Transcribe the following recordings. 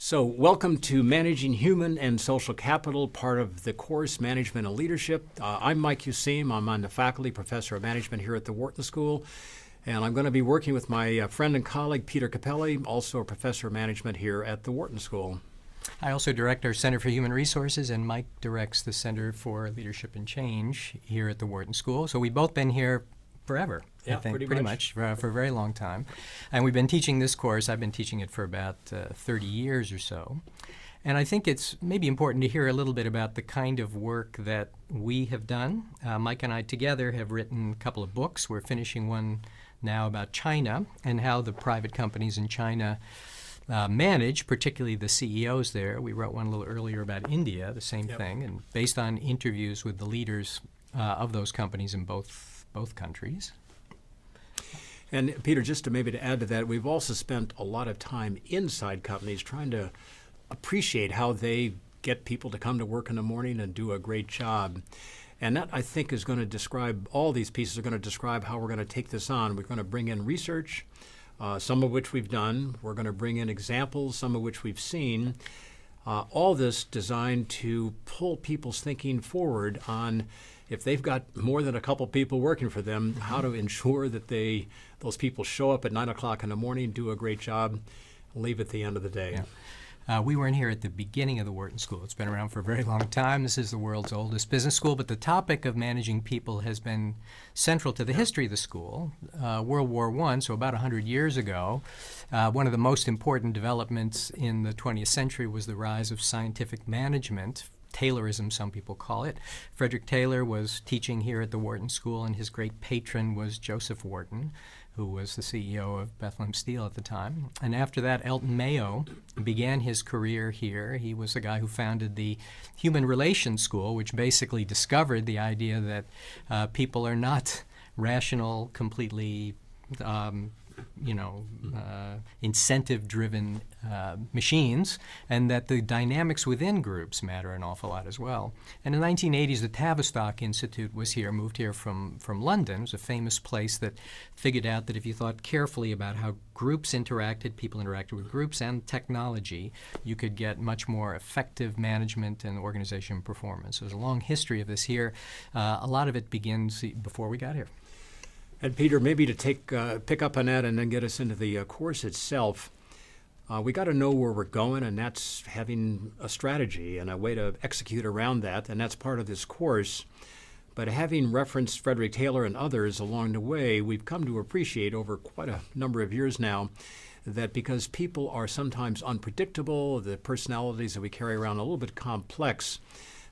So welcome to Managing Human and Social Capital, part of the course Management and Leadership. I'm Mike Useem. I'm on the faculty professor of management here at the Wharton School. And I'm going to be working with my friend and colleague, Peter Capelli, also a professor of management here at the Wharton School. I also direct our Center for Human Resources, and Mike directs the Center for Leadership and Change here at the Wharton School. So we've both been here forever, Yeah, I think, pretty much. for a very long time. And we've been teaching this course. I've been teaching it for about 30 years or so. And I think it's maybe important to hear a little bit about the kind of work that we have done. Mike and I together have written a couple of books. We're finishing one now about China and how the private companies in China manage, particularly the CEOs there. We wrote one a little earlier about India, the same thing, and based on interviews with the leaders of those companies in both countries. And Peter, just to add to that, we've also spent a lot of time inside companies trying to appreciate how they get people to come to work in the morning and do a great job. And that, I think, is going to describe, all these pieces are going to describe how we're going to take this on. We're going to bring in research, some of which we've done. We're going to bring in examples, some of which we've seen. All this designed to pull people's thinking forward on, if they've got more than a couple people working for them, how to ensure that those people show up at 9 o'clock in the morning, do a great job, leave at the end of the day. Yeah. We weren't here at the beginning of the Wharton School. It's been around for a very long time. This is the world's oldest business school, but the topic of managing people has been central to the history of the school. World War I, so about 100 years ago, one of the most important developments in the 20th century was the rise of scientific management. Taylorism, some people call it. Frederick Taylor was teaching here at the Wharton School, and his great patron was Joseph Wharton, who was the CEO of Bethlehem Steel at the time. And after that, Elton Mayo began his career here. He was the guy who founded the Human Relations School, which basically discovered the idea that people are not rational, completely incentive-driven machines, and that the dynamics within groups matter an awful lot as well. And in the 1980s, the Tavistock Institute was here, moved here from London. It was a famous place that figured out that if you thought carefully about how groups interacted, people interacted with groups and technology, you could get much more effective management and organization performance. So there's a long history of this here. A lot of it begins before we got here. And Peter, maybe to pick up on that and then get us into the course itself, we got to know where we're going, and that's having a strategy and a way to execute around that, and that's part of this course. But having referenced Frederick Taylor and others along the way, we've come to appreciate over quite a number of years now that because people are sometimes unpredictable, the personalities that we carry around are a little bit complex,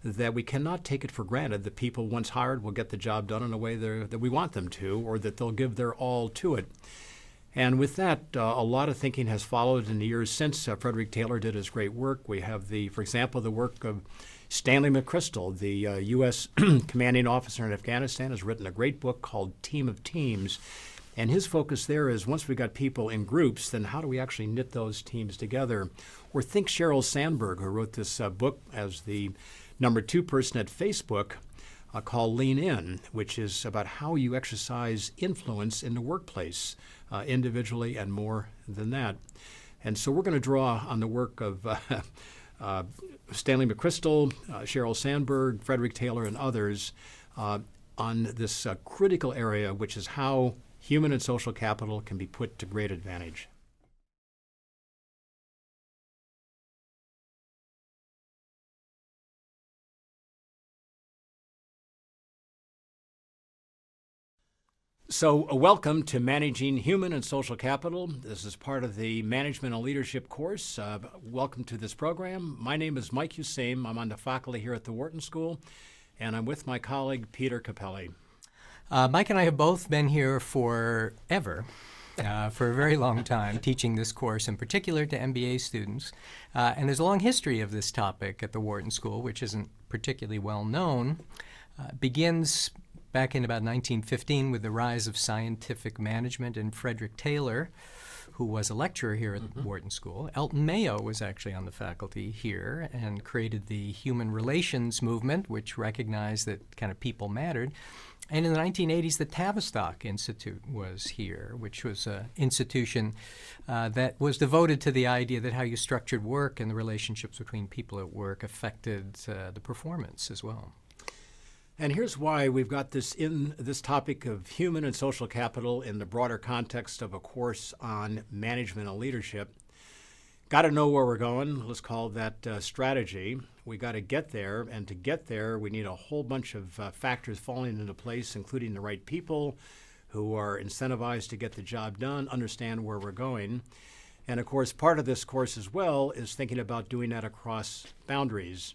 that we cannot take it for granted that people once hired will get the job done in a way that we want them to, or that they'll give their all to it. And with that, a lot of thinking has followed in the years since Frederick Taylor did his great work. We have, for example, the work of Stanley McChrystal, the U.S. commanding officer in Afghanistan, has written a great book called Team of Teams. And his focus there is, once we got people in groups, then how do we actually knit those teams together? Or think Sheryl Sandberg, who wrote this book as the number 2 person at Facebook, called Lean In, which is about how you exercise influence in the workplace, individually and more than that. And so we're going to draw on the work of Stanley McChrystal, Sheryl Sandberg, Frederick Taylor, and others on this critical area, which is how human and social capital can be put to great advantage. So welcome to Managing Human and Social Capital. This is part of the Management and Leadership course. Welcome to this program. My name is Mike Useem. I'm on the faculty here at the Wharton School, and I'm with my colleague, Peter Capelli. Mike and I have both been here forever, for a very long time, teaching this course, in particular to MBA students. And there's a long history of this topic at the Wharton School, which isn't particularly well known. Begins back in about 1915 with the rise of scientific management and Frederick Taylor, who was a lecturer here at the Wharton School. Elton Mayo was actually on the faculty here and created the human relations movement, which recognized that kind of people mattered. And in the 1980s, the Tavistock Institute was here, which was an institution that was devoted to the idea that how you structured work and the relationships between people at work affected the performance as well. And here's why we've got this topic of human and social capital in the broader context of a course on management and leadership. Got to know where we're going. Let's call that strategy. We got to get there, and to get there, we need a whole bunch of factors falling into place, including the right people who are incentivized to get the job done, understand where we're going. And of course, part of this course as well is thinking about doing that across boundaries.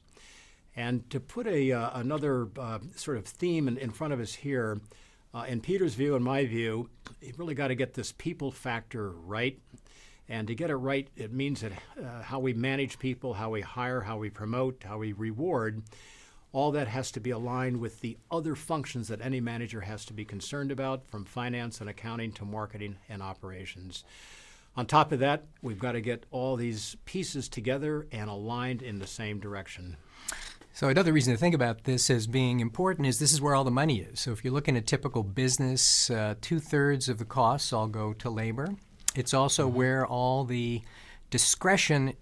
And to put another sort of theme in front of us here, in Peter's view and my view, you've really got to get this people factor right. And to get it right, it means that how we manage people, how we hire, how we promote, how we reward, all that has to be aligned with the other functions that any manager has to be concerned about, from finance and accounting to marketing and operations. On top of that, we've got to get all these pieces together and aligned in the same direction. So another reason to think about this as being important is this is where all the money is. So if you look in a typical business, 2/3 of the costs all go to labor. It's also where all the discretion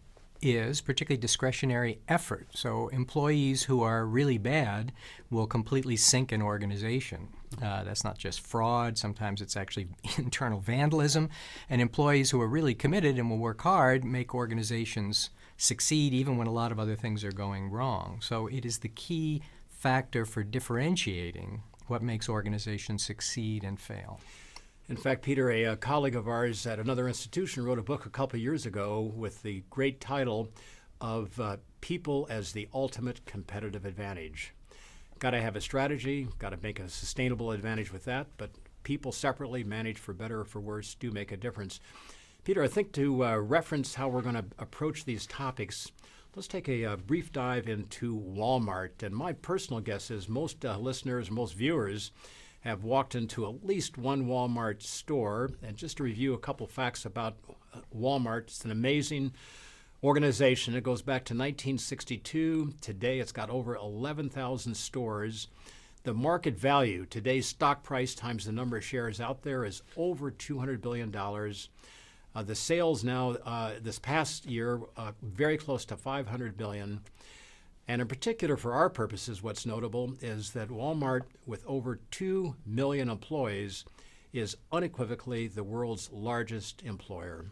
is, particularly discretionary effort. So employees who are really bad will completely sink an organization. That's not just fraud. Sometimes it's actually internal vandalism. And employees who are really committed and will work hard make organizations succeed even when a lot of other things are going wrong. So it is the key factor for differentiating what makes organizations succeed and fail. In fact, Peter, a colleague of ours at another institution wrote a book a couple of years ago with the great title of People as the Ultimate Competitive Advantage. Got to have a strategy, got to make a sustainable advantage with that, but people separately, managed for better or for worse, do make a difference. Peter, I think to reference how we're going to approach these topics, let's take a brief dive into Walmart. And my personal guess is most listeners, most viewers have walked into at least one Walmart store. And just to review a couple facts about Walmart, it's an amazing organization. It goes back to 1962. Today it's got over 11,000 stores. The market value, today's stock price times the number of shares out there, is over $200 billion. The sales now, this past year, very close to $500 billion. And in particular, for our purposes, what's notable is that Walmart, with over 2 million employees, is unequivocally the world's largest employer.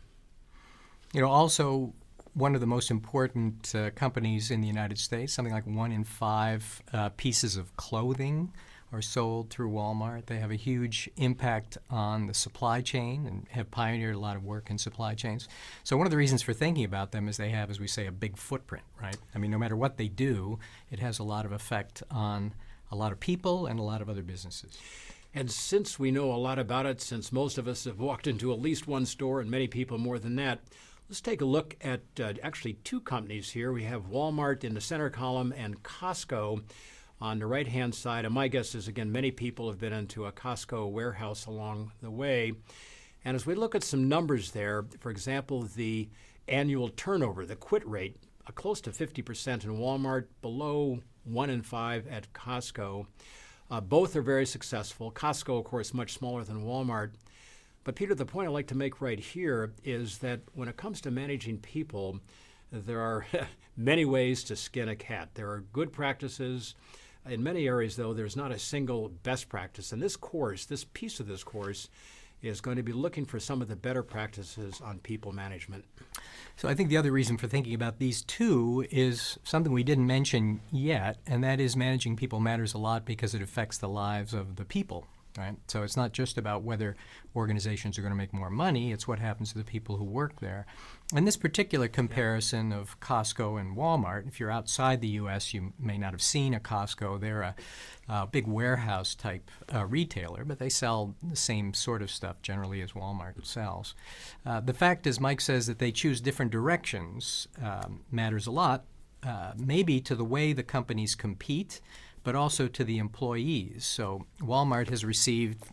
You know, also one of the most important companies in the United States, something like 1 in 5 pieces of clothing are sold through Walmart. They have a huge impact on the supply chain and have pioneered a lot of work in supply chains. So one of the reasons for thinking about them is they have, as we say, a big footprint, right? I mean, no matter what they do, it has a lot of effect on a lot of people and a lot of other businesses. And since we know a lot about it, since most of us have walked into at least one store and many people more than that, let's take a look at actually 2 companies here. We have Walmart in the center column and Costco on the right-hand side. And my guess is, again, many people have been into a Costco warehouse along the way. And as we look at some numbers there, for example, the annual turnover, the quit rate, close to 50% in Walmart, below 1 in 5 at Costco. Both are very successful. Costco, of course, much smaller than Walmart. But Peter, the point I'd like to make right here is that when it comes to managing people, there are many ways to skin a cat. There are good practices. In many areas, though, there's not a single best practice. And this course, this piece of this course, is going to be looking for some of the better practices on people management. So I think the other reason for thinking about these 2 is something we didn't mention yet, and that is managing people matters a lot because it affects the lives of the people. Right? So it's not just about whether organizations are going to make more money, it's what happens to the people who work there. And this particular comparison of Costco and Walmart, if you're outside the U.S., you may not have seen a Costco. They're a big warehouse type retailer, but they sell the same sort of stuff generally as Walmart sells. The fact, as Mike says, that they choose different directions matters a lot, maybe to the way the companies compete, but also to the employees. So Walmart has received,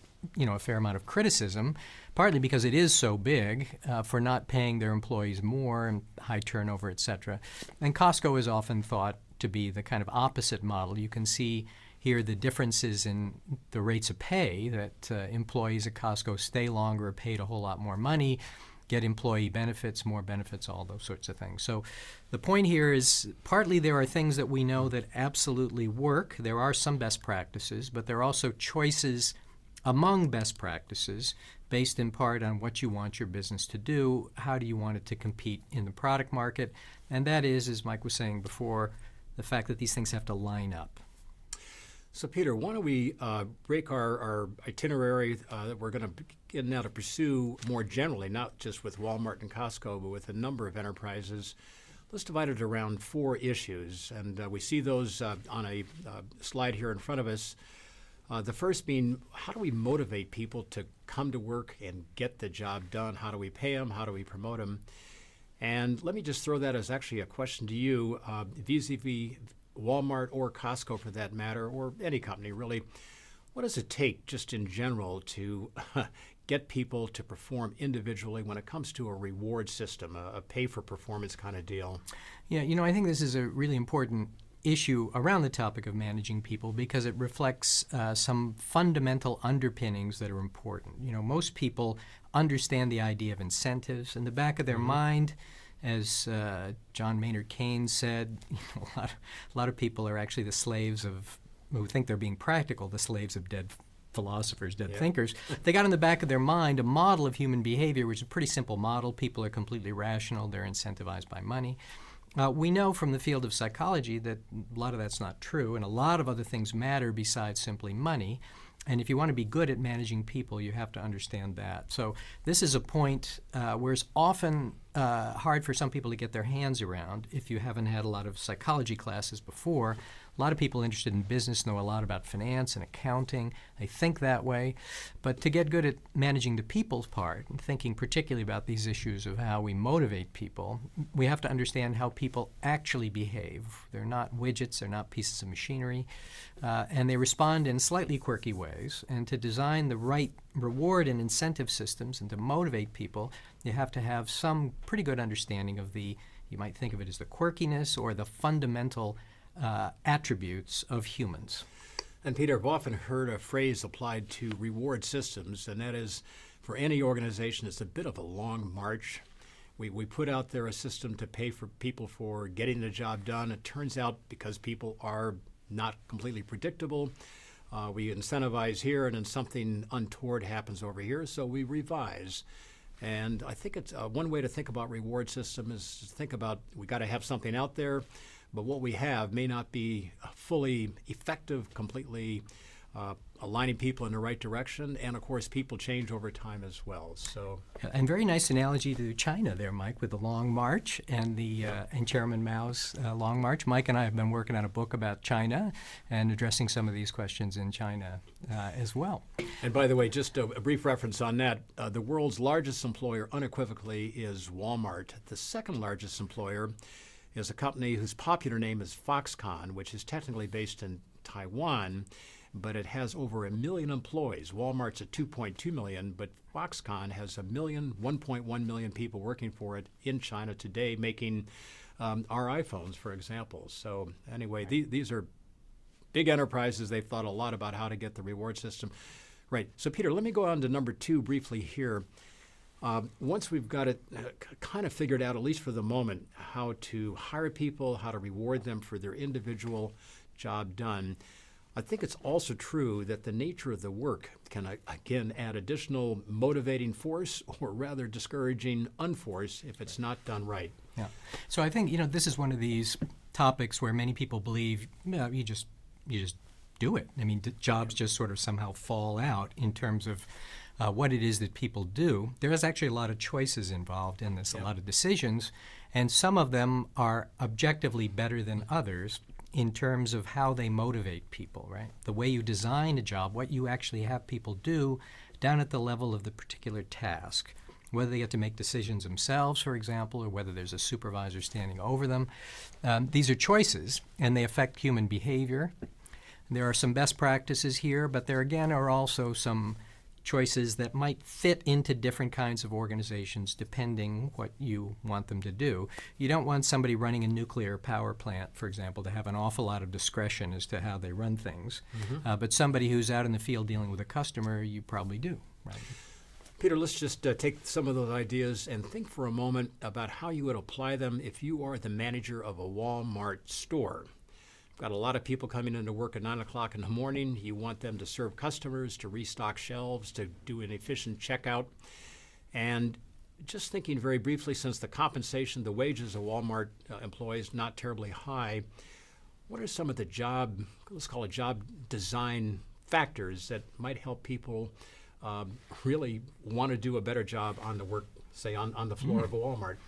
a fair amount of criticism, partly because it is so big, for not paying their employees more and high turnover, et cetera. And Costco is often thought to be the kind of opposite model. You can see here the differences in the rates of pay, that employees at Costco stay longer, are paid a whole lot more money, get employee benefits, more benefits, all those sorts of things. So the point here is partly there are things that we know that absolutely work. There are some best practices, but there are also choices among best practices based in part on what you want your business to do, how do you want it to compete in the product market, and that is, as Mike was saying before, the fact that these things have to line up. So, Peter, why don't we break our itinerary that we're going to begin now to pursue more generally, not just with Walmart and Costco, but with a number of enterprises. Let's divide it around 4 issues, and we see those on a slide here in front of us. The first being, how do we motivate people to come to work and get the job done? How do we pay them? How do we promote them? And let me just throw that as actually a question to you, vis-a-vis Walmart or Costco for that matter, or any company really. What does it take just in general to get people to perform individually when it comes to a reward system, a pay-for-performance kind of deal? Yeah, I think this is a really important issue around the topic of managing people because it reflects some fundamental underpinnings that are important. Most people understand the idea of incentives in the back of their mind. As John Maynard Keynes said, a lot of people are actually the slaves of, who think they're being practical, the slaves of dead philosophers, dead thinkers. They got in the back of their mind a model of human behavior, which is a pretty simple model. People are completely rational. They're incentivized by money. We know from the field of psychology that a lot of that's not true, and a lot of other things matter besides simply money. And if you want to be good at managing people, you have to understand that. So this is a point where it's often hard for some people to get their hands around if you haven't had a lot of psychology classes before. A lot of people interested in business know a lot about finance and accounting. They think that way. But to get good at managing the people's part and thinking particularly about these issues of how we motivate people, we have to understand how people actually behave. They're not widgets. They're not pieces of machinery. And they respond in slightly quirky ways. And to design the right reward and incentive systems and to motivate people, you have to have some pretty good understanding of you might think of it as the quirkiness or the fundamental attributes of humans. And Peter, I've often heard a phrase applied to reward systems, and that is, for any organization, it's a bit of a long march. We put out there a system to pay for people for getting the job done. It turns out, because people are not completely predictable, we incentivize here, and then something untoward happens over here, so we revise. And I think it's one way to think about reward system is to think about, we got to have something out there, but what we have may not be fully effective, completely aligning people in the right direction. And of course, people change over time as well. So, and very nice analogy to China there, Mike, with the Long March and and Chairman Mao's Long March. Mike and I have been working on a book about China and addressing some of these questions in China as well. And by the way, just a brief reference on that, the world's largest employer unequivocally is Walmart. The second largest employer is a company whose popular name is Foxconn, which is technically based in Taiwan, but it has over 1 million employees. Walmart's at 2.2 million, but Foxconn has 1.1 million people working for it in China today, making our iPhones, for example. So anyway, these are big enterprises. They've thought a lot about how to get the reward system. Right. So Peter, let me go on to number 2 briefly here. Once we've got it kind of figured out, at least for the moment, how to hire people, how to reward them for their individual job done, I think it's also true that the nature of the work can, again, add additional motivating force or rather discouraging unforce if it's not done right. Yeah. So I think, this is one of these topics where many people believe you just do it. I mean, jobs just sort of somehow fall out in terms of what it is that people do. There is actually a lot of choices involved in this, a lot of decisions, and some of them are objectively better than others in terms of how they motivate people, right? The way you design a job, what you actually have people do down at the level of the particular task, whether they get to make decisions themselves, for example, or whether there's a supervisor standing over them. These are choices, and they affect human behavior. There are some best practices here, but there again are also some choices that might fit into different kinds of organizations depending what you want them to do. You don't want somebody running a nuclear power plant, for example, to have an awful lot of discretion as to how they run things. But somebody who's out in the field dealing with a customer, you probably do, right? Peter, let's just take some of those ideas and think for a moment about how you would apply them if you are the manager of a Walmart store. Got a lot of people coming into work at 9 o'clock in the morning. You want them to serve customers, to restock shelves, to do an efficient checkout. And just thinking very briefly, since the compensation, the wages of Walmart employees not terribly high, what are some of the job, let's call it job design factors that might help people really want to do a better job on the work, say on the floor of a Walmart?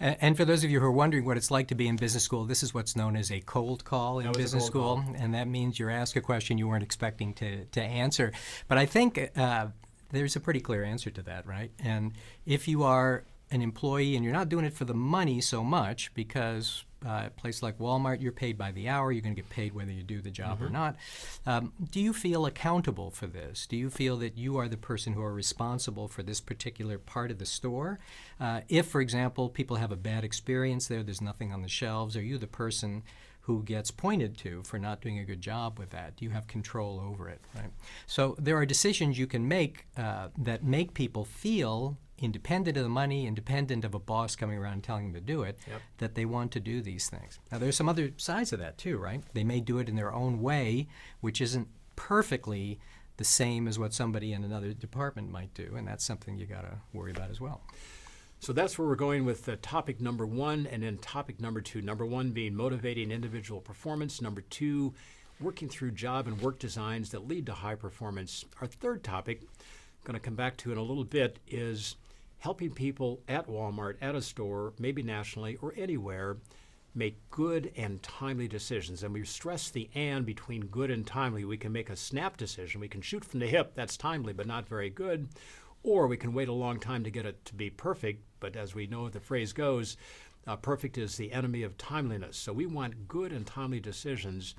And for those of you who are wondering what it's like to be in business school, this is what's known as a cold call in business school. And that means you're asked a question you weren't expecting to answer. But I think there's a pretty clear answer to that, right? And if you are an employee and you're not doing it for the money so much, because a place like Walmart, you're paid by the hour, you're going to get paid whether you do the job or not. Do you feel accountable for this? Do you feel that you are the person who are responsible for this particular part of the store? If, for example, people have a bad experience there's nothing on the shelves, are you the person who gets pointed to for not doing a good job with that? Do you have control over it, right? So there are decisions you can make that make people feel independent of the money, independent of a boss coming around and telling them to do it, that they want to do these things. Now, there's some other sides of that too, right? They may do it in their own way, which isn't perfectly the same as what somebody in another department might do, and that's something you got to worry about as well. So that's where we're going with topic number one, and then topic number two. Number one being motivating individual performance. Number two, working through job and work designs that lead to high performance. Our third topic, I'm going to come back to in a little bit, is helping people at Walmart, at a store, maybe nationally or anywhere, make good and timely decisions. And we stress the and between good and timely. We can make a snap decision. We can shoot from the hip. That's timely, but not very good. Or we can wait a long time to get it to be perfect. But as we know, the phrase goes, perfect is the enemy of timeliness. So we want good and timely decisions.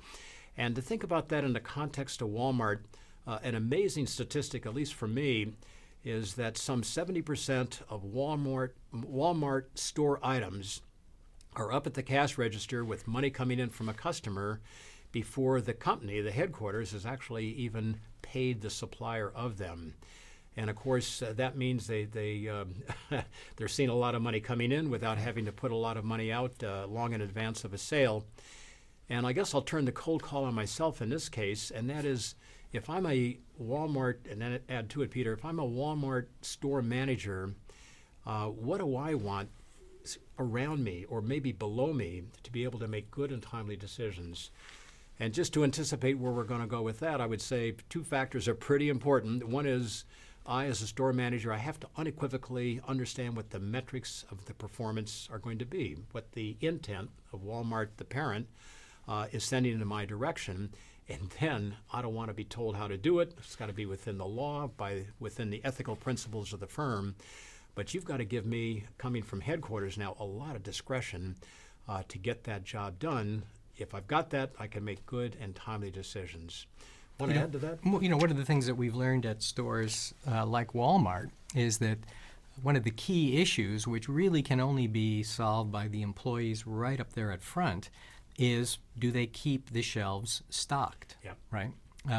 And to think about that in the context of Walmart, an amazing statistic, at least for me, is that some 70% of Walmart store items are up at the cash register with money coming in from a customer before the company, the headquarters, has actually even paid the supplier of them. And of course, that means they're seeing a lot of money coming in without having to put a lot of money out long in advance of a sale. And I guess I'll turn the cold call on myself in this case, and that is, if I'm a Walmart, and then add to it, Peter, if I'm a Walmart store manager, what do I want around me or maybe below me to be able to make good and timely decisions? And just to anticipate where we're going to go with that, I would say two factors are pretty important. One is I, as a store manager, I have to unequivocally understand what the metrics of the performance are going to be, what the intent of Walmart, the parent, is sending in my direction. And then I don't want to be told how to do it. It's got to be within the law, within the ethical principles of the firm. But you've got to give me, coming from headquarters now, a lot of discretion to get that job done. If I've got that, I can make good and timely decisions. Want to add to that? You know, one of the things that we've learned at stores like Walmart is that one of the key issues, which really can only be solved by the employees right up there at front, is do they keep the shelves stocked, right?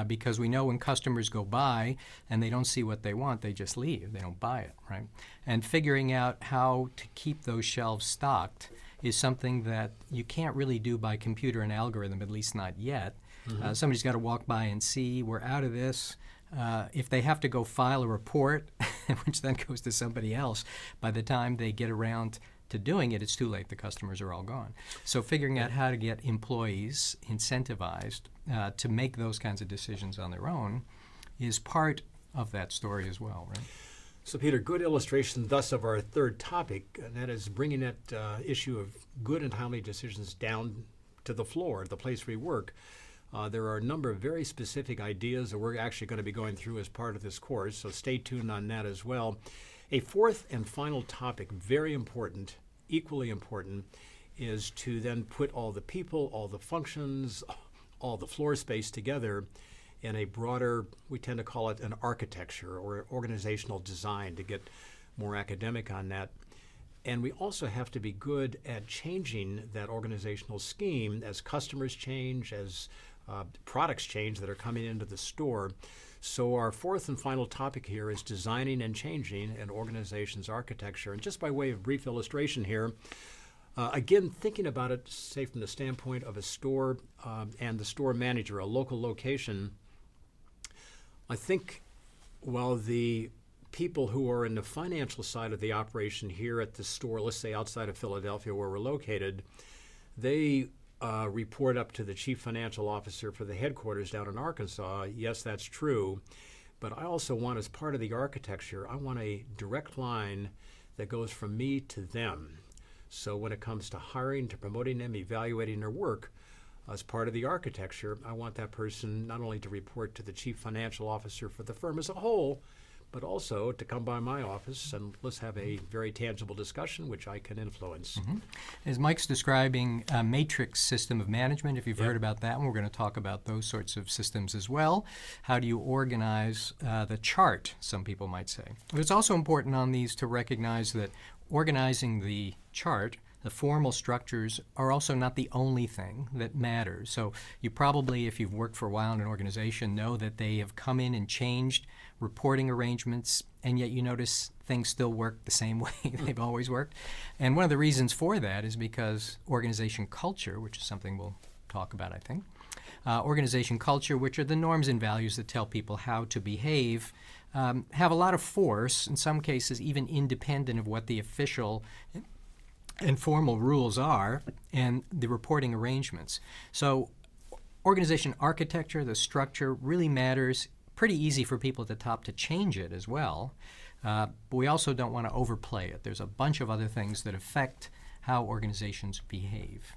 Because we know when customers go by and they don't see what they want, they just leave. They don't buy it, right? And figuring out how to keep those shelves stocked is something that you can't really do by computer and algorithm, at least not yet. Somebody's got to walk by and see, we're out of this. If they have to go file a report, which then goes to somebody else, by the time they get around to doing it, it's too late. The customers are all gone. So figuring out how to get employees incentivized to make those kinds of decisions on their own is part of that story as well, right? So, Peter, good illustration thus of our third topic, and that is bringing that issue of good and timely decisions down to the floor, the place we work. There are a number of very specific ideas that we're actually going to be going through as part of this course, so stay tuned on that as well. A fourth and final topic, very important, equally important, is to then put all the people, all the functions, all the floor space together in a broader, we tend to call it an architecture or organizational design to get more academic on that. And we also have to be good at changing that organizational scheme as customers change, as products change that are coming into the store. So our fourth and final topic here is designing and changing an organization's architecture. And just by way of brief illustration here, again, thinking about it, say from the standpoint of a store and the store manager, a local location, I think while the people who are in the financial side of the operation here at the store, let's say outside of Philadelphia where we're located, they report up to the chief financial officer for the headquarters down in Arkansas. Yes, that's true. But I also want, as part of the architecture, I want a direct line that goes from me to them. So when it comes to hiring, to promoting them, evaluating their work, as part of the architecture, I want that person not only to report to the chief financial officer for the firm as a whole, but also to come by my office and let's have a very tangible discussion which I can influence. Mm-hmm. As Mike's describing a matrix system of management, if you've heard about that one, we're going to talk about those sorts of systems as well. How do you organize the chart, some people might say. But it's also important on these to recognize that organizing the chart, the formal structures, are also not the only thing that matters. So you probably, if you've worked for a while in an organization, know that they have come in and changed reporting arrangements, and yet you notice things still work the same way they've always worked. And one of the reasons for that is because organization culture, which is something we'll talk about, I think, organization culture, which are the norms and values that tell people how to behave, have a lot of force, in some cases even independent of what the official and formal rules are and the reporting arrangements. So organization architecture, the structure, really matters. Pretty easy for people at the top to change it as well, but we also don't want to overplay it. There's a bunch of other things that affect how organizations behave.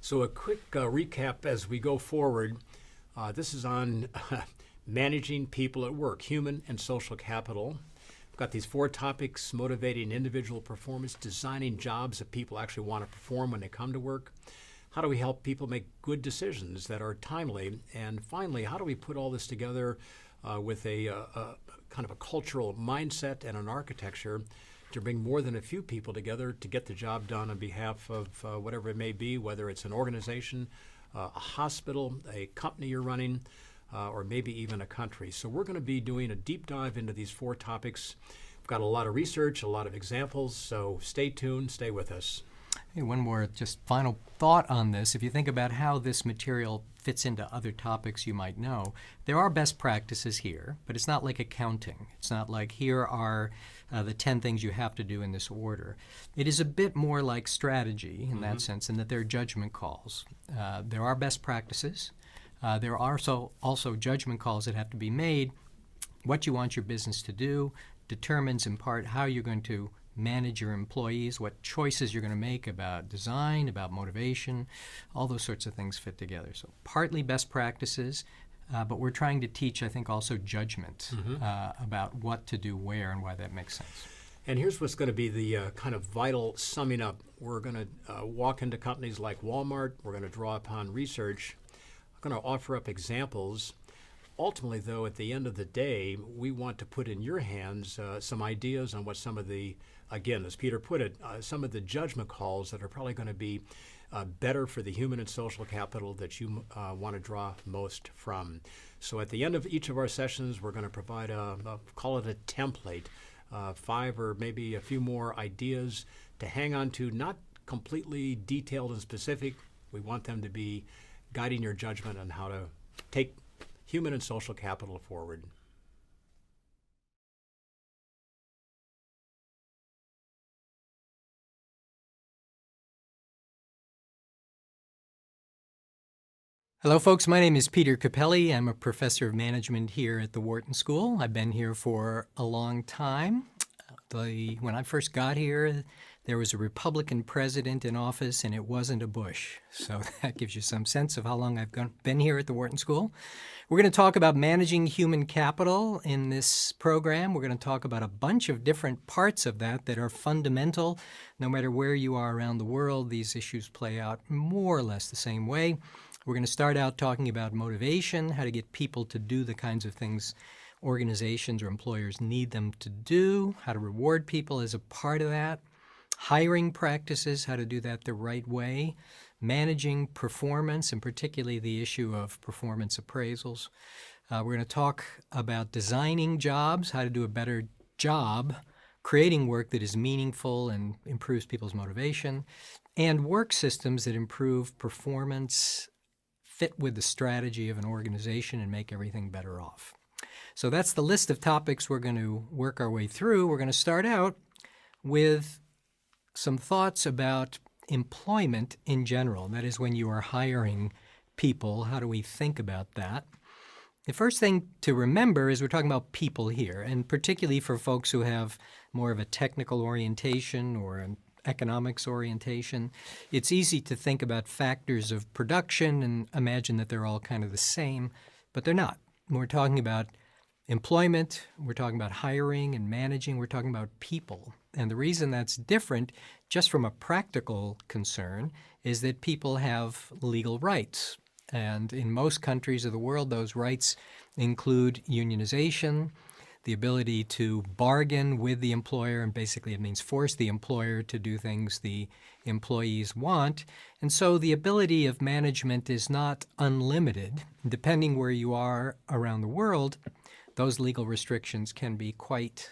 So a quick recap as we go forward. This is on managing people at work, human and social capital. We've got these 4 topics: motivating individual performance, designing jobs that people actually want to perform when they come to work. How do we help people make good decisions that are timely? And finally, how do we put all this together with a kind of a cultural mindset and an architecture to bring more than a few people together to get the job done on behalf of whatever it may be, whether it's an organization, a hospital, a company you're running, or maybe even a country. So we're going to be doing a deep dive into these 4 topics. We've got a lot of research, a lot of examples, so stay tuned, stay with us. Hey, one more just final thought on this. If you think about how this material fits into other topics you might know, there are best practices here, but it's not like accounting. It's not like here are the 10 things you have to do in this order. It is a bit more like strategy in that sense, in that there are judgment calls. There are best practices. There are also judgment calls that have to be made. What you want your business to do determines in part how you're going to manage your employees, what choices you're going to make about design, about motivation, all those sorts of things fit together. So partly best practices, but we're trying to teach, I think, also judgment about what to do where and why that makes sense. And here's what's going to be the kind of vital summing up. We're going to walk into companies like Walmart. We're going to draw upon research. I'm going to offer up examples. Ultimately, though, at the end of the day, we want to put in your hands some ideas on what some of the, again, as Peter put it, some of the judgment calls that are probably going to be better for the human and social capital that you want to draw most from. So at the end of each of our sessions, we're going to provide call it a template, 5 or maybe a few more ideas to hang on to, not completely detailed and specific. We want them to be guiding your judgment on how to take human and social capital forward. Hello, folks. My name is Peter Capelli. I'm a professor of management here at the Wharton School. I've been here for a long time. When I first got here, there was a Republican president in office, and it wasn't a Bush. So that gives you some sense of how long I've been here at the Wharton School. We're going to talk about managing human capital in this program. We're going to talk about a bunch of different parts of that that are fundamental. No matter where you are around the world, these issues play out more or less the same way. We're going to start out talking about motivation, how to get people to do the kinds of things organizations or employers need them to do, how to reward people as a part of that, hiring practices, how to do that the right way, managing performance, and particularly the issue of performance appraisals. We're going to talk about designing jobs, how to do a better job creating work that is meaningful and improves people's motivation, and work systems that improve performance, fit with the strategy of an organization, and make everything better off. So that's the list of topics we're going to work our way through. We're going to start out with some thoughts about employment in general. That is, when you are hiring people, how do we think about that? The first thing to remember is we're talking about people here, and particularly for folks who have more of a technical orientation or an economics orientation, it's easy to think about factors of production and imagine that they're all kind of the same, but they're not. We're talking about employment, we're talking about hiring and managing, we're talking about people. And the reason that's different, just from a practical concern, is that people have legal rights. And in most countries of the world, those rights include unionization, the ability to bargain with the employer, and basically it means force the employer to do things the employees want. And so the ability of management is not unlimited. Depending where you are around the world, those legal restrictions can be quite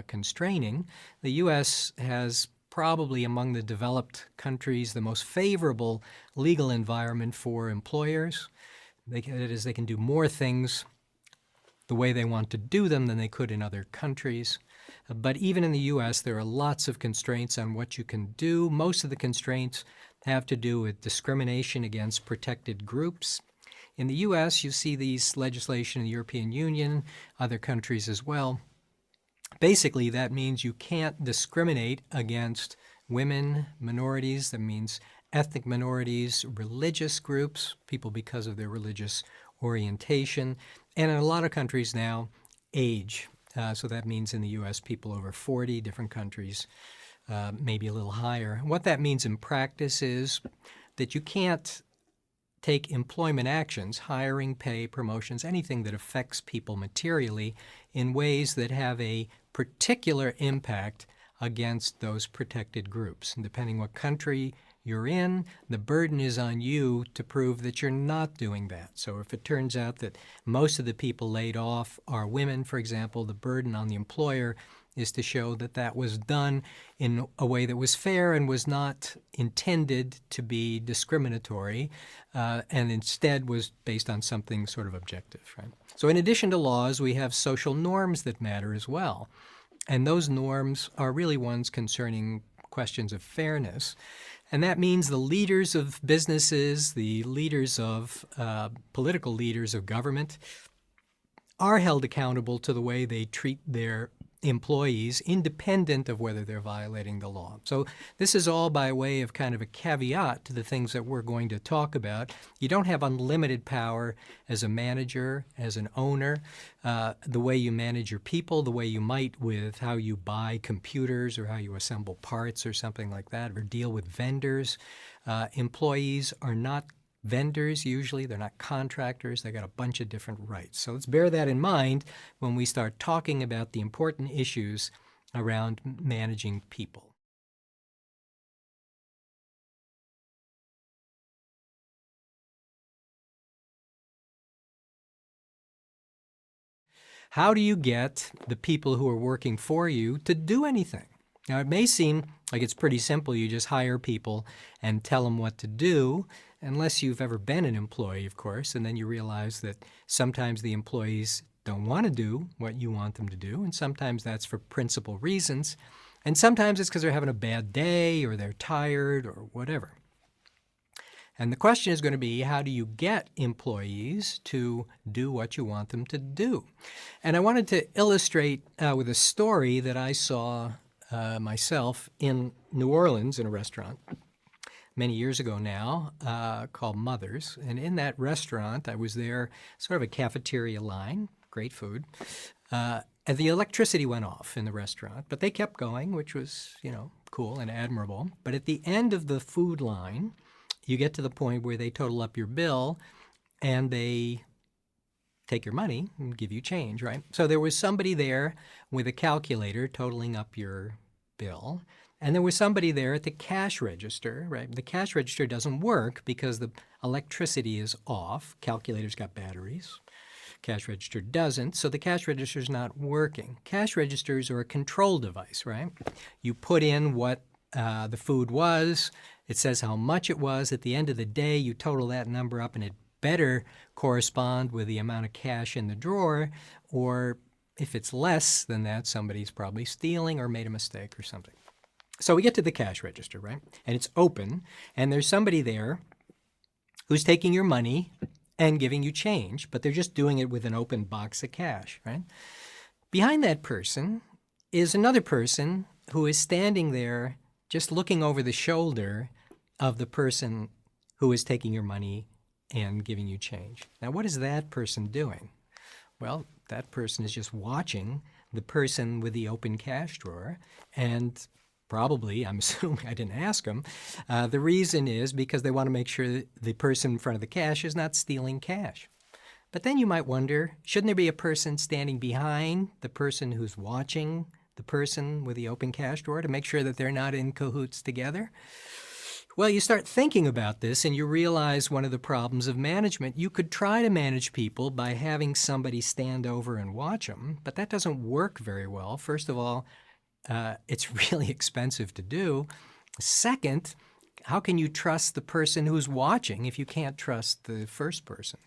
constraining. The U.S. has probably among the developed countries the most favorable legal environment for employers. That is, they can do more things the way they want to do them than they could in other countries. But even in the U.S., there are lots of constraints on what you can do. Most of the constraints have to do with discrimination against protected groups. In the U.S., you see these legislation in the European Union, other countries as well. Basically, that means you can't discriminate against women, minorities. That means ethnic minorities, religious groups, people because of their religious orientation, and in a lot of countries now, age. So that means in the U.S., people over 40, different countries, maybe a little higher. What that means in practice is that you can't take employment actions, hiring, pay, promotions, anything that affects people materially in ways that have a particular impact against those protected groups. And depending what country you're in, the burden is on you to prove that you're not doing that. So if it turns out that most of the people laid off are women, for example, the burden on the employer is to show that that was done in a way that was fair and was not intended to be discriminatory, and instead was based on something sort of objective, right? So in addition to laws, we have social norms that matter as well. And those norms are really ones concerning questions of fairness. And that means the leaders of businesses, the leaders of political leaders of government are held accountable to the way they treat their employees, independent of whether they're violating the law. So this is all by way of kind of a caveat to the things that we're going to talk about. You don't have unlimited power as a manager, as an owner, the way you manage your people, the way you might with how you buy computers or how you assemble parts or something like that, or deal with vendors. Employees are not vendors usually, they're not contractors, they got a bunch of different rights. So let's bear that in mind when we start talking about the important issues around managing people. How do you get the people who are working for you to do anything? Now, it may seem like it's pretty simple. You just hire people and tell them what to do, unless you've ever been an employee, of course, and then you realize that sometimes the employees don't want to do what you want them to do, and sometimes that's for principal reasons, and sometimes it's because they're having a bad day or they're tired or whatever. And the question is going to be, how do you get employees to do what you want them to do? And I wanted to illustrate with a story that I saw myself in New Orleans in a restaurant many years ago now called Mother's. And in that restaurant, I was there, sort of a cafeteria line, great food. And the electricity went off in the restaurant, but they kept going, which was, cool and admirable. But at the end of the food line, you get to the point where they total up your bill and they take your money and give you change, right? So there was somebody there with a calculator totaling up your bill, and there was somebody there at the cash register, right? The cash register doesn't work because the electricity is off. Calculator's got batteries. Cash register doesn't, so the cash register is not working. Cash registers are a control device, right? You put in what the food was. It says how much it was. At the end of the day, you total that number up, and it better correspond with the amount of cash in the drawer, or if it's less than that, somebody's probably stealing or made a mistake or something. So we get to the cash register, right? And it's open, and there's somebody there who's taking your money and giving you change, but they're just doing it with an open box of cash, right? Behind that person is another person who is standing there just looking over the shoulder of the person who is taking your money and giving you change. Now, what is that person doing? Well, that person is just watching the person with the open cash drawer, and probably, I'm assuming, I didn't ask them, the reason is because they want to make sure that the person in front of the cash is not stealing cash. But then you might wonder, shouldn't there be a person standing behind the person who's watching the person with the open cash drawer to make sure that they're not in cahoots together? Well, you start thinking about this and you realize one of the problems of management. You could try to manage people by having somebody stand over and watch them, but that doesn't work very well. First of all, it's really expensive to do. Second, how can you trust the person who's watching if you can't trust the first person?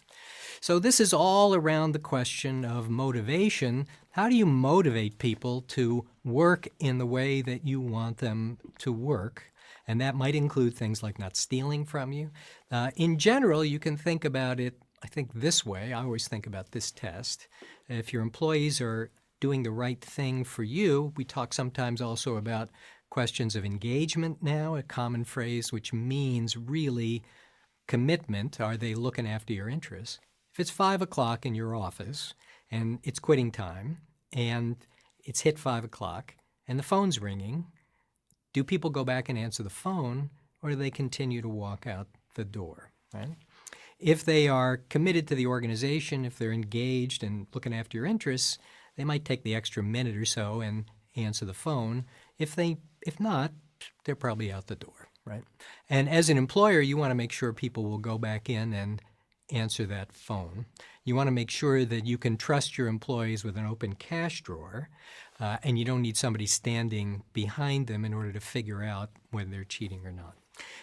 So this is all around the question of motivation. How do you motivate people to work in the way that you want them to work? And that might include things like not stealing from you. In general, you can think about it, I think, this way. I always think about this test. If your employees are doing the right thing for you, we talk sometimes also about questions of engagement now, a common phrase which means really commitment. Are they looking after your interests? If it's 5 o'clock in your office and it's quitting time and it's hit 5 o'clock and the phone's ringing, do people go back and answer the phone, or do they continue to walk out the door, right? If they are committed to the organization, if they're engaged and looking after your interests, they might take the extra minute or so and answer the phone. If not, they're probably out the door, right? And as an employer, you want to make sure people will go back in and answer that phone. You want to make sure that you can trust your employees with an open cash drawer, and you don't need somebody standing behind them in order to figure out whether they're cheating or not.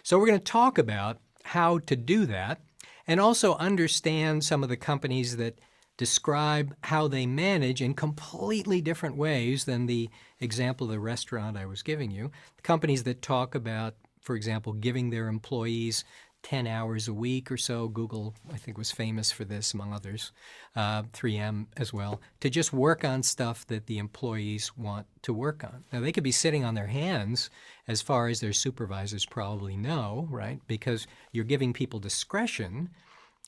So we're going to talk about how to do that and also understand some of the companies that describe how they manage in completely different ways than the example of the restaurant I was giving you. Companies that talk about, for example, giving their employees 10 hours a week or so. Google, I think, was famous for this, among others, 3M as well, to just work on stuff that the employees want to work on. Now, they could be sitting on their hands as far as their supervisors probably know, right? Because you're giving people discretion,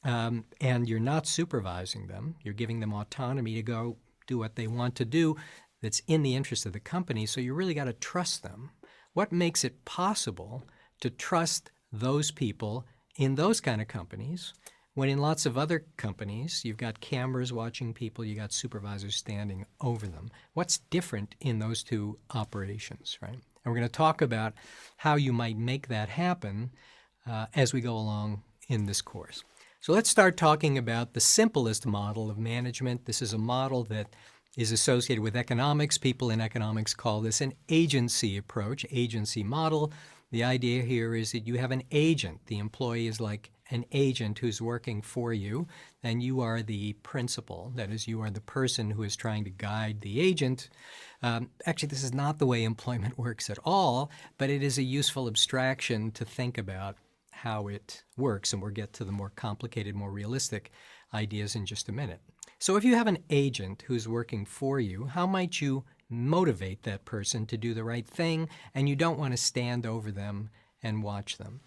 and you're not supervising them. You're giving them autonomy to go do what they want to do that's in the interest of the company, so you really got to trust them. What makes it possible to trust those people in those kind of companies when in lots of other companies you've got cameras watching people, you got supervisors standing over them? What's different in those two operations, right? And we're going to talk about how you might make that happen as we go along in this course. So let's start talking about the simplest model of management. This is a model that is associated with economics. People in economics call this an agency approach, agency model. The idea here is that you have an agent. The employee is like an agent who's working for you, and you are the principal. That is, you are the person who is trying to guide the agent. Actually, this is not the way employment works at all, but it is a useful abstraction to think about how it works, and we'll get to the more complicated, more realistic ideas in just a minute. So if you have an agent who's working for you, how might you motivate that person to do the right thing, and you don't want to stand over them and watch them?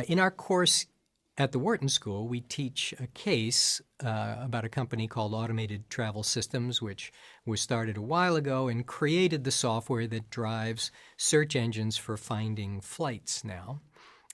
In our course at the Wharton School, we teach a case about a company called Automated Travel Systems, which was started a while ago and created the software that drives search engines for finding flights now.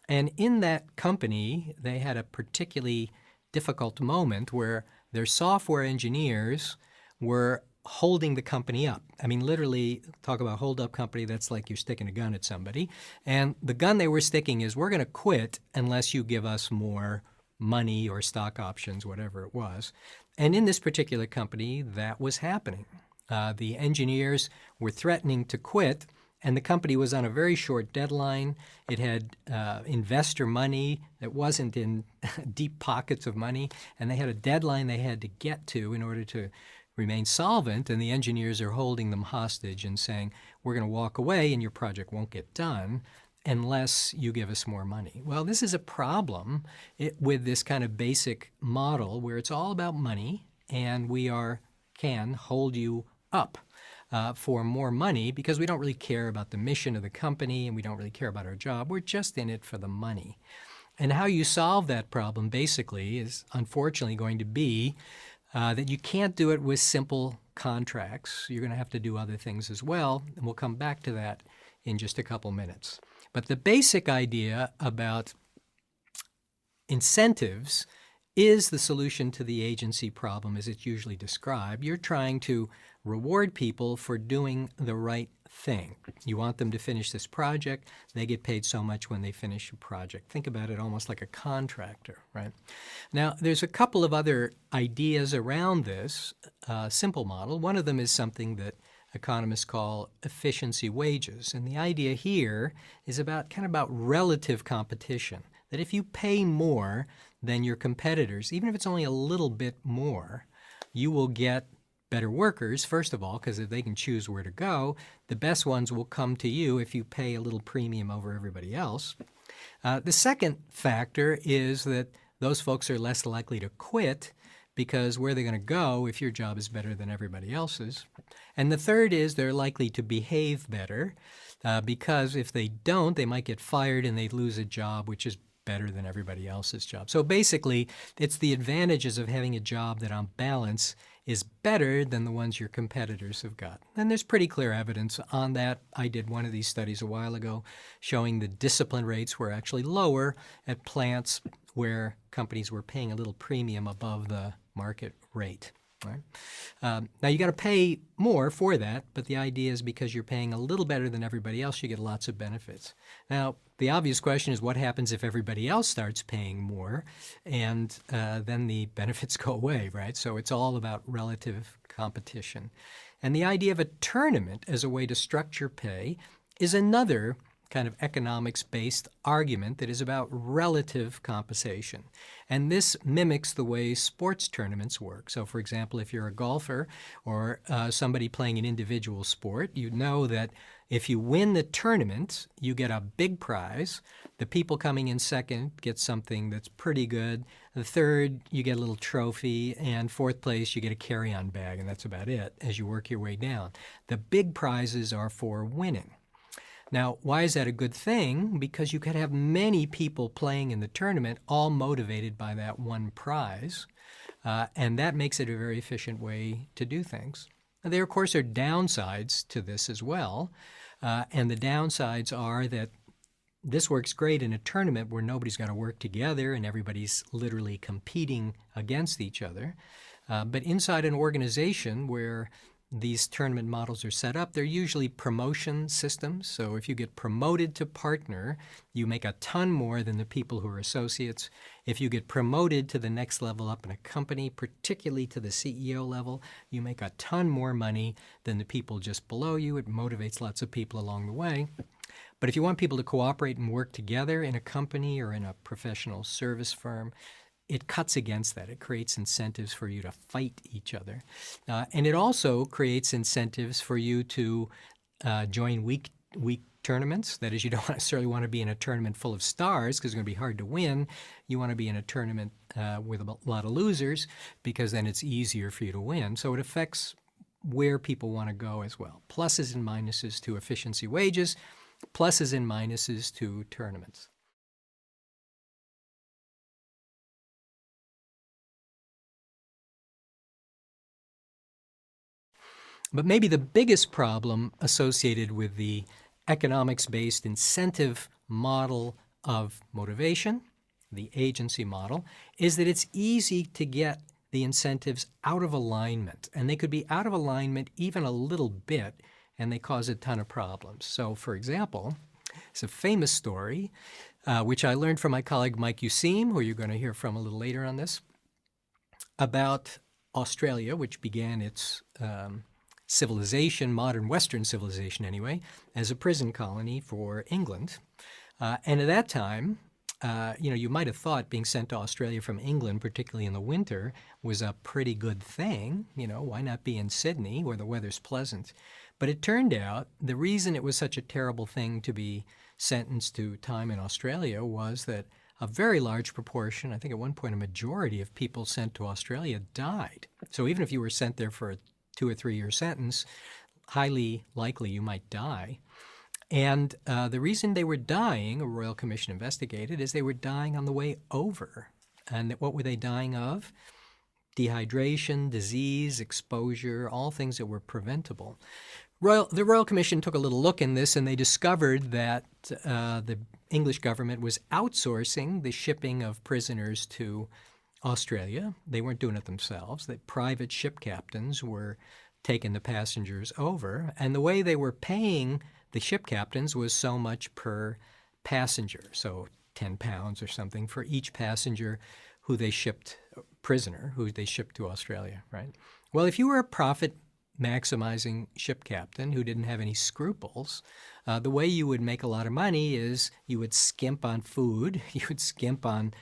And in that company, they had a particularly difficult moment where their software engineers were holding the company up. I mean, literally, talk about hold up company, that's like you're sticking a gun at somebody. And the gun they were sticking is, we're going to quit unless you give us more money or stock options, whatever it was. And in this particular company, that was happening. The engineers were threatening to quit, and the company was on a very short deadline. It had investor money that wasn't in deep pockets of money, and they had a deadline they had to get to in order to remain solvent, and the engineers are holding them hostage and saying, we're going to walk away and your project won't get done unless you give us more money. Well, this is a problem with this kind of basic model where it's all about money, and we can hold you up for more money because we don't really care about the mission of the company and we don't really care about our job. We're just in it for the money. And how you solve that problem basically is unfortunately going to be that you can't do it with simple contracts. You're going to have to do other things as well, and we'll come back to that in just a couple minutes. But the basic idea about incentives is the solution to the agency problem as it's usually described. You're trying to reward people for doing the right thing. You want them to finish this project. They get paid so much when they finish a project. Think about it almost like a contractor, right? Now, there's a couple of other ideas around this simple model. One of them is something that economists call efficiency wages. And the idea here is about relative competition, that if you pay more than your competitors, even if it's only a little bit more, you will get better workers, first of all, because if they can choose where to go, the best ones will come to you if you pay a little premium over everybody else. The second factor is that those folks are less likely to quit because where they're going to go if your job is better than everybody else's. And the third is they're likely to behave better because if they don't, they might get fired and they lose a job which is better than everybody else's job. So basically, it's the advantages of having a job that on balance is better than the ones your competitors have got. And there's pretty clear evidence on that. I did one of these studies a while ago showing the discipline rates were actually lower at plants where companies were paying a little premium above the market rate. Right? Now, you got to pay more for that, but the idea is because you're paying a little better than everybody else, you get lots of benefits. Now, the obvious question is what happens if everybody else starts paying more, and then the benefits go away, right? So it's all about relative competition. And the idea of a tournament as a way to structure pay is another kind of economics-based argument that is about relative compensation. And this mimics the way sports tournaments work. So, for example, if you're a golfer or somebody playing an individual sport, you know that if you win the tournament, you get a big prize. The people coming in second get something that's pretty good. The third, you get a little trophy. And fourth place, you get a carry-on bag, and that's about it as you work your way down. The big prizes are for winning. Now, why is that a good thing? Because you could have many people playing in the tournament all motivated by that one prize, and that makes it a very efficient way to do things. There, of course, are downsides to this as well, and the downsides are that this works great in a tournament where nobody's got to work together and everybody's literally competing against each other. But inside an organization where these tournament models are set up, they're usually promotion systems. So if you get promoted to partner, you make a ton more than the people who are associates. If you get promoted to the next level up in a company, particularly to the CEO level, you make a ton more money than the people just below you. It motivates lots of people along the way. But if you want people to cooperate and work together in a company or in a professional service firm, it cuts against that. It creates incentives for you to fight each other. And it also creates incentives for you to join weak tournaments. That is, you don't necessarily want to be in a tournament full of stars because it's going to be hard to win. You want to be in a tournament with a lot of losers because then it's easier for you to win. So it affects where people want to go as well. Pluses and minuses to efficiency wages, pluses and minuses to tournaments. But maybe the biggest problem associated with the economics-based incentive model of motivation, the agency model, is that it's easy to get the incentives out of alignment. And they could be out of alignment even a little bit, and they cause a ton of problems. So, for example, it's a famous story, which I learned from my colleague Mike Useem, who you're going to hear from a little later on this, about Australia, which began its civilization, modern Western civilization anyway, as a prison colony for England. And at that time, you might have thought being sent to Australia from England, particularly in the winter, was a pretty good thing. Why not be in Sydney where the weather's pleasant? But it turned out the reason it was such a terrible thing to be sentenced to time in Australia was that a very large proportion, I think at one point a majority of people sent to Australia died. So even if you were sent there for a 2 or 3 year sentence, highly likely you might die. And the reason they were dying, a Royal Commission investigated, is they were dying on the way over. And what were they dying of? Dehydration, disease, exposure, all things that were preventable. The Royal Commission took a little look in this, and they discovered that the English government was outsourcing the shipping of prisoners to Australia. They weren't doing it themselves. That private ship captains were taking the passengers over. And the way they were paying the ship captains was so much per passenger, so 10 pounds or something for each passenger who they shipped, prisoner, who they shipped to Australia, right? Well, if you were a profit-maximizing ship captain who didn't have any scruples, the way you would make a lot of money is you would skimp on food, you would skimp on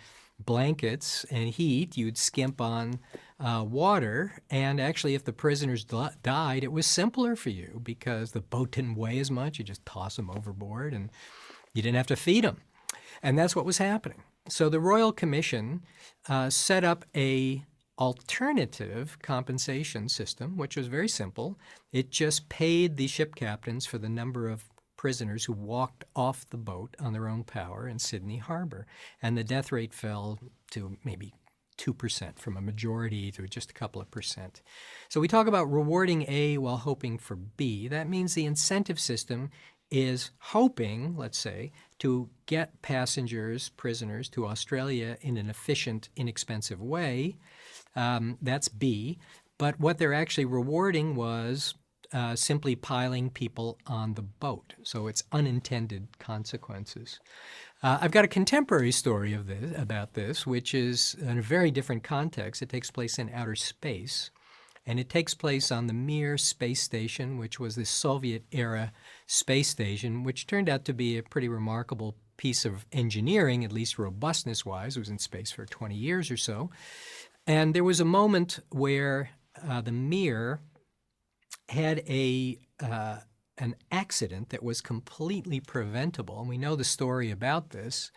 blankets and heat, you'd skimp on water, and actually if the prisoners died, it was simpler for you because the boat didn't weigh as much. You just toss them overboard and you didn't have to feed them. And that's what was happening. So the Royal Commission set up a alternative compensation system, which was very simple. It just paid the ship captains for the number of prisoners who walked off the boat on their own power in Sydney Harbor. And the death rate fell to maybe 2% from a majority to just a couple of percent. So we talk about rewarding A while hoping for B. That means the incentive system is hoping, let's say, to get passengers, prisoners to Australia in an efficient, inexpensive way. That's B. But what they're actually rewarding was simply piling people on the boat. So it's unintended consequences. I've got a contemporary story about this, which is in a very different context. It takes place in outer space, and it takes place on the Mir space station, which was the Soviet-era space station, which turned out to be a pretty remarkable piece of engineering, at least robustness-wise. It was in space for 20 years or so. And there was a moment where the Mir had an accident that was completely preventable. And we know the story about this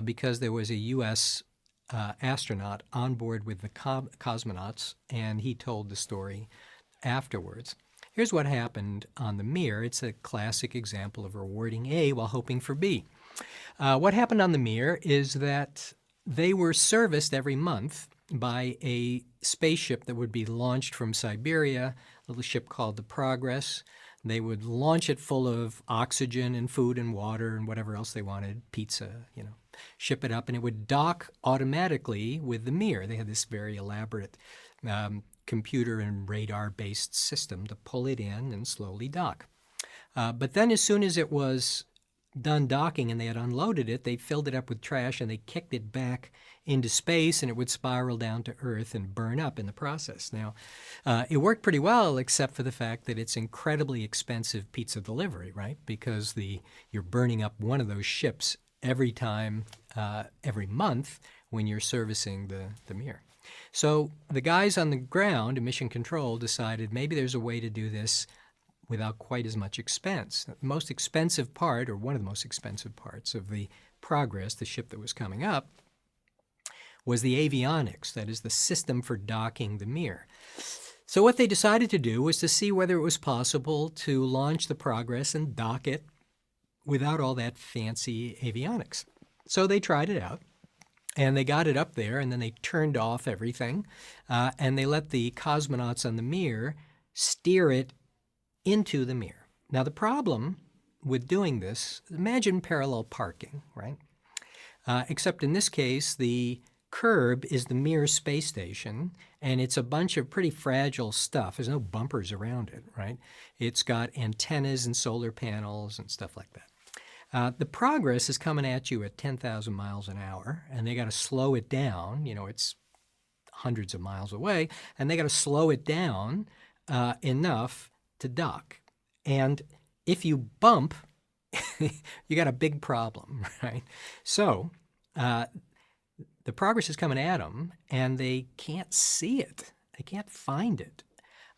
because there was a U.S. Astronaut on board with the cosmonauts, and he told the story afterwards. Here's what happened on the Mir. It's a classic example of rewarding A while hoping for B. What happened on the Mir is that they were serviced every month by a spaceship that would be launched from Siberia, a little ship called the Progress. They would launch it full of oxygen and food and water and whatever else they wanted, pizza, ship it up, and it would dock automatically with the Mir. They had this very elaborate computer and radar-based system to pull it in and slowly dock. But then as soon as it was done docking and they had unloaded it, they filled it up with trash and they kicked it back into space, and it would spiral down to Earth and burn up in the process. Now, it worked pretty well, except for the fact that it's incredibly expensive pizza delivery, right? Because you're burning up one of those ships every time, every month when you're servicing the Mir. So the guys on the ground in Mission Control decided maybe there's a way to do this without quite as much expense. The most expensive part, or one of the most expensive parts of the Progress, the ship that was coming up, was the avionics, that is the system for docking the Mir. So what they decided to do was to see whether it was possible to launch the Progress and dock it without all that fancy avionics. So they tried it out, and they got it up there, and then they turned off everything, and they let the cosmonauts on the Mir steer it into the Mir. Now, the problem with doing this, imagine parallel parking, right? except in this case, the curb is the Mir space station, and it's a bunch of pretty fragile stuff. There's no bumpers around it, right? It's got antennas and solar panels and stuff like that. The Progress is coming at you at 10,000 miles an hour, and they got to slow it down. It's hundreds of miles away, and they got to slow it down enough to dock. And if you bump, you got a big problem, right? So the Progress is coming at them, and they can't see it. They can't find it.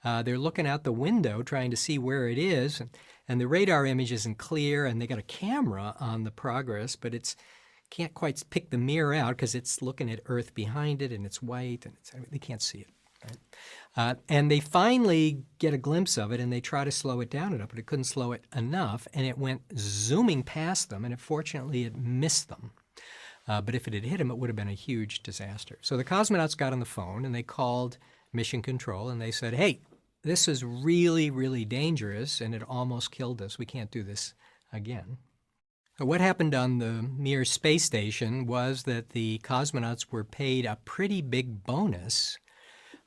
They're looking out the window trying to see where it is, and the radar image isn't clear, and they got a camera on the Progress, but it's can't quite pick the mirror out because it's looking at Earth behind it, and it's white, and they can't see it. Right? And they finally get a glimpse of it, and they try to slow it down enough, but it couldn't slow it enough, and it went zooming past them, and fortunately it missed them. But if it had hit them, it would have been a huge disaster. So the cosmonauts got on the phone, and they called Mission Control, and they said, hey, this is really, really dangerous, and it almost killed us. We can't do this again. What happened on the Mir space station was that the cosmonauts were paid a pretty big bonus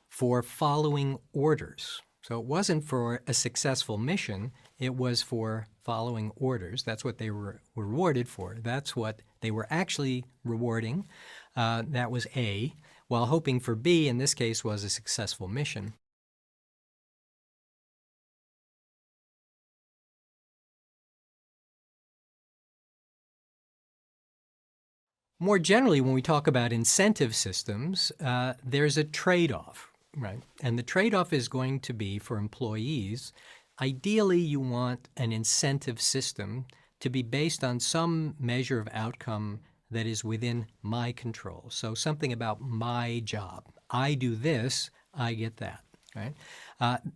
for following orders. So it wasn't for a successful mission, it was for following orders. That's what they were rewarded for. That's what they were actually rewarding. That was A, while hoping for B, in this case, was a successful mission. More generally, when we talk about incentive systems, there's a trade-off, right? And the trade-off is going to be for employees, ideally you want an incentive system to be based on some measure of outcome that is within my control. So something about my job. I do this, I get that, right?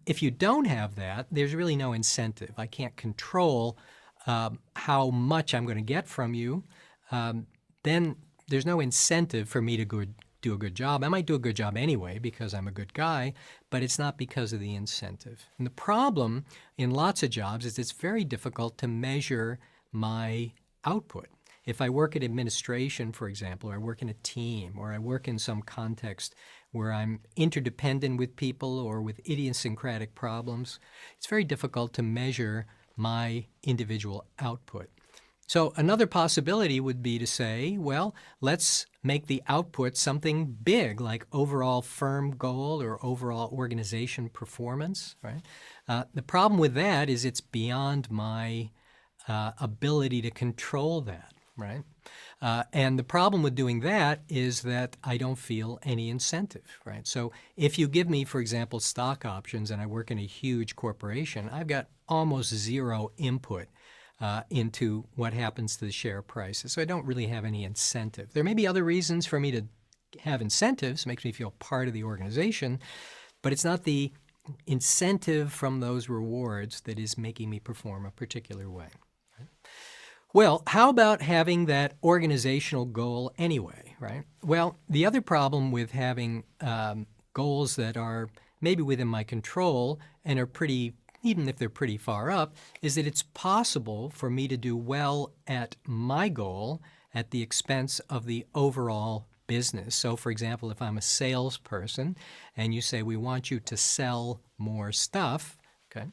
If you don't have that, there's really no incentive. I can't control how much I'm going to get from you. Then there's no incentive for me to do a good job. I might do a good job anyway because I'm a good guy, but it's not because of the incentive. And the problem in lots of jobs is it's very difficult to measure my output. If I work in administration, for example, or I work in a team, or I work in some context where I'm interdependent with people or with idiosyncratic problems, it's very difficult to measure my individual output. So another possibility would be to say, well, let's make the output something big, like overall firm goal or overall organization performance, right? The problem with that is it's beyond my ability to control that, right? And the problem with doing that is that I don't feel any incentive, right? So if you give me, for example, stock options and I work in a huge corporation, I've got almost zero input into what happens to the share prices. So I don't really have any incentive. There may be other reasons for me to have incentives. It makes me feel part of the organization, but it's not the incentive from those rewards that is making me perform a particular way. Right? Well, how about having that organizational goal anyway, right? Well, the other problem with having goals that are maybe within my control and are pretty, even if they're pretty far up, is that it's possible for me to do well at my goal at the expense of the overall business. So, for example, if I'm a salesperson and you say, we want you to sell more stuff, okay,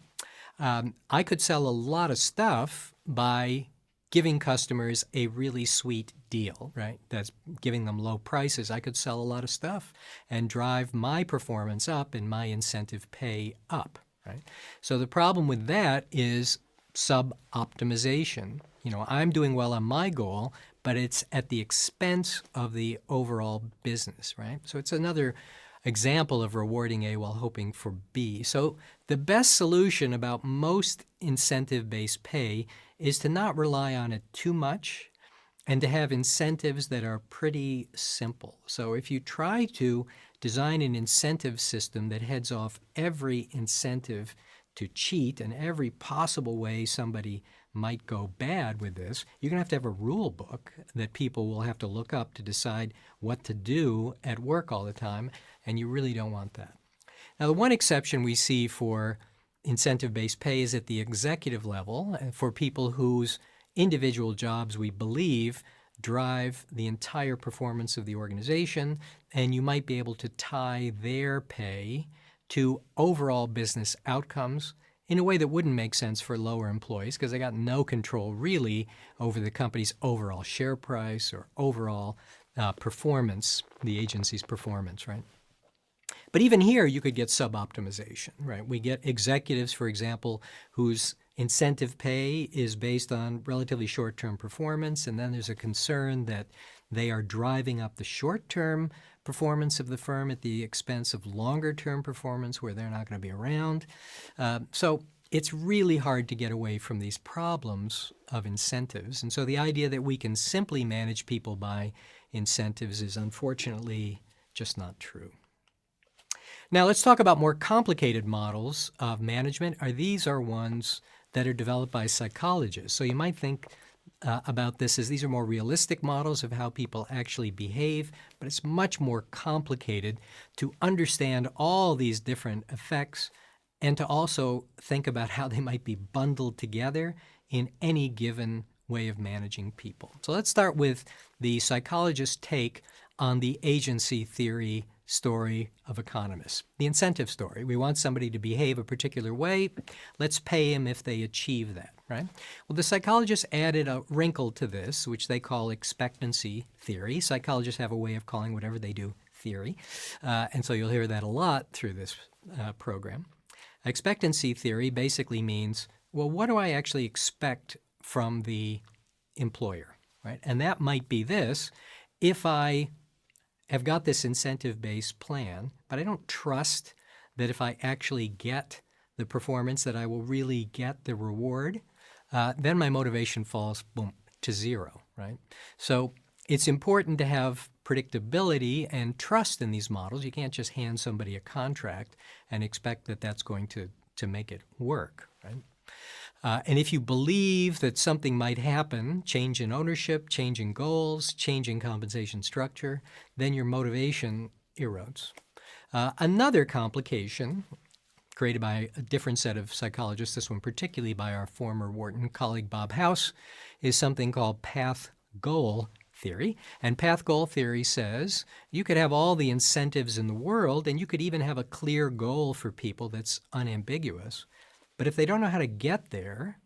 I could sell a lot of stuff by giving customers a really sweet deal, right? That's giving them low prices. I could sell a lot of stuff and drive my performance up and my incentive pay up. Right? So the problem with that is sub-optimization. I'm doing well on my goal, but it's at the expense of the overall business, right? So it's another example of rewarding A while hoping for B. So the best solution about most incentive-based pay is to not rely on it too much and to have incentives that are pretty simple. So if you try to design an incentive system that heads off every incentive to cheat and every possible way somebody might go bad with this, you're going to have a rule book that people will have to look up to decide what to do at work all the time, and you really don't want that. Now, the one exception we see for incentive-based pay is at the executive level for people whose individual jobs we believe drive the entire performance of the organization, and you might be able to tie their pay to overall business outcomes in a way that wouldn't make sense for lower employees because they got no control really over the company's overall share price or overall performance, the agency's performance, right? But even here, you could get sub-optimization, right? We get executives, for example, whose incentive pay is based on relatively short-term performance, and then there's a concern that they are driving up the short-term performance of the firm at the expense of longer-term performance where they're not going to be around. So it's really hard to get away from these problems of incentives. And so the idea that we can simply manage people by incentives is unfortunately just not true. Now let's talk about more complicated models of management. These are ones that are developed by psychologists. So you might think about this as these are more realistic models of how people actually behave, but it's much more complicated to understand all these different effects and to also think about how they might be bundled together in any given way of managing people. So let's start with the psychologist's take on the agency theory story of economists, the incentive story. We want somebody to behave a particular way. Let's pay him if they achieve that, right? Well, the psychologists added a wrinkle to this, which they call expectancy theory. Psychologists have a way of calling whatever they do theory, and so you'll hear that a lot through this program. Expectancy theory basically means, well, what do I actually expect from the employer, right? And that might be this: if I have got this incentive-based plan, but I don't trust that if I actually get the performance that I will really get the reward, then my motivation falls, boom, to zero, right? So it's important to have predictability and trust in these models. You can't just hand somebody a contract and expect that that's going to make it work, right? And if you believe that something might happen, change in ownership, change in goals, change in compensation structure, then your motivation erodes. Another complication created by a different set of psychologists, this one particularly by our former Wharton colleague Bob House, is something called path-goal theory. And path-goal theory says you could have all the incentives in the world and you could even have a clear goal for people that's unambiguous. But if they don't know how to get there,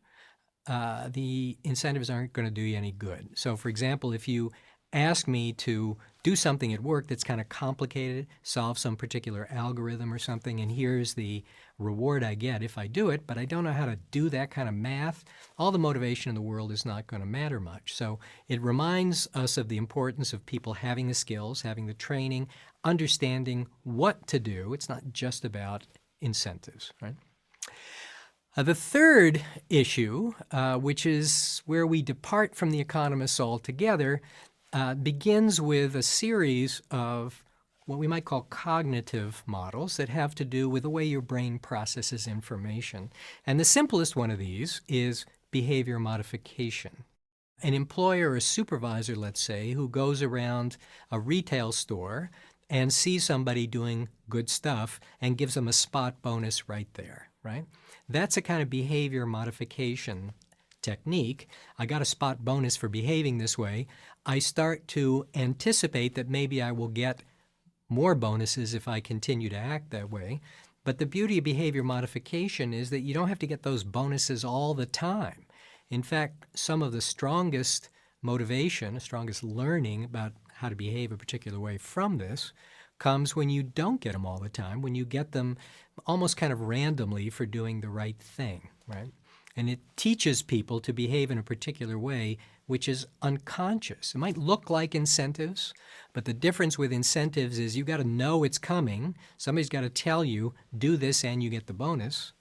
the incentives aren't going to do you any good. So, for example, if you ask me to do something at work that's kind of complicated, solve some particular algorithm or something, and here's the reward I get if I do it, but I don't know how to do that kind of math, all the motivation in the world is not going to matter much. So it reminds us of the importance of people having the skills, having the training, understanding what to do. It's not just about incentives, right? The third issue, which is where we depart from the economists altogether, begins with a series of what we might call cognitive models that have to do with the way your brain processes information. And the simplest one of these is behavior modification. An employer or a supervisor, let's say, who goes around a retail store and sees somebody doing good stuff and gives them a spot bonus right there, right? That's a kind of behavior modification technique. I got a spot bonus for behaving this way. I start to anticipate that maybe I will get more bonuses if I continue to act that way. But the beauty of behavior modification is that you don't have to get those bonuses all the time. In fact, some of the strongest motivation, the strongest learning about how to behave a particular way from this comes when you don't get them all the time, when you get them almost kind of randomly for doing the right thing, right? And it teaches people to behave in a particular way which is unconscious. It might look like incentives, but the difference with incentives is you've got to know it's coming. Somebody's got to tell you, do this and you get the bonus.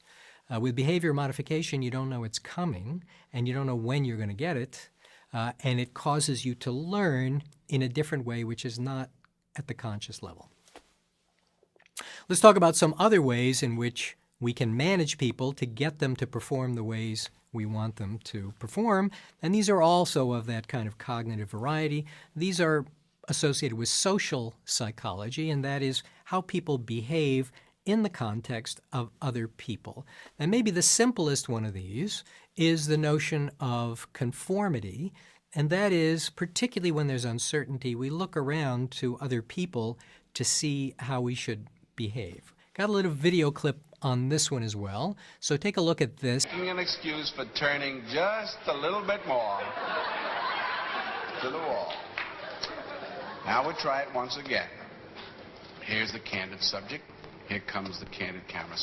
With behavior modification, you don't know it's coming, and you don't know when you're going to get it, and it causes you to learn in a different way which is not at the conscious level. Let's talk about some other ways in which we can manage people to get them to perform the ways we want them to perform, and these are also of that kind of cognitive variety. These are associated with social psychology, and that is how people behave in the context of other people. And maybe the simplest one of these is the notion of conformity. and that is, particularly when there's uncertainty, we look around to other people to see how we should behave. Got a little video clip on this one as well, so take a look at this. An excuse for turning just a little bit more to the wall. Now we'll try it once again. Here's the candid subject. Here comes the candid camera.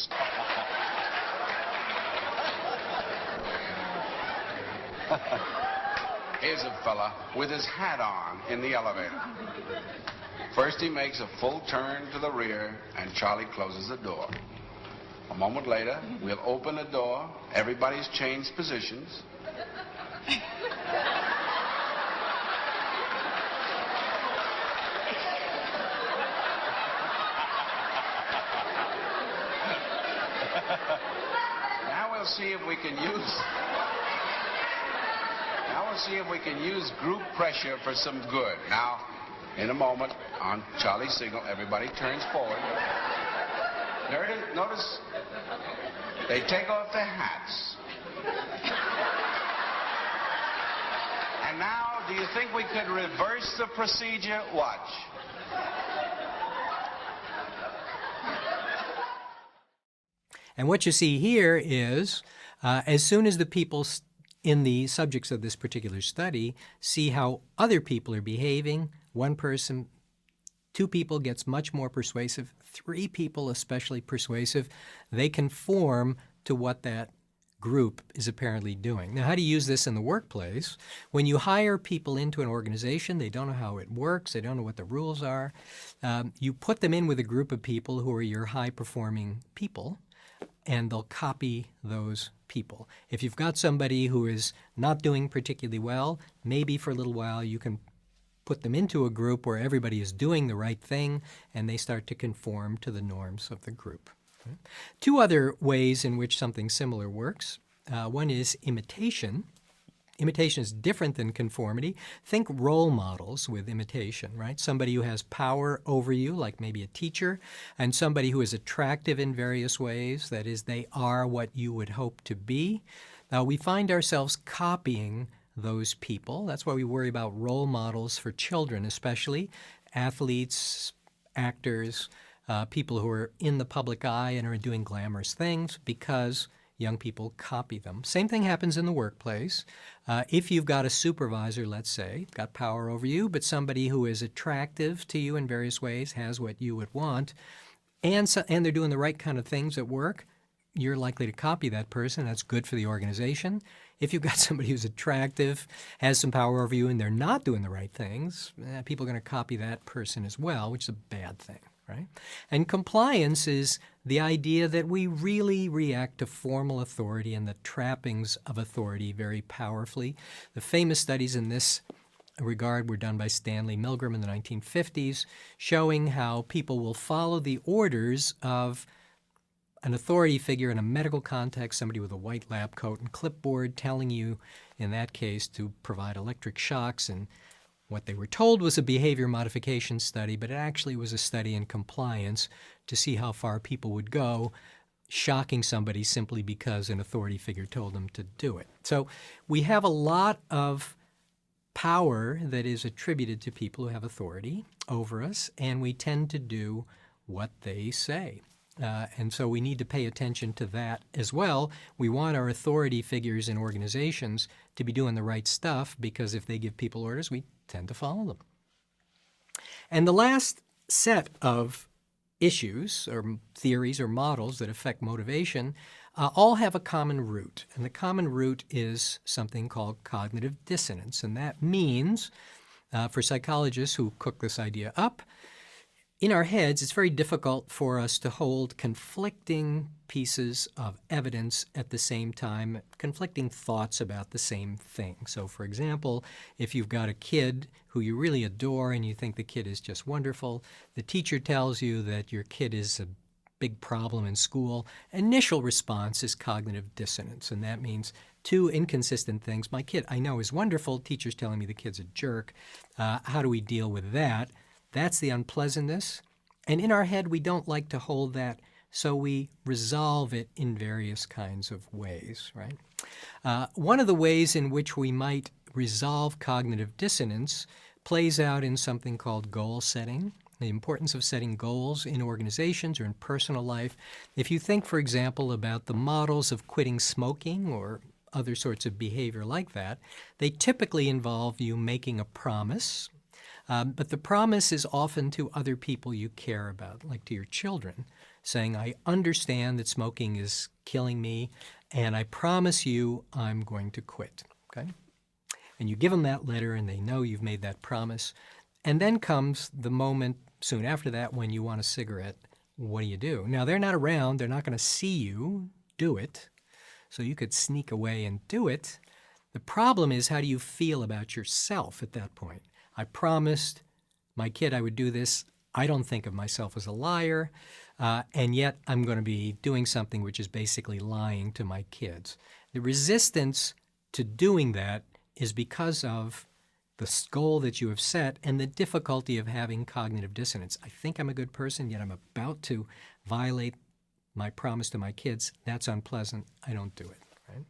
Here's a fella with his hat on in the elevator. First he makes a full turn to the rear, and Charlie closes the door. A moment later, we'll open the door. Everybody's changed positions. Now we'll see if we can use group pressure for some good. Now, in a moment, on Charlie's signal, everybody turns forward. Notice they take off their hats. And now, do you think we could reverse the procedure? Watch. And what you see here is, as soon as the people in the subjects of this particular study see how other people are behaving, one person, two people gets much more persuasive, three people especially persuasive, they conform to what that group is apparently doing. Now, how do you use this in the workplace? When you hire people into an organization, they don't know how it works, they don't know what the rules are. You put them in with a group of people who are your high-performing people, and they'll copy those people. If you've got somebody who is not doing particularly well, maybe for a little while you can put them into a group where everybody is doing the right thing and they start to conform to the norms of the group. Okay. Two other ways in which something similar works. One is imitation. Imitation is different than conformity. Think role models with imitation, right? Somebody who has power over you, like maybe a teacher, and somebody who is attractive in various ways, that is, they are what you would hope to be. Now, we find ourselves copying those people. That's why we worry about role models for children, especially athletes, actors, people who are in the public eye and are doing glamorous things, because young people copy them. Same thing happens in the workplace. If you've got a supervisor, let's say, got power over you, but somebody who is attractive to you in various ways, has what you would want, and they're doing the right kind of things at work, you're likely to copy that person. That's good for the organization. If you've got somebody who's attractive, has some power over you, and they're not doing the right things, people are going to copy that person as well, which is a bad thing, right? And compliance is the idea that we really react to formal authority and the trappings of authority very powerfully. The famous studies in this regard were done by Stanley Milgram in the 1950s, showing how people will follow the orders of an authority figure in a medical context, somebody with a white lab coat and clipboard telling you, in that case, to provide electric shocks. And what they were told was a behavior modification study, but it actually was a study in compliance to see how far people would go, shocking somebody simply because an authority figure told them to do it. So we have a lot of power that is attributed to people who have authority over us, and we tend to do what they say. And so we need to pay attention to that as well. We want our authority figures in organizations to be doing the right stuff, because if they give people orders, we tend to follow them. And the last set of issues or theories or models that affect motivation all have a common root. And the common root is something called cognitive dissonance. And that means, for psychologists who cook this idea up, in our heads, it's very difficult for us to hold conflicting pieces of evidence at the same time, conflicting thoughts about the same thing. So, for example, if you've got a kid who you really adore and you think the kid is just wonderful, the teacher tells you that your kid is a big problem in school, initial response is cognitive dissonance, and that means two inconsistent things. My kid, I know, is wonderful. Teacher's telling me the kid's a jerk. How do we deal with that? That's the unpleasantness. And in our head, we don't like to hold that, so we resolve it in various kinds of ways, right? One of the ways in which we might resolve cognitive dissonance plays out in something called goal setting, the importance of setting goals in organizations or in personal life. If you think, for example, about the models of quitting smoking or other sorts of behavior like that, they typically involve you making a promise, but the promise is often to other people you care about, like to your children, saying, I understand that smoking is killing me, and I promise you I'm going to quit, okay? And you give them that letter, and they know you've made that promise. And then comes the moment soon after that when you want a cigarette. What do? Now, they're not around. They're not going to see you do it, so you could sneak away and do it. The problem is, how do you feel about yourself at that point? I promised my kid I would do this. I don't think of myself as a liar, and yet I'm going to be doing something which is basically lying to my kids. The resistance to doing that is because of the goal that you have set and the difficulty of having cognitive dissonance. I think I'm a good person, yet I'm about to violate my promise to my kids. That's unpleasant. I don't do it. Right?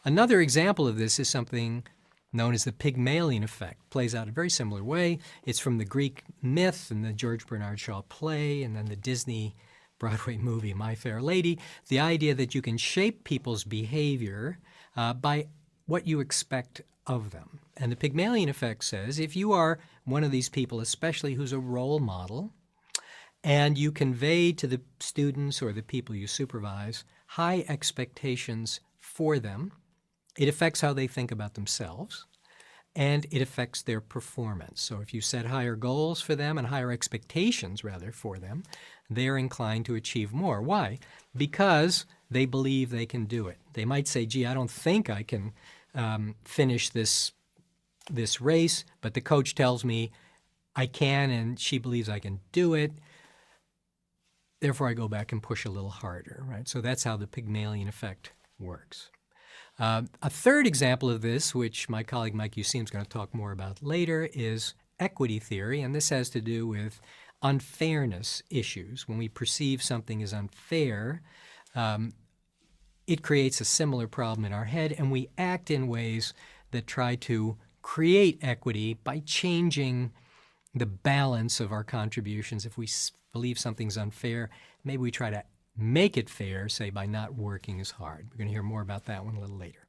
Another example of this is something known as the Pygmalion effect. Plays out a very similar way. It's from the Greek myth and the George Bernard Shaw play and then the Disney Broadway movie My Fair Lady. The idea that you can shape people's behavior by what you expect of them. And the Pygmalion effect says if you are one of these people, especially who's a role model, and you convey to the students or the people you supervise high expectations for them, it affects how they think about themselves, and it affects their performance. So if you set higher goals for them and higher expectations, rather, for them, they're inclined to achieve more. Why? Because they believe they can do it. They might say, gee, I don't think I can finish this race, but the coach tells me I can, and she believes I can do it. Therefore, I go back and push a little harder, right? So that's how the Pygmalion effect works. A third example of this, which my colleague Mike Useem is going to talk more about later, is equity theory, and this has to do with unfairness issues. When we perceive something as unfair, it creates a similar problem in our head, and we act in ways that try to create equity by changing the balance of our contributions. If we believe something's unfair, maybe we try to make it fair, say, by not working as hard. We're going to hear more about that one a little later.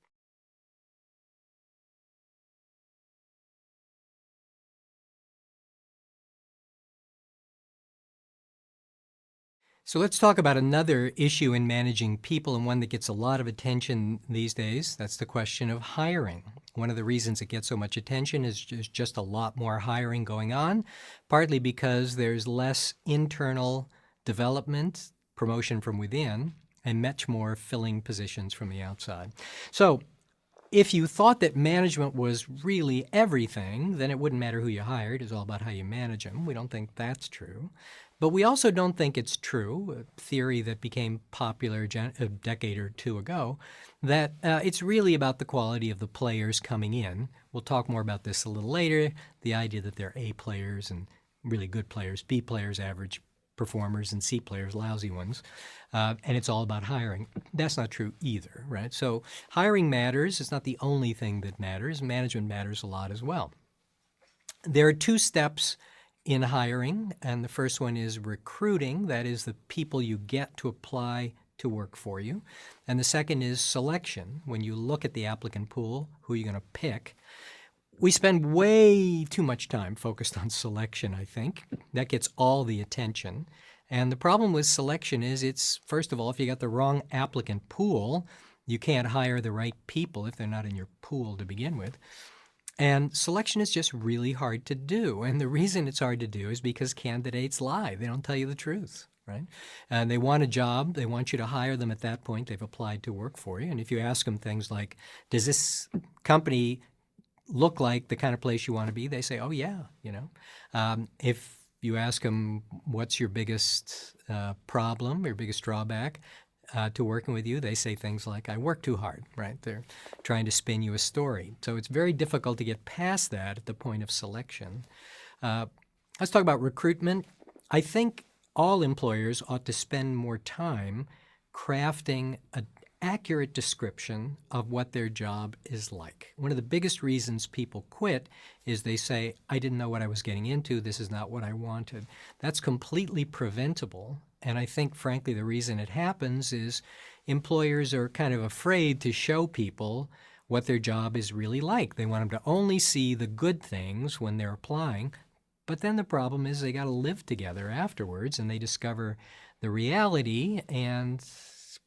So let's talk about another issue in managing people, and one that gets a lot of attention these days. That's the question of hiring. One of the reasons it gets so much attention is just a lot more hiring going on, partly because there's less internal development, promotion from within, and much more filling positions from the outside. So if you thought that management was really everything, then it wouldn't matter who you hired. It's all about how you manage them. We don't think that's true. But we also don't think it's true, a theory that became popular a decade or two ago, that it's really about the quality of the players coming in. We'll talk more about this a little later, the idea that they're A players and really good players, B players, average performers, and C players, lousy ones, and it's all about hiring. That's not true either, right? So hiring matters. It's not the only thing that matters. Management matters a lot as well. There are two steps in hiring, and the first one is recruiting. That is the people you get to apply to work for you. And the second is selection. When you look at the applicant pool, who are you going to pick? We spend way too much time focused on selection, I think. That gets all the attention. And the problem with selection is it's, first of all, if you got the wrong applicant pool, you can't hire the right people if they're not in your pool to begin with. And selection is just really hard to do. And the reason it's hard to do is because candidates lie. They don't tell you the truth, right? And they want a job. They want you to hire them at that point. They've applied to work for you. And if you ask them things like, does this company look like the kind of place you want to be? They say, oh, yeah, you know. If you ask them, what's your biggest problem, your biggest drawback to working with you, they say things like, I work too hard, right? They're trying to spin you a story. So it's very difficult to get past that at the point of selection. Let's talk about recruitment. I think all employers ought to spend more time crafting an accurate description of what their job is like. One of the biggest reasons people quit is they say, I didn't know what I was getting into. This is not what I wanted. That's completely preventable. And I think, frankly, the reason it happens is employers are kind of afraid to show people what their job is really like. They want them to only see the good things when they're applying. But then the problem is they got to live together afterwards, and they discover the reality, and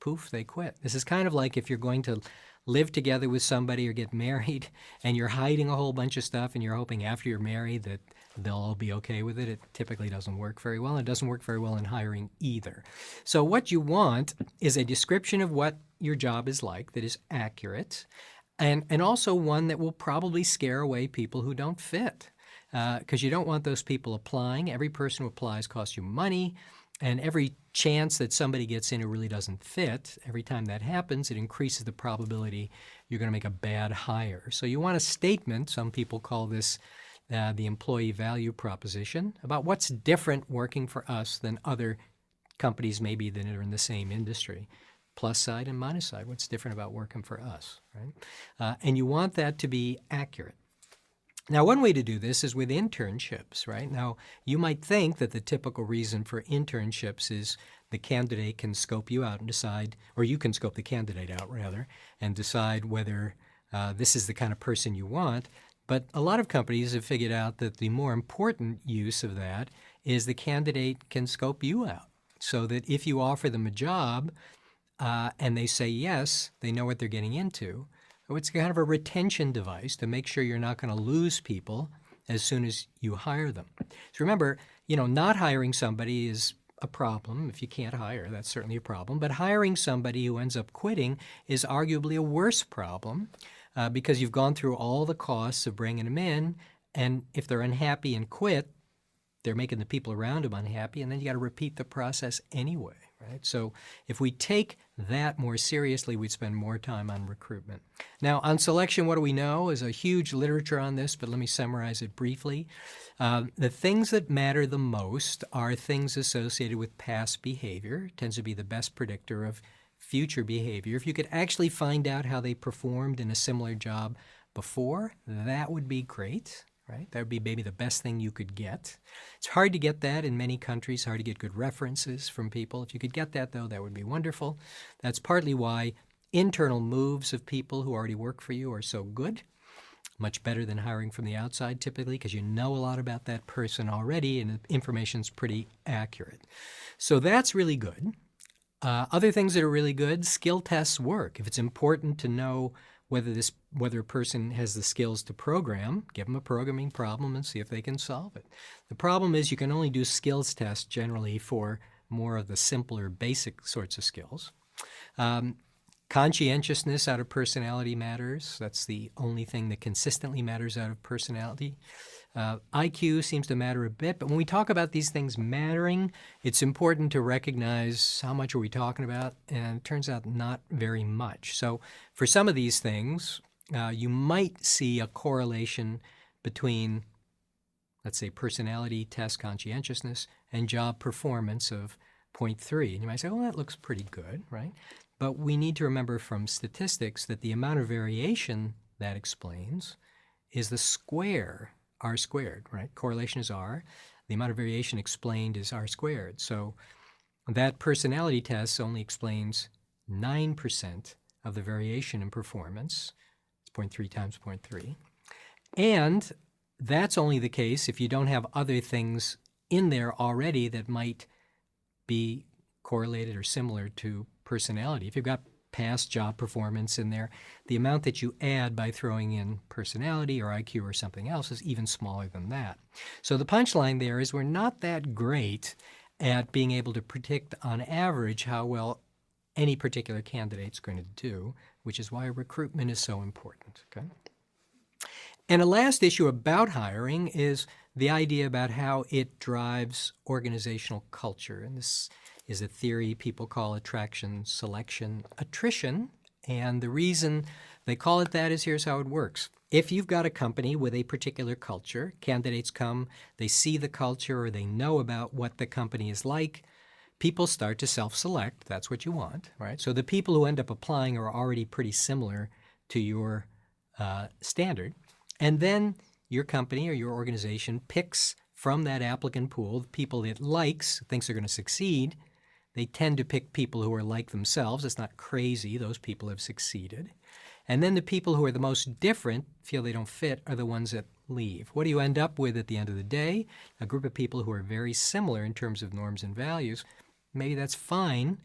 poof, they quit. This is kind of like if you're going to live together with somebody or get married and you're hiding a whole bunch of stuff and you're hoping after you're married that they'll all be okay with it. It typically doesn't work very well. It doesn't work very well in hiring either. So what you want is a description of what your job is like that is accurate, and also one that will probably scare away people who don't fit, because you don't want those people applying. Every person who applies costs you money. And every chance that somebody gets in who really doesn't fit, every time that happens, it increases the probability you're going to make a bad hire. So you want a statement, some people call this the employee value proposition, about what's different working for us than other companies maybe that are in the same industry. Plus side and minus side, what's different about working for us, right? And you want that to be accurate. Now, one way to do this is with internships, right? Now, you might think that the typical reason for internships is the candidate can scope you out and decide, or you can scope the candidate out, rather, and decide whether this is the kind of person you want. But a lot of companies have figured out that the more important use of that is the candidate can scope you out, so that if you offer them a job and they say yes, they know what they're getting into. So it's kind of a retention device to make sure you're not going to lose people as soon as you hire them. So remember, not hiring somebody is a problem. If you can't hire, that's certainly a problem. But hiring somebody who ends up quitting is arguably a worse problem because you've gone through all the costs of bringing them in, and if they're unhappy and quit, they're making the people around them unhappy, and then you got to repeat the process anyway, right? So if we take that more seriously, we'd spend more time on recruitment. Now, on selection, what do we know? There's a huge literature on this, but let me summarize it briefly. The things that matter the most are things associated with past behavior. It tends to be the best predictor of future behavior. If you could actually find out how they performed in a similar job before, that would be great. Right? That would be maybe the best thing you could get. It's hard to get that in many countries, hard to get good references from people. If you could get that, though, that would be wonderful. That's partly why internal moves of people who already work for you are so good, much better than hiring from the outside typically, because you know a lot about that person already and the information's pretty accurate. So that's really good. Other things that are really good, skill tests work. If it's important to know whether a person has the skills to program, give them a programming problem and see if they can solve it. The problem is you can only do skills tests generally for more of the simpler, basic sorts of skills. Conscientiousness out of personality matters. That's the only thing that consistently matters out of personality. IQ seems to matter a bit, but when we talk about these things mattering, it's important to recognize how much are we talking about, and it turns out not very much. So for some of these things, you might see a correlation between, let's say, personality test conscientiousness and job performance of 0.3. And you might say, well, that looks pretty good, right? But we need to remember from statistics that the amount of variation that explains is the square, R squared, right? Correlation is R. The amount of variation explained is R squared. So that personality test only explains 9% of the variation in performance. It's 0.3 times 0.3. And that's only the case if you don't have other things in there already that might be correlated or similar to personality. If you've got past job performance in there, the amount that you add by throwing in personality or IQ or something else is even smaller than that. So the punchline there is we're not that great at being able to predict on average how well any particular candidate's going to do, which is why recruitment is so important. Okay? And a last issue about hiring is the idea about how it drives organizational culture. And this is a theory people call attraction, selection, attrition. And the reason they call it that is here's how it works. If you've got a company with a particular culture, candidates come, they see the culture or they know about what the company is like. people start to self-select. That's what you want, right? So the people who end up applying are already pretty similar to your standard. And then your company or your organization picks from that applicant pool the people it likes, thinks are going to succeed. They tend to pick people who are like themselves. It's not crazy. Those people have succeeded. And then the people who are the most different, feel they don't fit, are the ones that leave. What do you end up with at the end of the day? A group of people who are very similar in terms of norms and values. Maybe that's fine.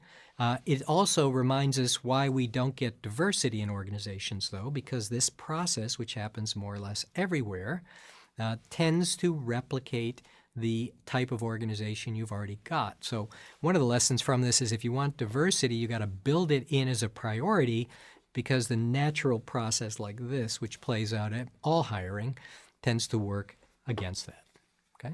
It also reminds us why we don't get diversity in organizations, though, because this process, which happens more or less everywhere, tends to replicate the type of organization you've already got. So one of the lessons from this is if you want diversity, you got to build it in as a priority, because the natural process like this, which plays out at all hiring, tends to work against that. Okay?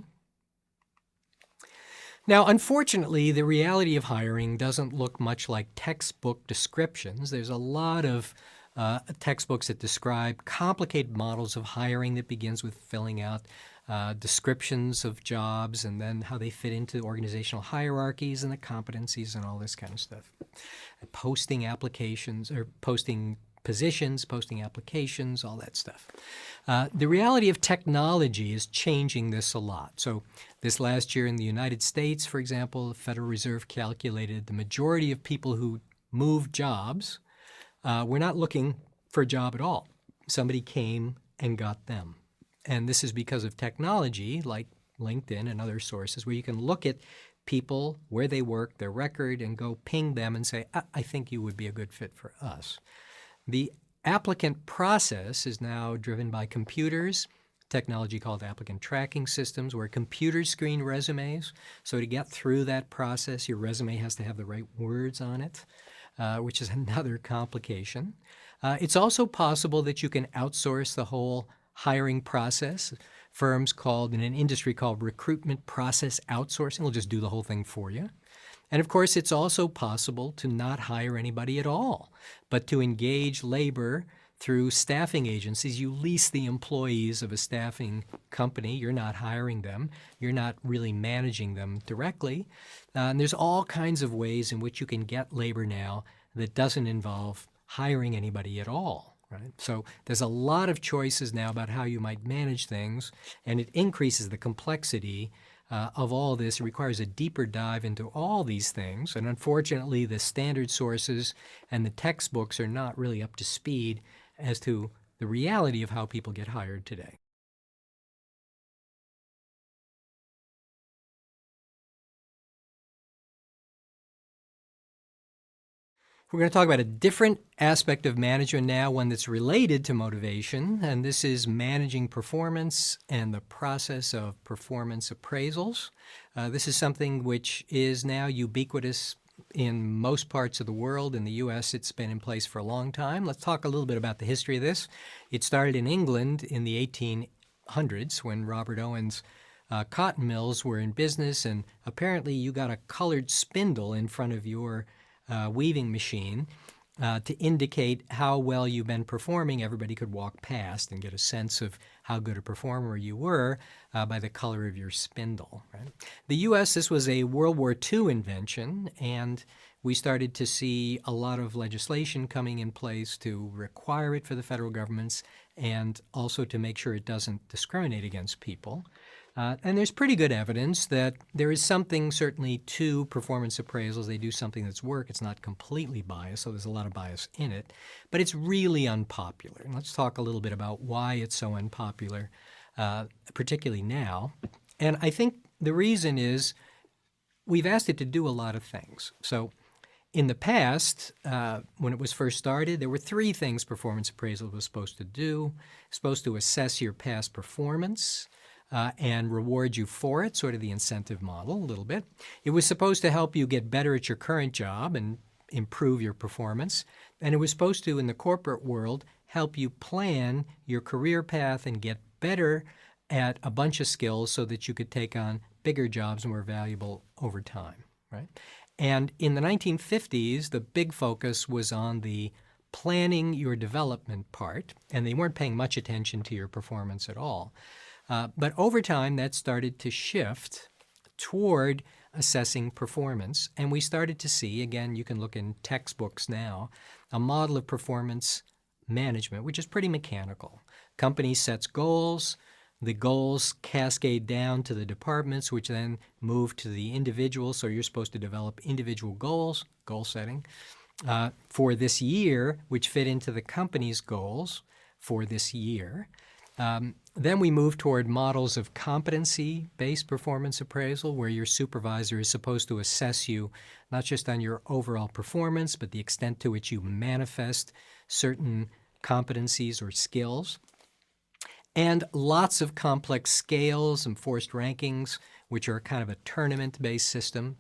Now, unfortunately, the reality of hiring doesn't look much like textbook descriptions. There's a lot of textbooks that describe complicated models of hiring that begins with filling out descriptions of jobs and then how they fit into organizational hierarchies and the competencies and all this kind of stuff. Posting applications or posting positions, posting applications, all that stuff. The reality of technology is changing this a lot. So this last year in the United States, for example, the Federal Reserve calculated the majority of people who moved jobs were not looking for a job at all. Somebody came and got them. And this is because of technology like LinkedIn and other sources where you can look at people, where they work, their record, and go ping them and say, I think you would be a good fit for us. The applicant process is now driven by computers, technology called applicant tracking systems, where computers screen resumes. So to get through that process, your resume has to have the right words on it, which is another complication. It's also possible that you can outsource the whole hiring process. Firms in an industry called recruitment process outsourcing will just do the whole thing for you. And of course, it's also possible to not hire anybody at all, but to engage labor through staffing agencies. You lease the employees of a staffing company. You're not hiring them. You're not really managing them directly. And there's all kinds of ways in which you can get labor now that doesn't involve hiring anybody at all. Right? So there's a lot of choices now about how you might manage things, and it increases the complexity of all this. It requires a deeper dive into all these things, and unfortunately the standard sources and the textbooks are not really up to speed as to the reality of how people get hired today. We're going to talk about a different aspect of management now, one that's related to motivation, and this is managing performance and the process of performance appraisals. This is something which is now ubiquitous in most parts of the world. In the U.S., it's been in place for a long time. Let's talk a little bit about the history of this. It started in England in the 1800s when Robert Owen's cotton mills were in business, and apparently you got a colored spindle in front of your weaving machine to indicate how well you've been performing. Everybody could walk past and get a sense of how good a performer you were by the color of your spindle. Right? The U.S., this was a World War II invention, and we started to see a lot of legislation coming in place to require it for the federal governments and also to make sure it doesn't discriminate against people. And there's pretty good evidence that there is something certainly to performance appraisals. They do something that's work. It's not completely biased, so there's a lot of bias in it. But it's really unpopular. And let's talk a little bit about why it's so unpopular, particularly now. And I think the reason is we've asked it to do a lot of things. So in the past, when it was first started, there were three things performance appraisal was supposed to do. It's supposed to assess your past performance, and reward you for it, sort of the incentive model a little bit. It was supposed to help you get better at your current job and improve your performance. And it was supposed to, in the corporate world, help you plan your career path and get better at a bunch of skills so that you could take on bigger jobs more valuable over time, right? And in the 1950s, the big focus was on the planning your development part, and they weren't paying much attention to your performance at all. But over time, that started to shift toward assessing performance. And we started to see, again, you can look in textbooks now, a model of performance management, which is pretty mechanical. Company sets goals. The goals cascade down to the departments, which then move to the individuals. So you're supposed to develop individual goals, goal setting, for this year, which fit into the company's goals for this year. Then we move toward models of competency-based performance appraisal, where your supervisor is supposed to assess you not just on your overall performance, but the extent to which you manifest certain competencies or skills. And lots of complex scales and forced rankings, which are kind of a tournament-based system,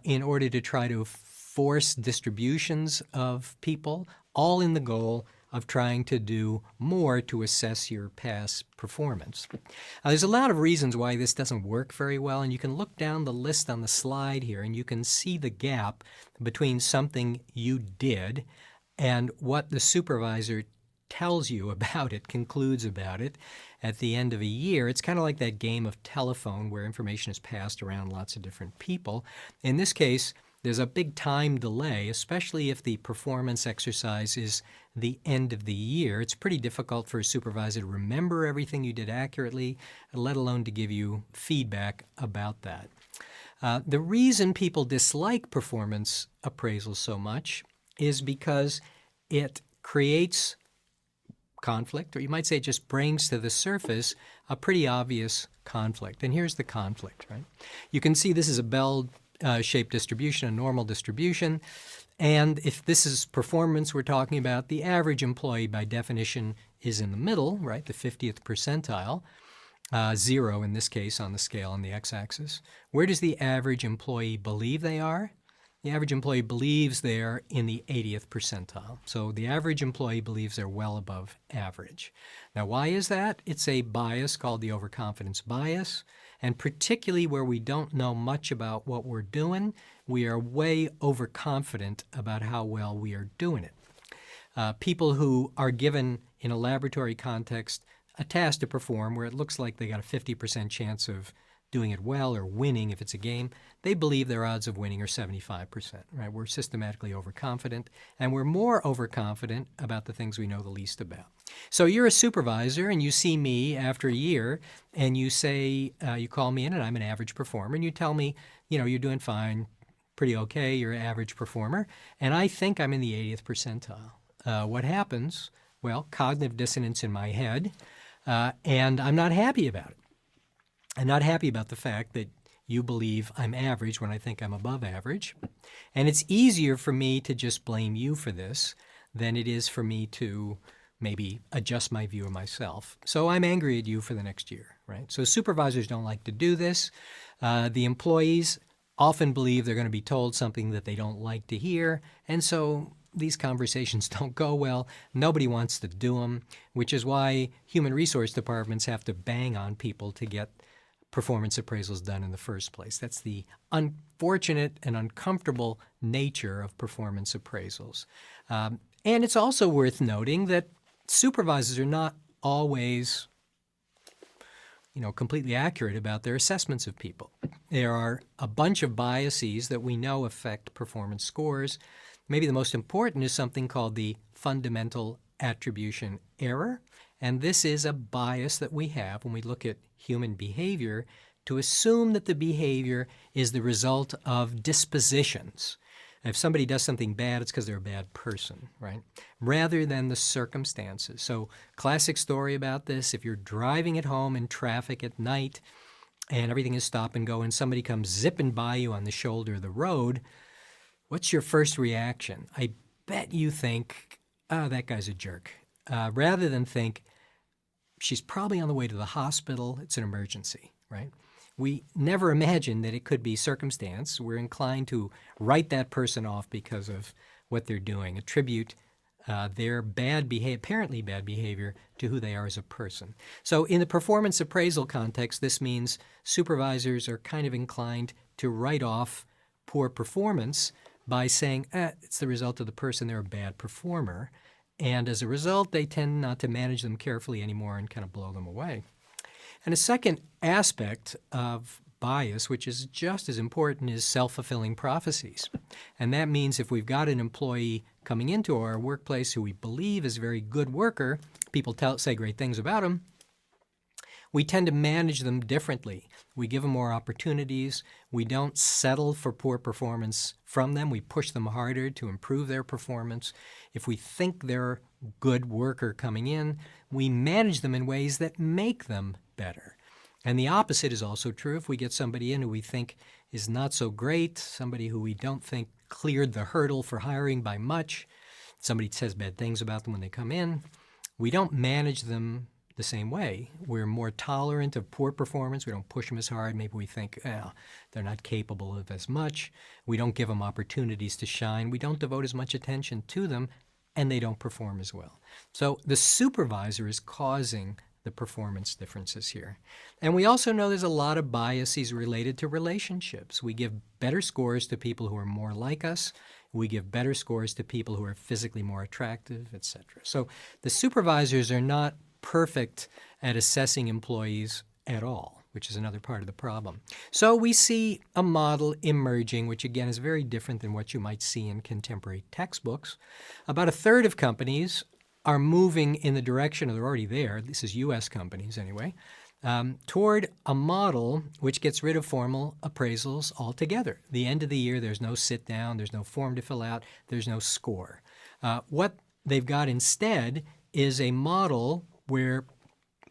in order to try to force distributions of people, all in the goal of trying to do more to assess your past performance. There's a lot of reasons why this doesn't work very well, and you can look down the list on the slide here, and you can see the gap between something you did and what the supervisor tells you about it, concludes about it at the end of a year. It's kind of like that game of telephone where information is passed around lots of different people. In this case, there's a big time delay, especially if the performance exercise is the end of the year. It's pretty difficult for a supervisor to remember everything you did accurately, let alone to give you feedback about that. The reason people dislike performance appraisals so much is because it creates conflict, or you might say it just brings to the surface a pretty obvious conflict. And here's the conflict, right? You can see this is a bell-shaped distribution, a normal distribution. And if this is performance we're talking about, the average employee by definition is in the middle, right, the 50th percentile, 0 in this case on the scale on the x-axis. Where does the average employee believe they are? The average employee believes they're in the 80th percentile. So the average employee believes they're well above average. Now, why is that? It's a bias called the overconfidence bias. And particularly where we don't know much about what we're doing, we are way overconfident about how well we are doing it. People who are given in a laboratory context a task to perform where it looks like they got a 50% chance of doing it well or winning if it's a game, they believe their odds of winning are 75%, right? We're systematically overconfident, and we're more overconfident about the things we know the least about. So you're a supervisor, and you see me after a year, and you say, you call me in, and I'm an average performer, and you tell me, you're doing fine, pretty okay, you're an average performer, and I think I'm in the 80th percentile. What happens? Well, cognitive dissonance in my head, and I'm not happy about it. I'm not happy about the fact that you believe I'm average when I think I'm above average. And it's easier for me to just blame you for this than it is for me to maybe adjust my view of myself. So I'm angry at you for the next year, right? So supervisors don't like to do this. The employees often believe they're going to be told something that they don't like to hear. And so these conversations don't go well. Nobody wants to do them, which is why human resource departments have to bang on people to get performance appraisals done in the first place. That's the unfortunate and uncomfortable nature of performance appraisals. And it's also worth noting that supervisors are not always, completely accurate about their assessments of people. There are a bunch of biases that we know affect performance scores. Maybe the most important is something called the fundamental attribution error. And this is a bias that we have when we look at human behavior to assume that the behavior is the result of dispositions. If somebody does something bad, it's because they're a bad person, right? Rather than the circumstances. So classic story about this, if you're driving at home in traffic at night and everything is stop and go and somebody comes zipping by you on the shoulder of the road, what's your first reaction? I bet you think, oh, that guy's a jerk. Rather than think, she's probably on the way to the hospital, it's an emergency, right? We never imagine that it could be circumstance. We're inclined to write that person off because of what they're doing, attribute their apparently bad behavior to who they are as a person. So in the performance appraisal context, this means supervisors are kind of inclined to write off poor performance by saying, it's the result of the person, they're a bad performer. And as a result, they tend not to manage them carefully anymore and kind of blow them away. And a second aspect of bias, which is just as important as self-fulfilling prophecies. And that means if we've got an employee coming into our workplace who we believe is a very good worker, people say great things about him, we tend to manage them differently. We give them more opportunities. We don't settle for poor performance from them. We push them harder to improve their performance. If we think they're a good worker coming in, we manage them in ways that make them better. And the opposite is also true. If we get somebody in who we think is not so great, somebody who we don't think cleared the hurdle for hiring by much, somebody says bad things about them when they come in, we don't manage them the same way. We're more tolerant of poor performance. We don't push them as hard. Maybe we think, they're not capable of as much. We don't give them opportunities to shine. We don't devote as much attention to them, and they don't perform as well. So the supervisor is causing the performance differences here. And we also know there's a lot of biases related to relationships. We give better scores to people who are more like us. We give better scores to people who are physically more attractive, etc. So the supervisors are not perfect at assessing employees at all, which is another part of the problem. So we see a model emerging, which again is very different than what you might see in contemporary textbooks. About a third of companies are moving in the direction, or they're already there, this is U.S. companies anyway, toward a model which gets rid of formal appraisals altogether. The end of the year, there's no sit down, there's no form to fill out, there's no score. What they've got instead is a model where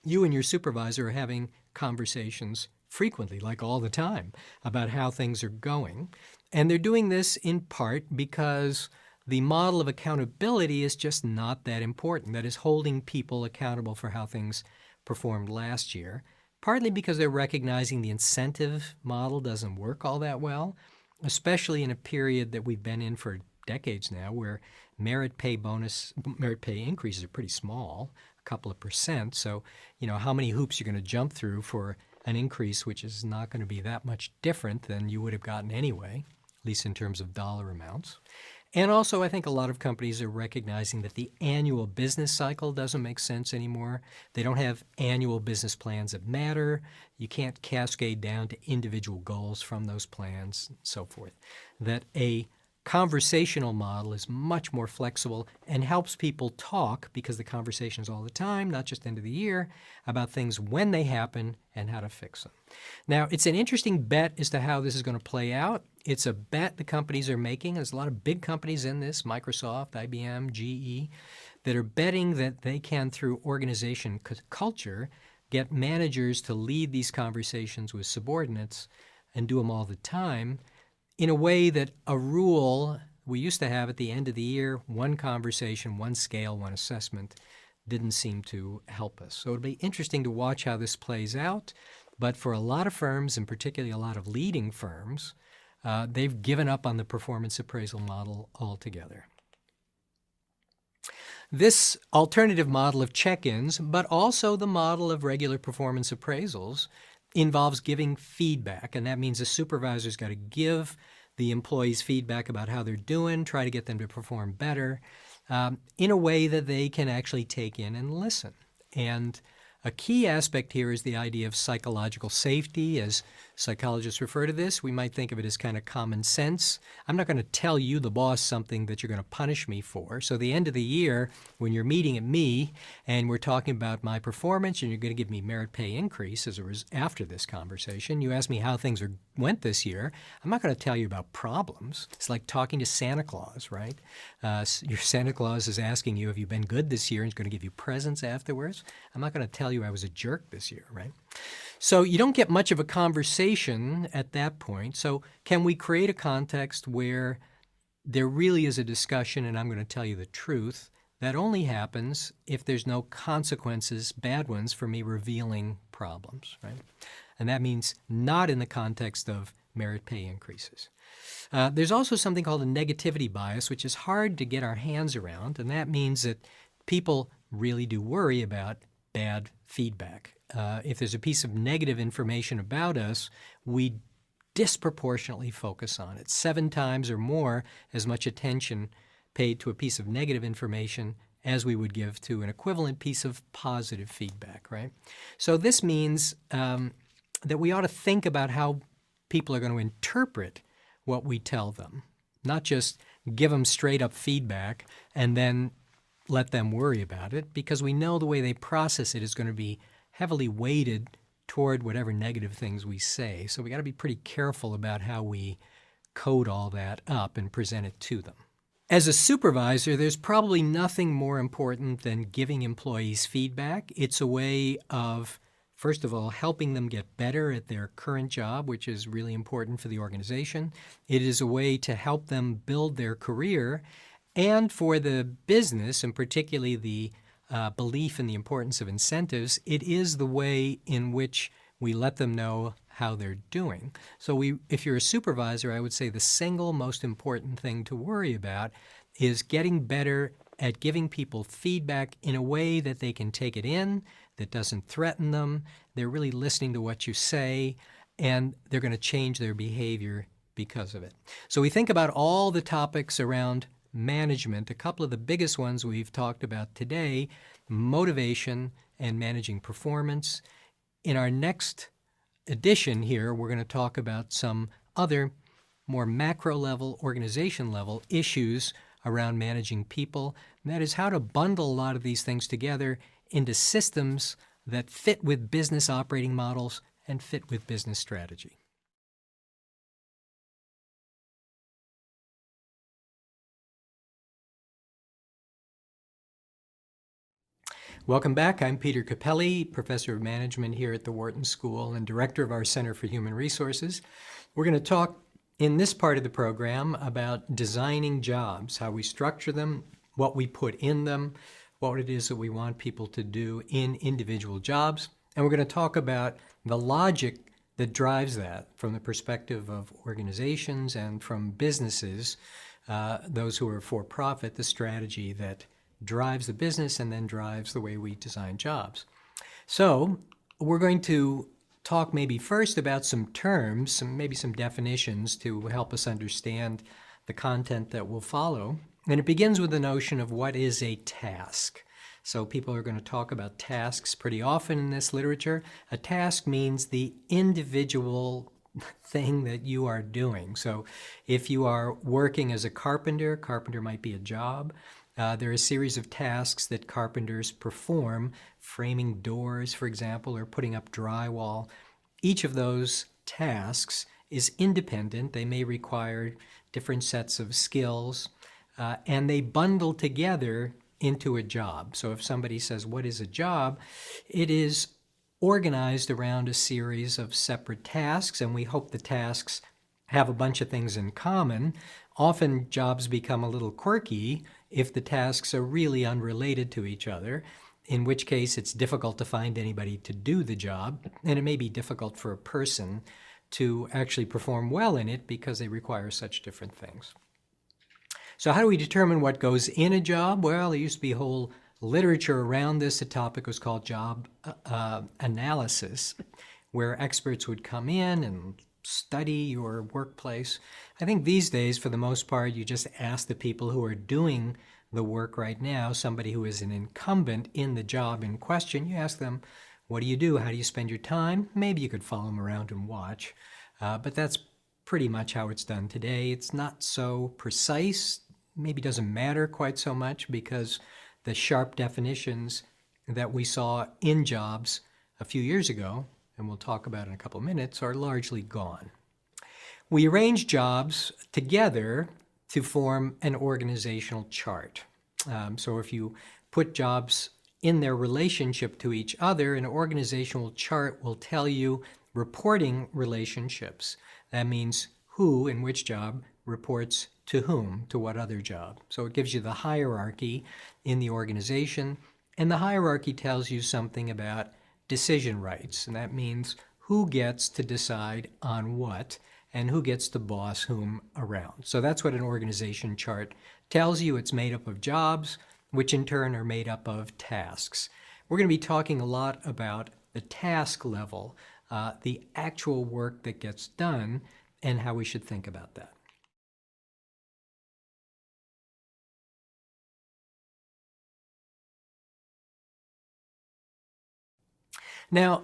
you and your supervisor are having conversations frequently, like all the time, about how things are going. And they're doing this in part because the model of accountability is just not that important. That is, holding people accountable for how things performed last year, partly because they're recognizing the incentive model doesn't work all that well, especially in a period that we've been in for decades now where merit pay increases are pretty small, a couple of percent. So, how many hoops you're going to jump through for an increase which is not going to be that much different than you would have gotten anyway, at least in terms of dollar amounts. And also, I think a lot of companies are recognizing that the annual business cycle doesn't make sense anymore. They don't have annual business plans that matter. You can't cascade down to individual goals from those plans and so forth. That a conversational model is much more flexible and helps people talk, because the conversation is all the time, not just end of the year, about things when they happen and how to fix them. Now, it's an interesting bet as to how this is going to play out. It's a bet the companies are making. There's a lot of big companies in this, Microsoft, IBM, GE, that are betting that they can, through organization culture, get managers to lead these conversations with subordinates and do them all the time, in a way that a rule we used to have at the end of the year, one conversation, one scale, one assessment, didn't seem to help us. So it'll be interesting to watch how this plays out. But for a lot of firms, and particularly a lot of leading firms, they've given up on the performance appraisal model altogether. This alternative model of check-ins, but also the model of regular performance appraisals, involves giving feedback, and that means the supervisor's got to give the employees feedback about how they're doing, try to get them to perform better, in a way that they can actually take in and listen. And a key aspect here is the idea of psychological safety. As psychologists refer to this, we might think of it as kind of common sense. I'm not going to tell you, the boss, something that you're going to punish me for. So the end of the year, when you're meeting at me and we're talking about my performance and you're going to give me merit pay increase after this conversation, you ask me how things went this year. I'm not going to tell you about problems. It's like talking to Santa Claus, right? Your Santa Claus is asking you, have you been good this year? And he's going to give you presents afterwards. I'm not going to tell you I was a jerk this year, right? So you don't get much of a conversation at that point. So can we create a context where there really is a discussion, and I'm going to tell you the truth? That only happens if there's no consequences, bad ones, for me revealing problems, right? And that means not in the context of merit pay increases. There's also something called a negativity bias, which is hard to get our hands around, and that means that people really do worry about bad feedback. If there's a piece of negative information about us, we disproportionately focus on it. 7 times or more as much attention paid to a piece of negative information as we would give to an equivalent piece of positive feedback, right? So this means that we ought to think about how people are going to interpret what we tell them, not just give them straight up feedback and then let them worry about it, because we know the way they process it is going to be heavily weighted toward whatever negative things we say. So we got to be pretty careful about how we code all that up and present it to them. As a supervisor, there's probably nothing more important than giving employees feedback. It's a way of, first of all, helping them get better at their current job, which is really important for the organization. It is a way to help them build their career. And for the business, and particularly the belief in the importance of incentives, it is the way in which we let them know how they're doing. So if you're a supervisor, I would say the single most important thing to worry about is getting better at giving people feedback in a way that they can take it in, that doesn't threaten them. They're really listening to what you say, and they're going to change their behavior because of it. So we think about all the topics around management. A couple of the biggest ones we've talked about today: motivation and managing performance. In our next edition here, we're going to talk about some other more macro level, organization level issues around managing people. And that is how to bundle a lot of these things together into systems that fit with business operating models and fit with business strategy. Welcome back. I'm Peter Capelli, Professor of Management here at the Wharton School and Director of our Center for Human Resources. We're going to talk in this part of the program about designing jobs, how we structure them, what we put in them, what it is that we want people to do in individual jobs. And we're going to talk about the logic that drives that from the perspective of organizations and from businesses, those who are for profit, the strategy that drives the business and then drives the way we design jobs. So we're going to talk maybe first about some terms, maybe some definitions to help us understand the content that will follow. And it begins with the notion of what is a task. So people are going to talk about tasks pretty often in this literature. A task means the individual thing that you are doing. So if you are working as a carpenter might be a job. There are a series of tasks that carpenters perform, framing doors, for example, or putting up drywall. Each of those tasks is independent. They may require different sets of skills, and they bundle together into a job. So if somebody says, what is a job? It is organized around a series of separate tasks, and we hope the tasks have a bunch of things in common. Often jobs become a little quirky if the tasks are really unrelated to each other, in which case it's difficult to find anybody to do the job, and it may be difficult for a person to actually perform well in it because they require such different things. So how do we determine what goes in a job? Well, there used to be a whole literature around this. The topic was called job analysis, where experts would come in and study your workplace. I think these days, for the most part, you just ask the people who are doing the work right now, somebody who is an incumbent in the job in question, you ask them, what do you do? How do you spend your time? Maybe you could follow them around and watch, but that's pretty much how it's done today. It's not so precise, maybe doesn't matter quite so much because the sharp definitions that we saw in jobs a few years ago, and we'll talk about in a couple of minutes, are largely gone. We arrange jobs together to form an organizational chart. So if you put jobs in their relationship to each other, an organizational chart will tell you reporting relationships. That means who in which job reports to whom, to what other job. So it gives you the hierarchy in the organization, and the hierarchy tells you something about decision rights, and that means who gets to decide on what and who gets to boss whom around. So that's what an organization chart tells you. It's made up of jobs, which in turn are made up of tasks. We're going to be talking a lot about the task level, the actual work that gets done, and how we should think about that. Now,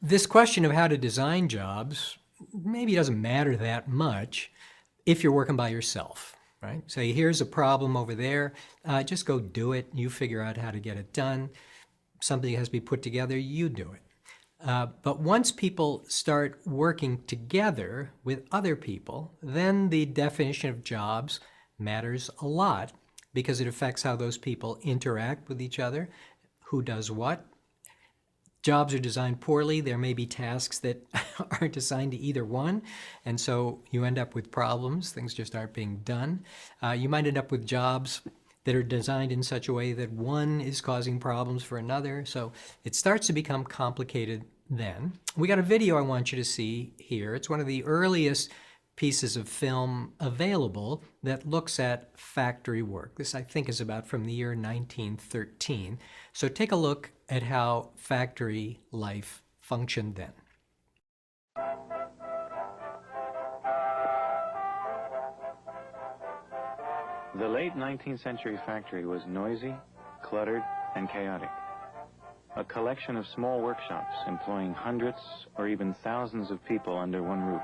This question of how to design jobs maybe doesn't matter that much if you're working by yourself, right? Say, here's a problem over there, just go do it. You figure out how to get it done. Something has to be put together, you do it. But once people start working together with other people, then the definition of jobs matters a lot because it affects how those people interact with each other, who does what. Jobs are designed poorly. There may be tasks that aren't assigned to either one, and so you end up with problems. Things just aren't being done. You might end up with jobs that are designed in such a way that one is causing problems for another. So it starts to become complicated then. We got a video I want you to see here. It's one of the earliest pieces of film available that looks at factory work. This, I think, is about from the year 1913. So take a look at how factory life functioned then. The late 19th century factory was noisy, cluttered, and chaotic. A collection of small workshops employing hundreds or even thousands of people under one roof.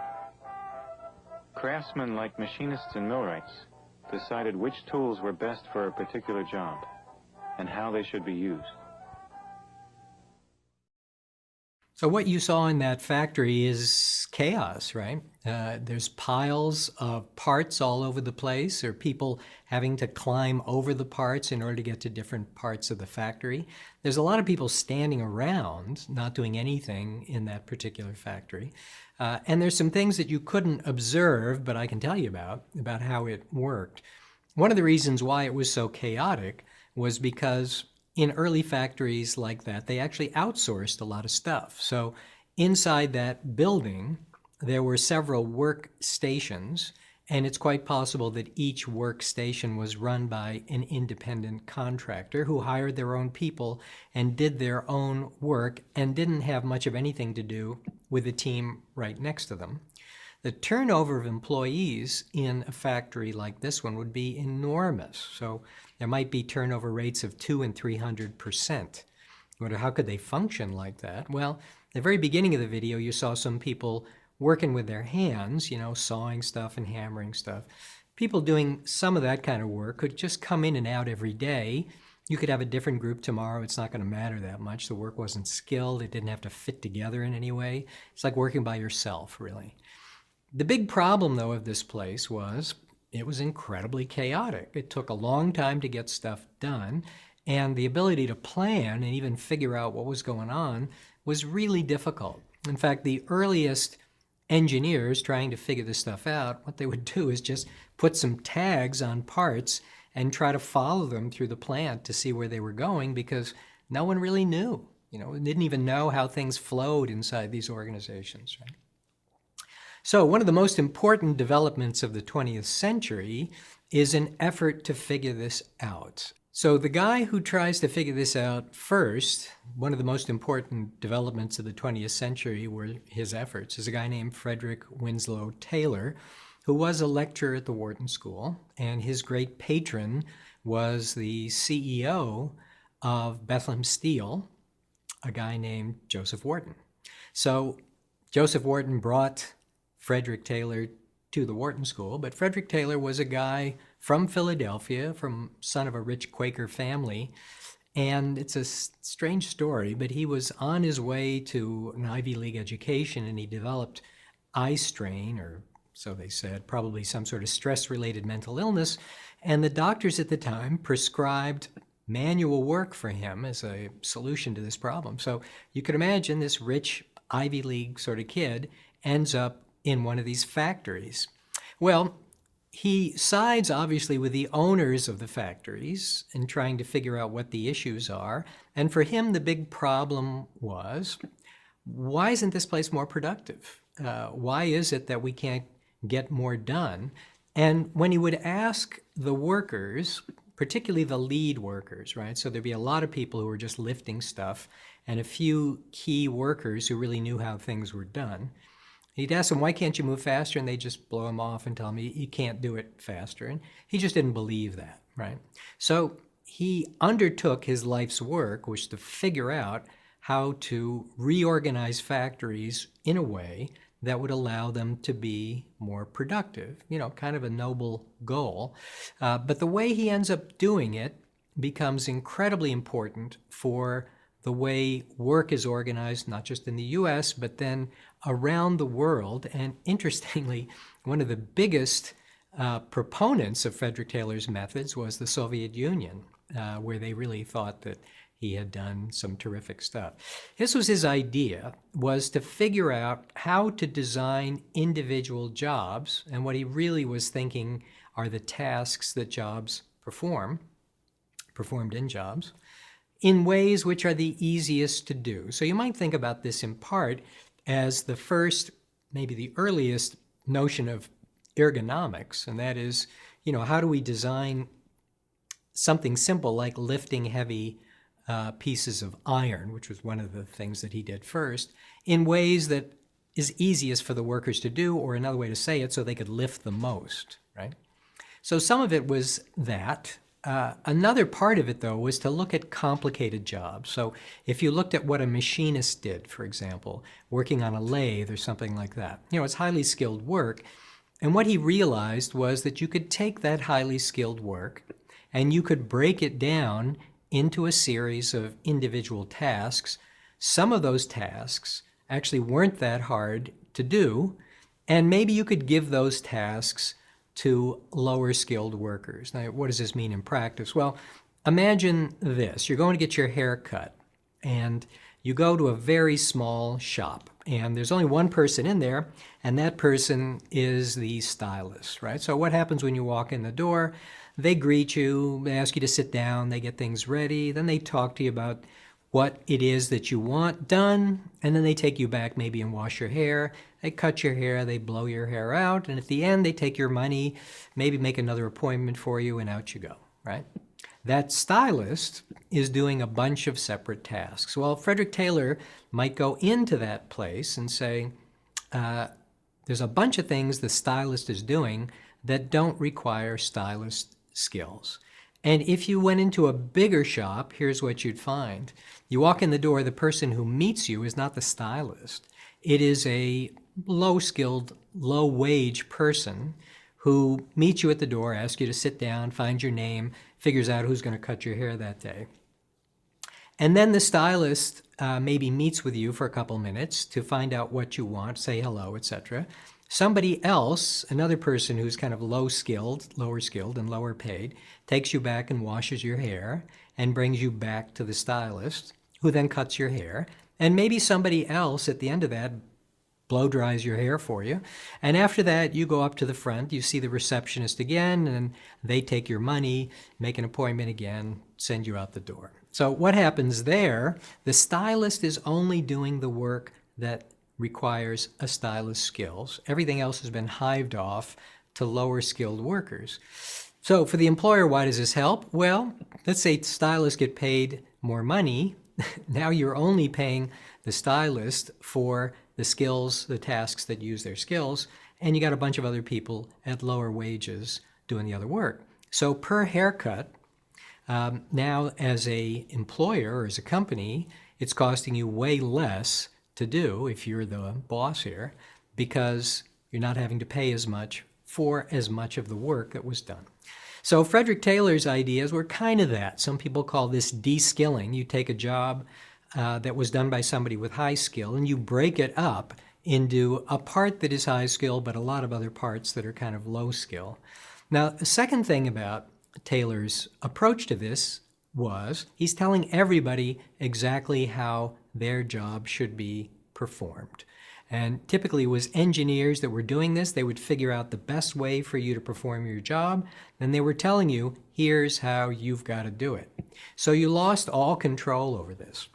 Craftsmen like machinists and millwrights decided which tools were best for a particular job and how they should be used. So what you saw in that factory is chaos, right? There's piles of parts all over the place, or people having to climb over the parts in order to get to different parts of the factory. There's a lot of people standing around, not doing anything in that particular factory. And there's some things that you couldn't observe, but I can tell you about how it worked. One of the reasons why it was so chaotic was because in early factories like that, they actually outsourced a lot of stuff. So inside that building, there were several workstations, and it's quite possible that each workstation was run by an independent contractor who hired their own people and did their own work and didn't have much of anything to do with the team right next to them. The turnover of employees in a factory like this one would be enormous. So there might be turnover rates of 200% and 300%. You wonder, how could they function like that? Well, at the very beginning of the video, you saw some people working with their hands, sawing stuff and hammering stuff. People doing some of that kind of work could just come in and out every day. You could have a different group tomorrow. It's not going to matter that much. The work wasn't skilled. It didn't have to fit together in any way. It's like working by yourself, really. The big problem, though, of this place was it was incredibly chaotic. It took a long time to get stuff done, and the ability to plan and even figure out what was going on was really difficult. In fact, the earliest engineers trying to figure this stuff out, what they would do is just put some tags on parts and try to follow them through the plant to see where they were going, because no one really knew. Didn't even know how things flowed inside these organizations, right? So one of the most important developments of the 20th century is an effort to figure this out. So the guy who tries to figure this out first, one of the most important developments of the 20th century were his efforts, is a guy named Frederick Winslow Taylor, who was a lecturer at the Wharton School, and his great patron was the CEO of Bethlehem Steel, a guy named Joseph Wharton. So Joseph Wharton brought Frederick Taylor to the Wharton School, but Frederick Taylor was a guy from Philadelphia, son of a rich Quaker family, and it's a strange story, but he was on his way to an Ivy League education, and he developed eye strain, or so they said, probably some sort of stress-related mental illness, and the doctors at the time prescribed manual work for him as a solution to this problem. So you could imagine this rich Ivy League sort of kid ends up in one of these factories. Well, he sides obviously with the owners of the factories in trying to figure out what the issues are. And for him, the big problem was, why isn't this place more productive? Why is it that we can't get more done? And when he would ask the workers, particularly the lead workers, right? So there'd be a lot of people who were just lifting stuff and a few key workers who really knew how things were done. He'd ask them, why can't you move faster? And they just blow him off and tell him, you can't do it faster. And he just didn't believe that, right? So he undertook his life's work, which was to figure out how to reorganize factories in a way that would allow them to be more productive. Kind of a noble goal. But the way he ends up doing it becomes incredibly important for the way work is organized, not just in the US, but then around the world. And interestingly, one of the biggest proponents of Frederick Taylor's methods was the Soviet Union, where they really thought that he had done some terrific stuff. This was his idea, was to figure out how to design individual jobs, and what he really was thinking are the tasks that jobs performed in jobs, in ways which are the easiest to do. So you might think about this in part as the first, maybe the earliest notion of ergonomics, and that is, how do we design something simple like lifting heavy pieces of iron, which was one of the things that he did first, in ways that is easiest for the workers to do, or another way to say it, so they could lift the most, right? So some of it was that. Another part of it, though, was to look at complicated jobs. So if you looked at what a machinist did, for example, working on a lathe or something like that, it's highly skilled work. And what he realized was that you could take that highly skilled work and you could break it down into a series of individual tasks. Some of those tasks actually weren't that hard to do, and maybe you could give those tasks to lower skilled workers. Now, what does this mean in practice? Well, imagine this. You're going to get your hair cut, and you go to a very small shop, and there's only one person in there, and that person is the stylist, right? So what happens when you walk in the door? They greet you, they ask you to sit down, they get things ready, then they talk to you about what it is that you want done, and then they take you back maybe and wash your hair. They cut your hair, they blow your hair out, and at the end they take your money, maybe make another appointment for you, and out you go, right? That stylist is doing a bunch of separate tasks. Well, Frederick Taylor might go into that place and say, there's a bunch of things the stylist is doing that don't require stylist skills. And if you went into a bigger shop, here's what you'd find. You walk in the door, the person who meets you is not the stylist. It is a low-skilled, low-wage person who meets you at the door, asks you to sit down, finds your name, figures out who's going to cut your hair that day. And then the stylist maybe meets with you for a couple minutes to find out what you want, say hello, etc. Somebody else, another person who's kind of lower skilled and lower paid, takes you back and washes your hair and brings you back to the stylist, who then cuts your hair. And maybe somebody else at the end of that blow dries your hair for you. And after that, you go up to the front, you see the receptionist again, and they take your money, make an appointment again, send you out the door. So what happens there, the stylist is only doing the work that requires a stylist's skills. Everything else has been hived off to lower skilled workers. So for the employer, why does this help? Well, let's say stylists get paid more money. Now you're only paying the stylist for the skills, the tasks that use their skills, and you got a bunch of other people at lower wages doing the other work. So per haircut, now as a employer or as a company, it's costing you way less to do if you're the boss here, because you're not having to pay as much for as much of the work that was done. So Frederick Taylor's ideas were kind of that. Some people call this de-skilling. You take a job that was done by somebody with high skill and you break it up into a part that is high skill, but a lot of other parts that are kind of low skill. Now, the second thing about Taylor's approach to this was he's telling everybody exactly how their job should be performed. And typically it was engineers that were doing this. They would figure out the best way for you to perform your job. Then they were telling you, here's how you've got to do it. So you lost all control over this.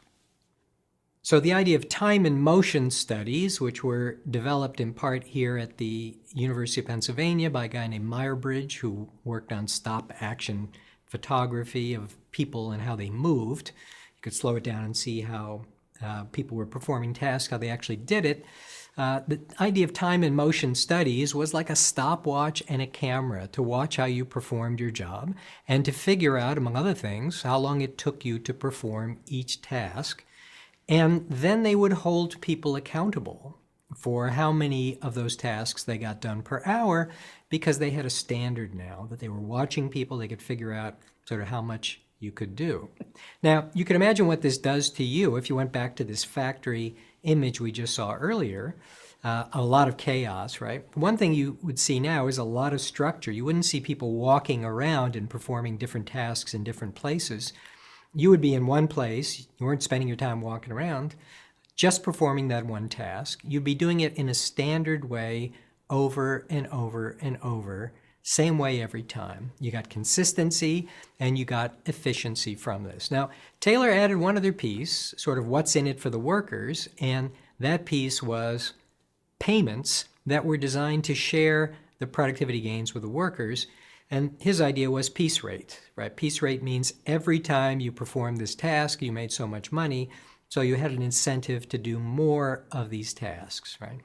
So the idea of time and motion studies, which were developed in part here at the University of Pennsylvania by a guy named Meyerbrigg, who worked on stop-action photography of people and how they moved. You could slow it down and see how people were performing tasks, how they actually did it. The idea of time and motion studies was like a stopwatch and a camera to watch how you performed your job and to figure out, among other things, how long it took you to perform each task. And then they would hold people accountable for how many of those tasks they got done per hour, because they had a standard now that they were watching people. They could figure out sort of how much you could do. Now, you can imagine what this does to you if you went back to this factory image we just saw earlier. A lot of chaos, right? One thing you would see now is a lot of structure. You wouldn't see people walking around and performing different tasks in different places. You would be in one place. You weren't spending your time walking around, just performing that one task. You'd be doing it in a standard way over and over and over, same way every time. You got consistency and you got efficiency from this. Now, Taylor added one other piece, sort of what's in it for the workers, and that piece was payments that were designed to share the productivity gains with the workers. And his idea was piece rate, right? Piece rate means every time you performed this task, you made so much money, so you had an incentive to do more of these tasks, right?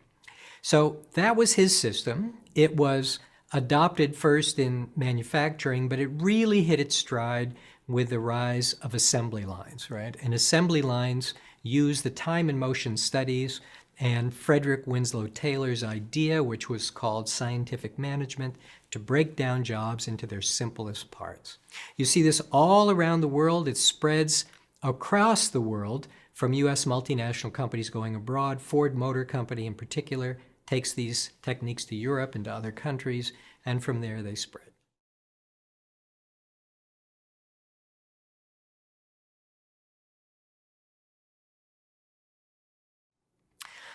So that was his system. It was adopted first in manufacturing, but it really hit its stride with the rise of assembly lines, right? And assembly lines use the time and motion studies and Frederick Winslow Taylor's idea, which was called scientific management, to break down jobs into their simplest parts. You see this all around the world. It spreads across the world from U.S. multinational companies going abroad. Ford Motor Company in particular takes these techniques to Europe and to other countries, and from there they spread.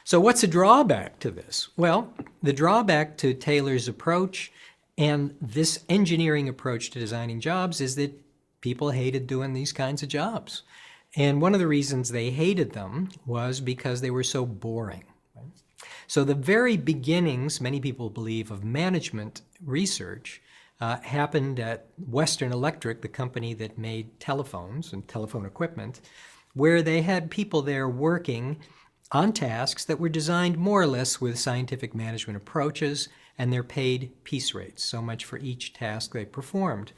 So what's the drawback to this? Well, the drawback to Taylor's approach and this engineering approach to designing jobs is that people hated doing these kinds of jobs. And one of the reasons they hated them was because they were so boring. Right? So the very beginnings, many people believe, of management research happened at Western Electric, the company that made telephones and telephone equipment, where they had people there working on tasks that were designed more or less with scientific management approaches, and they're paid piece rates, so much for each task they performed.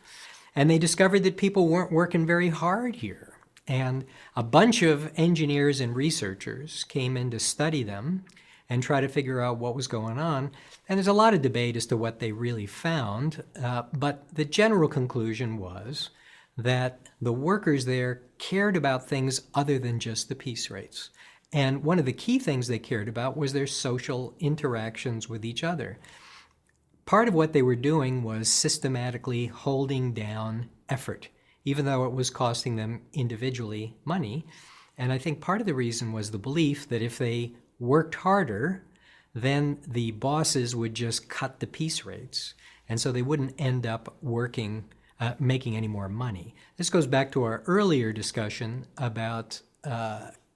And they discovered that people weren't working very hard here. And a bunch of engineers and researchers came in to study them and try to figure out what was going on. And there's a lot of debate as to what they really found, but the general conclusion was that the workers there cared about things other than just the piece rates. And one of the key things they cared about was their social interactions with each other. Part of what they were doing was systematically holding down effort, even though it was costing them individually money. And I think part of the reason was the belief that if they worked harder, then the bosses would just cut the piece rates. And so they wouldn't end up making any more money. This goes back to our earlier discussion about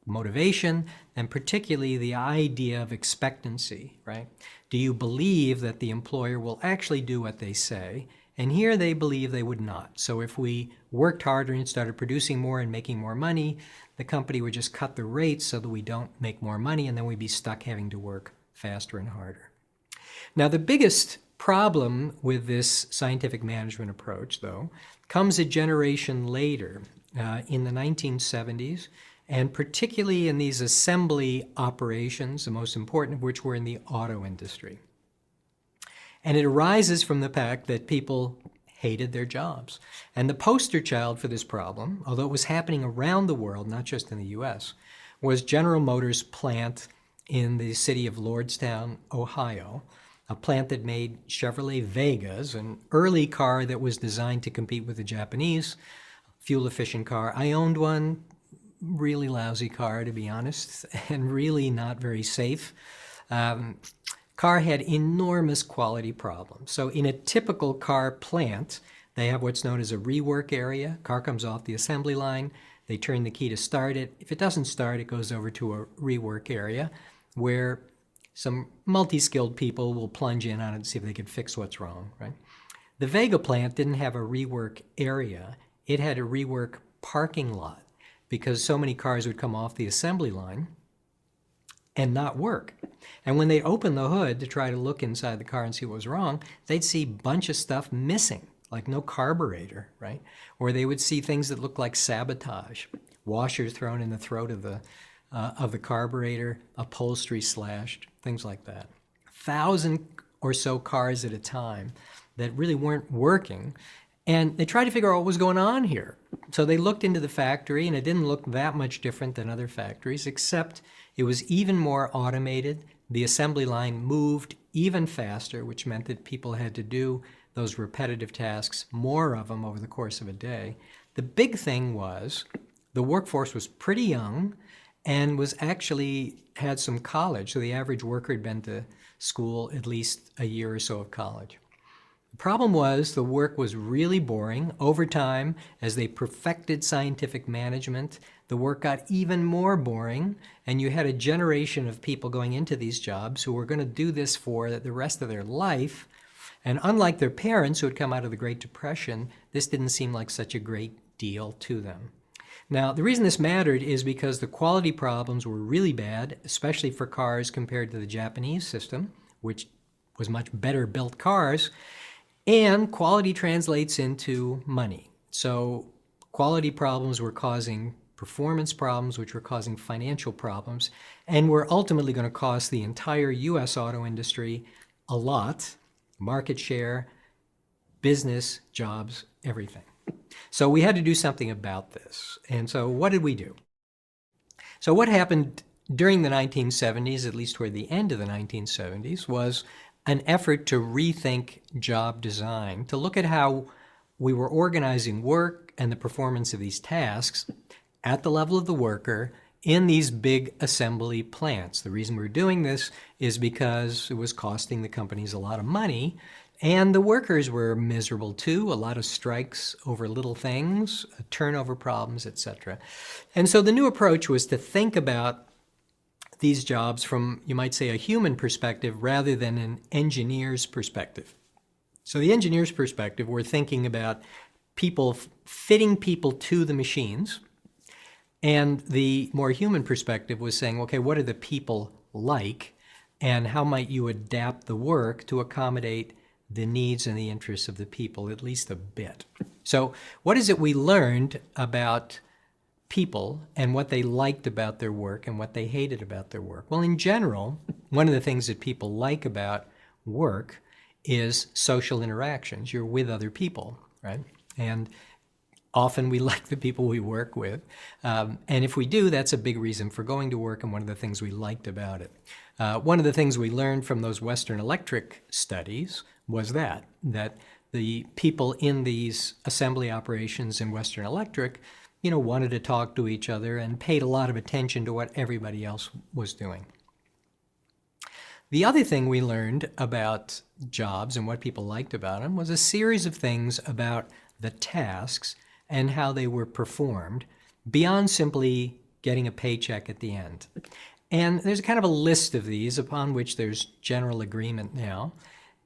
motivation, and particularly the idea of expectancy, right? Do you believe that the employer will actually do what they say? And here they believe they would not. So if we worked harder and started producing more and making more money, the company would just cut the rates so that we don't make more money, and then we'd be stuck having to work faster and harder. Now, the biggest problem with this scientific management approach, though, comes a generation later, in the 1970s, and particularly in these assembly operations, the most important of which were in the auto industry. And it arises from the fact that people hated their jobs. And the poster child for this problem, although it was happening around the world, not just in the US, was General Motors' plant in the city of Lordstown, Ohio, a plant that made Chevrolet Vegas, an early car that was designed to compete with the Japanese, fuel-efficient car. I owned one. Really lousy car, to be honest, and really not very safe. Car had enormous quality problems. So in a typical car plant, they have what's known as a rework area. Car comes off the assembly line. They turn the key to start it. If it doesn't start, it goes over to a rework area where some multi-skilled people will plunge in on it and see if they can fix what's wrong, right? The Vega plant didn't have a rework area. It had a rework parking lot, because so many cars would come off the assembly line and not work. And when they opened the hood to try to look inside the car and see what was wrong, they'd see a bunch of stuff missing, like no carburetor, right? Or they would see things that looked like sabotage, washers thrown in the throat of the of the carburetor, upholstery slashed, things like that. 1,000 or so cars at a time that really weren't working. And they tried to figure out what was going on here. So they looked into the factory, and it didn't look that much different than other factories, except it was even more automated. The assembly line moved even faster, which meant that people had to do those repetitive tasks, more of them over the course of a day. The big thing was the workforce was pretty young and was actually had some college. So the average worker had been to school at least a year or so of college. The problem was the work was really boring. Over time, as they perfected scientific management, the work got even more boring, and you had a generation of people going into these jobs who were going to do this for the rest of their life. And unlike their parents who had come out of the Great Depression, this didn't seem like such a great deal to them. Now, the reason this mattered is because the quality problems were really bad, especially for cars compared to the Japanese system, which was much better built cars. And quality translates into money. So quality problems were causing performance problems, which were causing financial problems, and were ultimately going to cost the entire U.S. auto industry a lot: market share, business, jobs, everything. So we had to do something about this. And so what did we do? So what happened during the 1970s, at least toward the end of the 1970s, was an effort to rethink job design, to look at how we were organizing work and the performance of these tasks at the level of the worker in these big assembly plants. The reason we're doing this is because it was costing the companies a lot of money, and the workers were miserable too. A lot of strikes over little things, turnover problems, etc. And so the new approach was to think about these jobs from, you might say, a human perspective rather than an engineer's perspective. So the engineer's perspective, we're thinking about people, fitting people to the machines. And the more human perspective was saying, okay, what are the people like? And how might you adapt the work to accommodate the needs and the interests of the people, at least a bit? So what is it we learned about people and what they liked about their work and what they hated about their work? Well, in general, one of the things that people like about work is social interactions. You're with other people, right? And often we like the people we work with. And if we do, that's a big reason for going to work and one of the things we liked about it. One of the things we learned from those Western Electric studies was that the people in these assembly operations in Western Electric wanted to talk to each other and paid a lot of attention to what everybody else was doing. The other thing we learned about jobs and what people liked about them was a series of things about the tasks and how they were performed beyond simply getting a paycheck at the end. And there's kind of a list of these upon which there's general agreement now.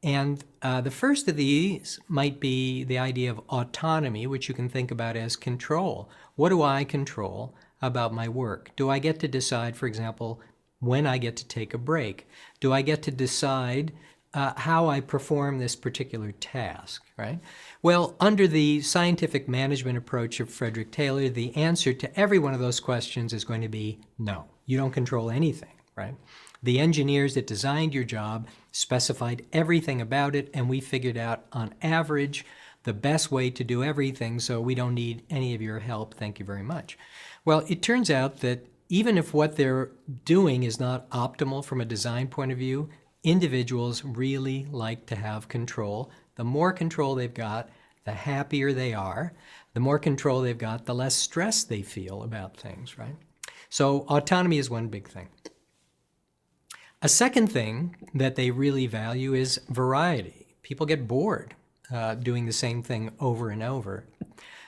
And the first of these might be the idea of autonomy, which you can think about as control. What do I control about my work? Do I get to decide, for example, when I get to take a break? Do I get to decide how I perform this particular task, right? Well, under the scientific management approach of Frederick Taylor, the answer to every one of those questions is going to be no. You don't control anything, right? The engineers that designed your job specified everything about it, and we figured out, on average, the best way to do everything, so we don't need any of your help. Thank you very much. Well, it turns out that even if what they're doing is not optimal from a design point of view, individuals really like to have control. The more control they've got, the happier they are. The more control they've got, the less stress they feel about things, right? So autonomy is one big thing. A second thing that they really value is variety. People get bored doing the same thing over and over.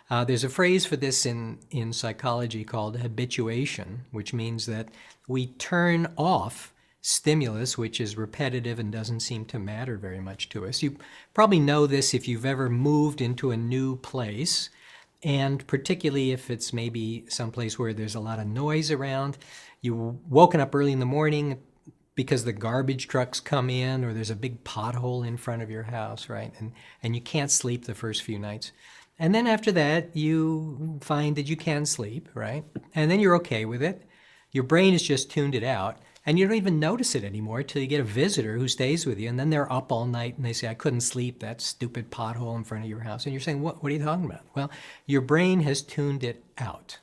There's a phrase for this in psychology called habituation, which means that we turn off stimulus, which is repetitive and doesn't seem to matter very much to us. You probably know this if you've ever moved into a new place, and particularly if it's maybe someplace where there's a lot of noise around. You've woken up early in the morning because the garbage trucks come in, or there's a big pothole in front of your house, right? And you can't sleep the first few nights. And then after that, you find that you can sleep, right? And then you're okay with it. Your brain has just tuned it out, and you don't even notice it anymore until you get a visitor who stays with you, and then they're up all night and they say, I couldn't sleep, that stupid pothole in front of your house. And you're saying, what are you talking about? Well, your brain has tuned it out.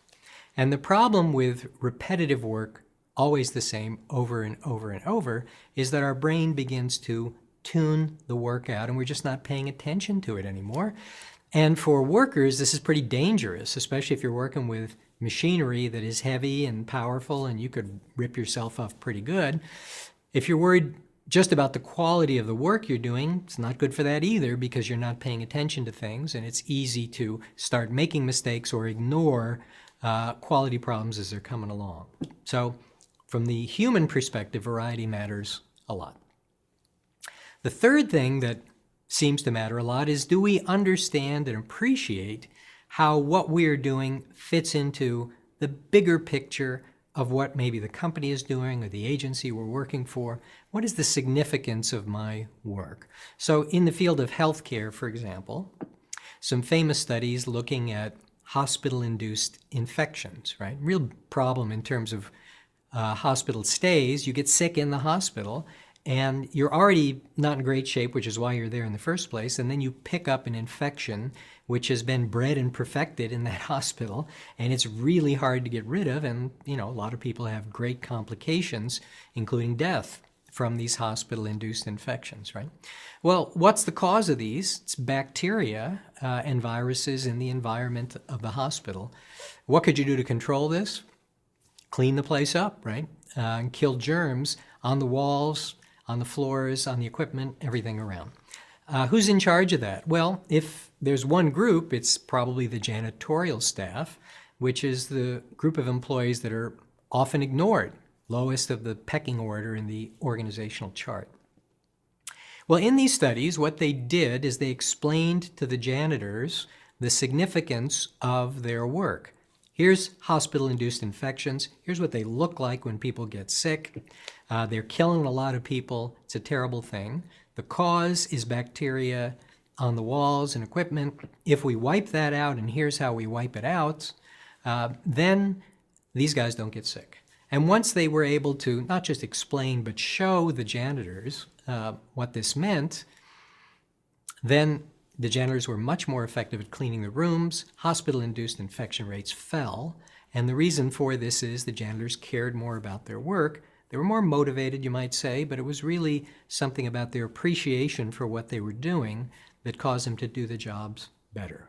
And the problem with repetitive work, always the same over and over and over, is that our brain begins to tune the work out and we're just not paying attention to it anymore. And for workers, this is pretty dangerous, especially if you're working with machinery that is heavy and powerful and you could rip yourself off pretty good. If you're worried just about the quality of the work you're doing, it's not good for that either because you're not paying attention to things and it's easy to start making mistakes or ignore quality problems as they're coming along. So from the human perspective, variety matters a lot. The third thing that seems to matter a lot is, do we understand and appreciate how what we're doing fits into the bigger picture of what maybe the company is doing or the agency we're working for? What is the significance of my work? So in the field of healthcare, for example, some famous studies looking at hospital-induced infections, right? Real problem in terms of hospital stays. You get sick in the hospital and you're already not in great shape, which is why you're there in the first place, and then you pick up an infection which has been bred and perfected in that hospital, and it's really hard to get rid of, and a lot of people have great complications, including death, from these hospital-induced infections, right? Well, what's the cause of these? It's bacteria and viruses in the environment of the hospital. What could you do to control this? Clean the place up, right? And kill germs on the walls, on the floors, on the equipment, everything around. Who's in charge of that? Well, if there's one group, it's probably the janitorial staff, which is the group of employees that are often ignored, lowest of the pecking order in the organizational chart. Well, in these studies, what they did is they explained to the janitors the significance of their work. Here's hospital-induced infections. Here's what they look like when people get sick. They're killing a lot of people. It's a terrible thing. The cause is bacteria on the walls and equipment. If we wipe that out, and here's how we wipe it out, then these guys don't get sick. And once they were able to not just explain, but show the janitors what this meant, then the janitors were much more effective at cleaning the rooms. Hospital-induced infection rates fell. And the reason for this is the janitors cared more about their work. They were more motivated, you might say, but it was really something about their appreciation for what they were doing that caused them to do the jobs better.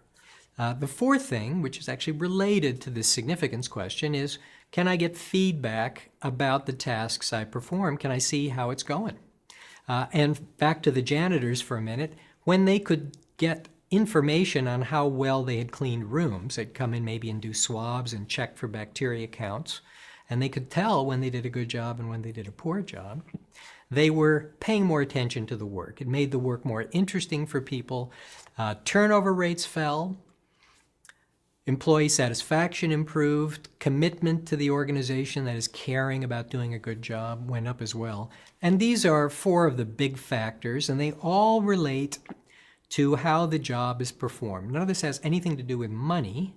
The fourth thing, which is actually related to this significance question, is can I get feedback about the tasks I perform? Can I see how it's going? And back to the janitors for a minute, when they could get information on how well they had cleaned rooms, they'd come in maybe and do swabs and check for bacteria counts, and they could tell when they did a good job and when they did a poor job. They were paying more attention to the work. It made the work more interesting for people. Turnover rates fell. Employee satisfaction improved. Commitment to the organization, that is caring about doing a good job, went up as well. And these are four of the big factors, and they all relate to how the job is performed. None of this has anything to do with money,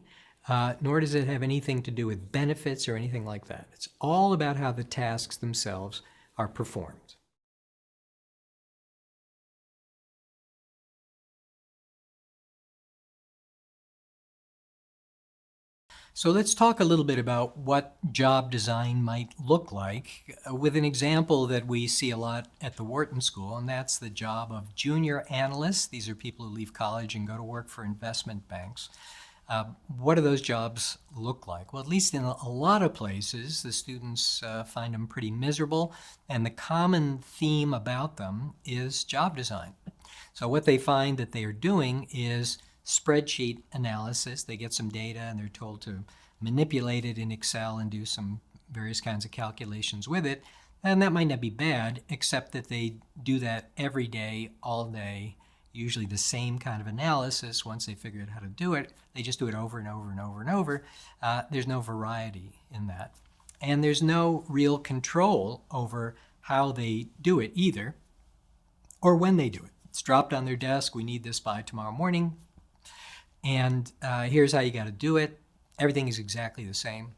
nor does it have anything to do with benefits or anything like that. It's all about how the tasks themselves are performed. So let's talk a little bit about what job design might look like with an example that we see a lot at the Wharton School, and that's the job of junior analysts. These are people who leave college and go to work for investment banks. What do those jobs look like? Well, at least in a lot of places, the students find them pretty miserable, and the common theme about them is job design. So what they find that they are doing is spreadsheet analysis. They get some data and they're told to manipulate it in Excel and do some various kinds of calculations with it. And that might not be bad, except that they do that every day, all day, usually the same kind of analysis. Once they figure out how to do it, they just do it over and over and over and over. There's no variety in that. And there's no real control over how they do it either, or when they do it. It's dropped on their desk. We need this by tomorrow morning. And here's how you got to do it. Everything is exactly the same.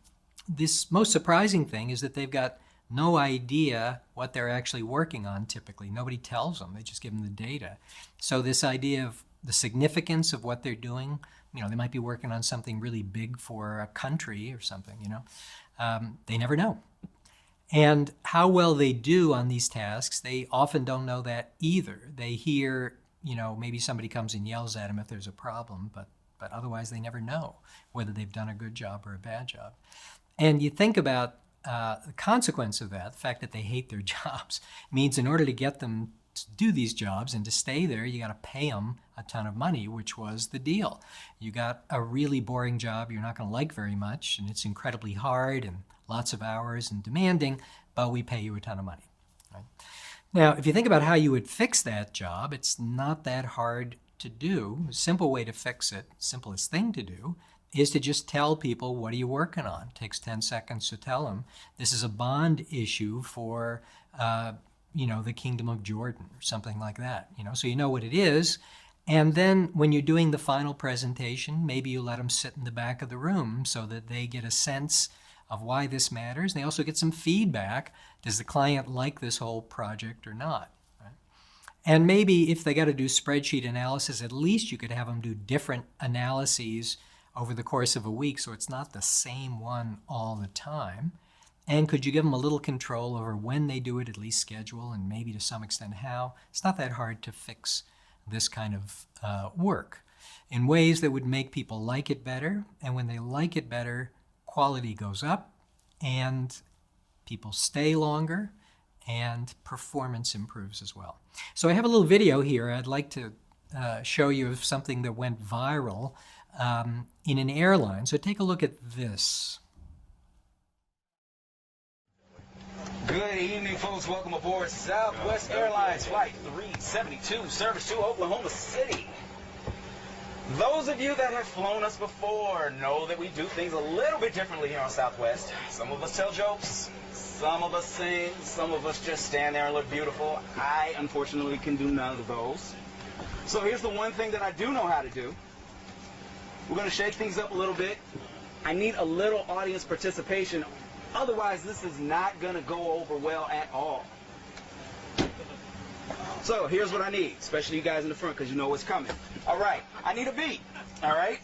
this most surprising thing is that they've got no idea what they're actually working on typically. Nobody tells them. They just give them the data. So this idea of the significance of what they're doing, they might be working on something really big for a country or something, they never know. And how well they do on these tasks, they often don't know that either. They hear, maybe somebody comes and yells at them if there's a problem, but otherwise they never know whether they've done a good job or a bad job. And you think about the consequence of that, the fact that they hate their jobs, means in order to get them to do these jobs and to stay there, you got to pay them a ton of money, which was the deal. You got a really boring job you're not going to like very much, and it's incredibly hard and lots of hours and demanding, but we pay you a ton of money. Right? Now, if you think about how you would fix that job, it's not that hard to do. A simple way to fix it, simplest thing to do, is to just tell people, what are you working on? It takes 10 seconds to tell them. This is a bond issue for, the Kingdom of Jordan or something like that. So you know what it is. And then when you're doing the final presentation, maybe you let them sit in the back of the room so that they get a sense of why this matters. They also get some feedback. Does the client like this whole project or not? Right? And maybe if they got to do spreadsheet analysis, at least you could have them do different analyses over the course of a week, so it's not the same one all the time. And could you give them a little control over when they do it, at least schedule, and maybe to some extent how? It's not that hard to fix this kind of work in ways that would make people like it better. And when they like it better, quality goes up and people stay longer and performance improves as well. So I have a little video here I'd like to show you of something that went viral in an airline. So take a look at this. Good evening, folks. Welcome aboard Southwest Airlines Flight 372, service to Oklahoma City. Those of you that have flown us before know that we do things a little bit differently here on Southwest. Some of us tell jokes, some of us sing, some of us just stand there and look beautiful. I, unfortunately, can do none of those. So here's the one thing that I do know how to do. We're going to shake things up a little bit. I need a little audience participation. Otherwise, this is not going to go over well at all. So here's what I need, especially you guys in the front because you know what's coming. All right, I need a beat, all right?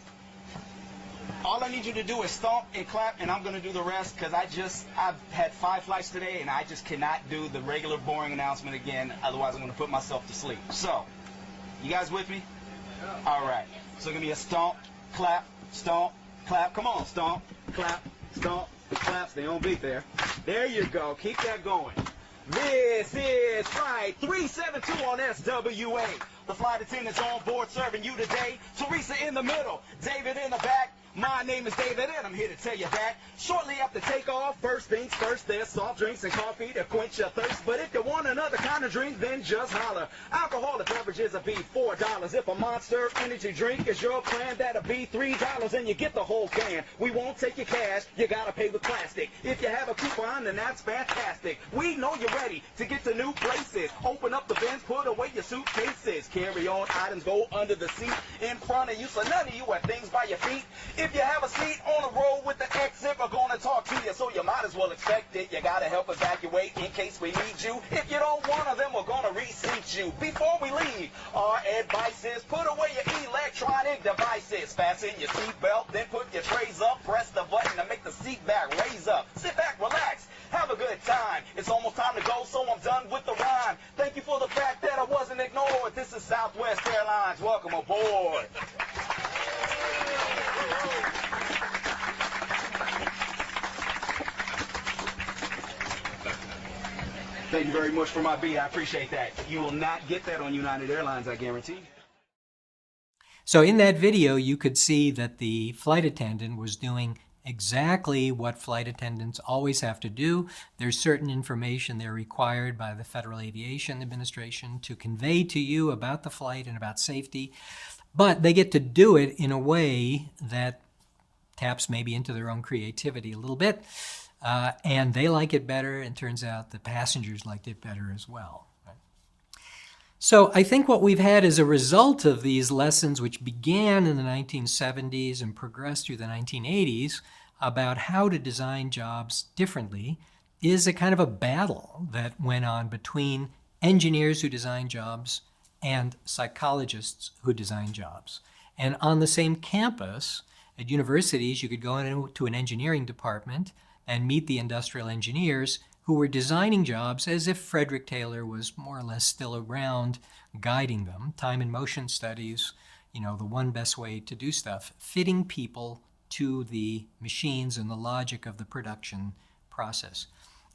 All I need you to do is stomp and clap, and I'm going to do the rest because I've had 5 flights today, and I just cannot do the regular boring announcement again. Otherwise, I'm going to put myself to sleep. So, you guys with me? All right. So give me a stomp, clap, clap. Come on, stomp, clap, clap. Stay on beat there. There you go. Keep that going. This is Flight 372 on SWA. The flight attendants on board serving you today. Teresa in the middle, David in the back. My name is David and I'm here to tell you that shortly after takeoff, first things first, there's soft drinks and coffee to quench your thirst. But if you want another kind of drink, then just holler. Alcoholic beverages will be $4. If a Monster energy drink is your plan, that'll be $3 and you get the whole can. We won't take your cash, you gotta pay with plastic. If you have a coupon, then that's fantastic. We know you're ready to get to new places. Open up the bins, put away your suitcases. Carry on items, go under the seat in front of you, so none of you have things by your feet. If you have a seat on the road with the exit, we're gonna talk to you, so you might as well expect it. You gotta help evacuate in case we need you. If you don't want to, then we're gonna reseat you. Before we leave, our advice is put away your electronic devices. Fasten your seatbelt, then put your trays up. Press the button to make the seat back raise up. Sit back, relax, have a good time. It's almost time to go, so I'm done with the rhyme. Thank you for the fact that I wasn't ignored. This is Southwest Airlines. Welcome aboard. Thank you very much for my beat. I appreciate that. You will not get that on United Airlines, I guarantee. So in that video, you could see that the flight attendant was doing exactly what flight attendants always have to do. There's certain information they're required by the Federal Aviation Administration to convey to you about the flight and about safety, but they get to do it in a way that taps maybe into their own creativity a little bit, and they like it better, and turns out the passengers liked it better as well. So I think what we've had as a result of these lessons, which began in the 1970s and progressed through the 1980s, about how to design jobs differently is a kind of a battle that went on between engineers who design jobs and psychologists who design jobs. And on the same campus, at universities, you could go into an engineering department and meet the industrial engineers who were designing jobs as if Frederick Taylor was more or less still around guiding them. Time and motion studies, the one best way to do stuff, fitting people to the machines and the logic of the production process.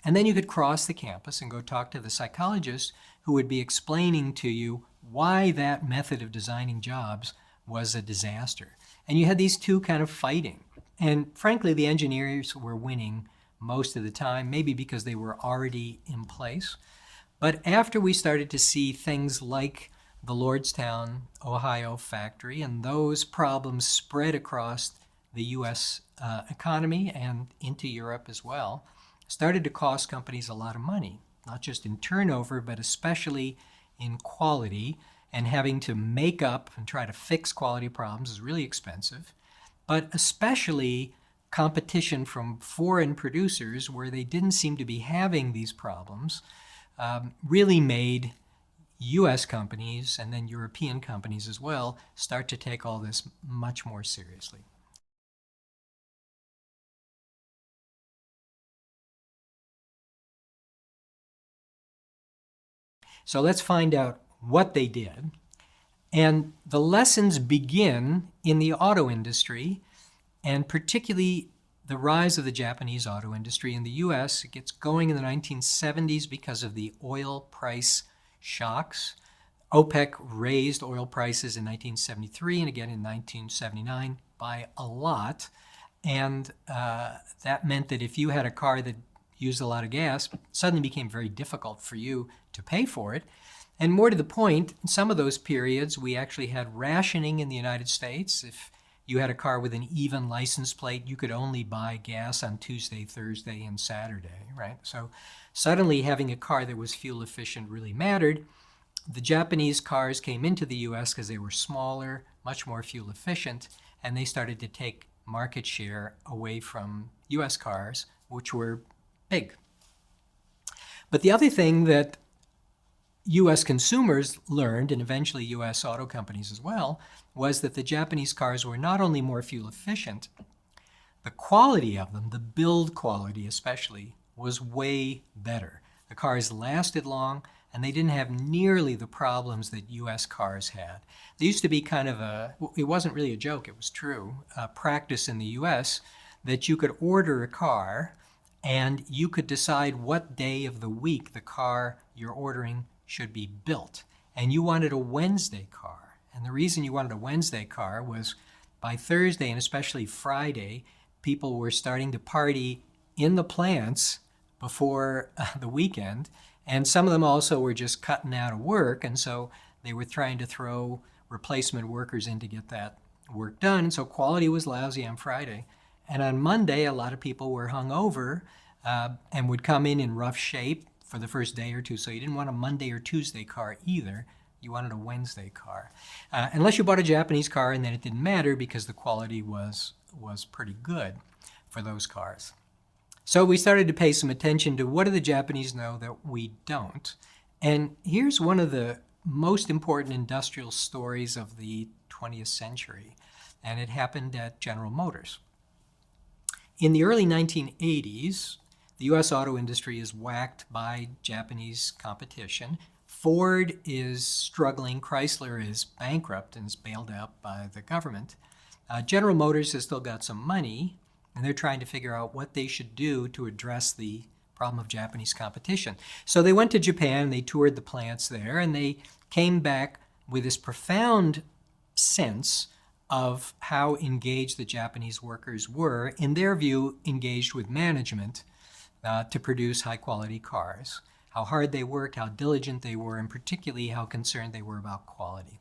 And then you could cross the campus and go talk to the psychologist who would be explaining to you why that method of designing jobs was a disaster. And you had these two kind of fighting. And frankly, the engineers were winning most of the time, maybe because they were already in place. But after we started to see things like the Lordstown, Ohio factory, and those problems spread across the U.S. Economy and into Europe as well, started to cost companies a lot of money, not just in turnover, but especially in quality. And having to make up and try to fix quality problems is really expensive. But especially competition from foreign producers, where they didn't seem to be having these problems, really made U.S. companies, and then European companies as well, start to take all this much more seriously. So let's find out what they did. And the lessons begin in the auto industry, and particularly the rise of the Japanese auto industry in the US. It gets going in the 1970s because of the oil price shocks. OPEC raised oil prices in 1973 and again in 1979 by a lot. And that meant that if you had a car that used a lot of gas, it suddenly became very difficult for you to pay for it. And more to the point, in some of those periods, we actually had rationing in the United States. If you had a car with an even license plate, you could only buy gas on Tuesday, Thursday, and Saturday, right? So suddenly having a car that was fuel efficient really mattered. The Japanese cars came into the US because they were smaller, much more fuel efficient, and they started to take market share away from US cars, which were big. But the other thing that U.S. consumers learned, and eventually U.S. auto companies as well, was that the Japanese cars were not only more fuel efficient, the quality of them, the build quality especially, was way better. The cars lasted long, and they didn't have nearly the problems that U.S. cars had. There used to be kind of it wasn't really a joke, it was true, practice in the U.S. that you could order a car and you could decide what day of the week the car you're ordering should be built. And you wanted a Wednesday car. And the reason you wanted a Wednesday car was by Thursday and especially Friday, people were starting to party in the plants before the weekend. And some of them also were just cutting out of work. And so they were trying to throw replacement workers in to get that work done. And so quality was lousy on Friday. And on Monday, a lot of people were hungover and would come in rough shape for the first day or two. So you didn't want a Monday or Tuesday car either. You wanted a Wednesday car. Unless you bought a Japanese car, and then it didn't matter because the quality was pretty good for those cars. So we started to pay some attention to what do the Japanese know that we don't. And here's one of the most important industrial stories of the 20th century. And it happened at General Motors. In the early 1980s, the U.S. auto industry is whacked by Japanese competition. Ford is struggling. Chrysler is bankrupt and is bailed out by the government. General Motors has still got some money, and they're trying to figure out what they should do to address the problem of Japanese competition. So they went to Japan, they toured the plants there, and they came back with this profound sense of how engaged the Japanese workers were, in their view, engaged with management to produce high-quality cars, how hard they worked, how diligent they were, and particularly how concerned they were about quality.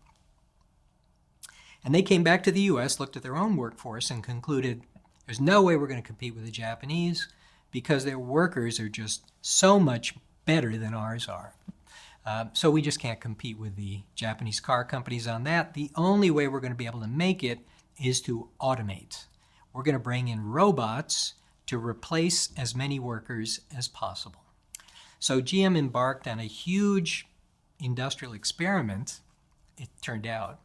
And they came back to the U.S., looked at their own workforce, and concluded there's no way we're going to compete with the Japanese because their workers are just so much better than ours are. So we just can't compete with the Japanese car companies on that. The only way we're going to be able to make it is to automate. we're going to bring in robots to replace as many workers as possible. So GM embarked on a huge industrial experiment, it turned out,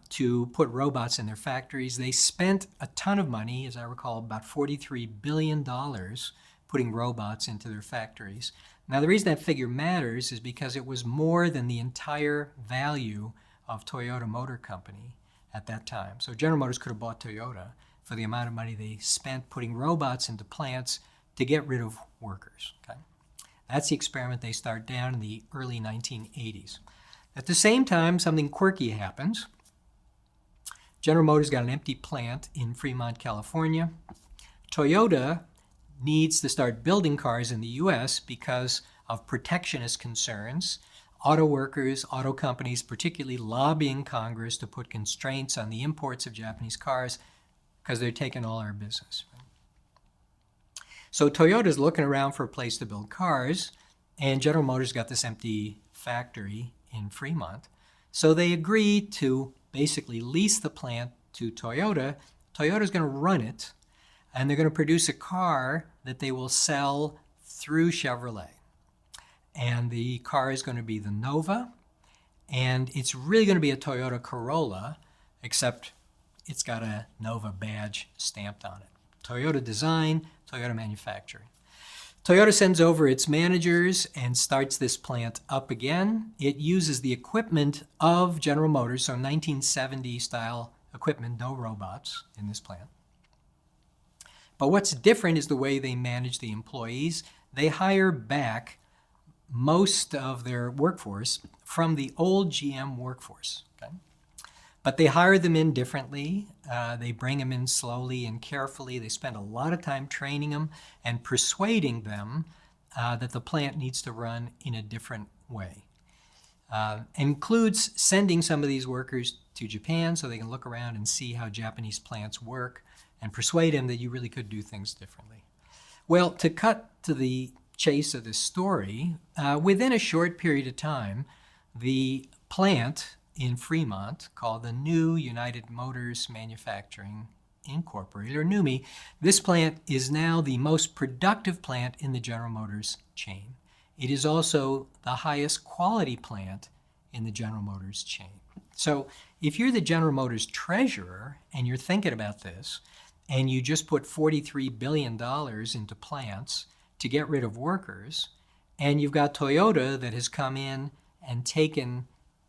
to put robots in their factories. They spent a ton of money, as I recall, about $43 billion putting robots into their factories. Now, the reason that figure matters is because it was more than the entire value of Toyota Motor Company at that time. So General Motors could have bought Toyota for the amount of money they spent putting robots into plants to get rid of workers. Okay? That's the experiment they start down in the early 1980s. At the same time, something quirky happens. General Motors got an empty plant in Fremont, California. Toyota needs to start building cars in the US because of protectionist concerns. Auto workers, auto companies, particularly lobbying Congress to put constraints on the imports of Japanese cars because they're taking all our business. So Toyota's looking around for a place to build cars, and General Motors got this empty factory in Fremont. So they agreed to basically lease the plant to Toyota. Toyota's going to run it, and they're going to produce a car that they will sell through Chevrolet. And the car is going to be the Nova, and it's really going to be a Toyota Corolla, except it's got a Nova badge stamped on it. Toyota design, Toyota manufacturing. Toyota sends over its managers and starts this plant up again. It uses the equipment of General Motors, so 1970 style equipment, no robots in this plant. But what's different is the way they manage the employees. They hire back most of their workforce from the old GM workforce. Okay? But they hire them in differently. They bring them in slowly and carefully. They spend a lot of time training them and persuading them that the plant needs to run in a different way. Includes sending some of these workers to Japan so they can look around and see how Japanese plants work and persuade them that you really could do things differently. Well, to cut to the chase of this story, within a short period of time, the plant in Fremont, called the New United Motors Manufacturing Incorporated, or NUMMI, this plant is now the most productive plant in the General Motors chain. It is also the highest quality plant in the General Motors chain. So if you're the General Motors treasurer and you're thinking about this, and you just put $43 billion into plants to get rid of workers, and you've got Toyota that has come in and taken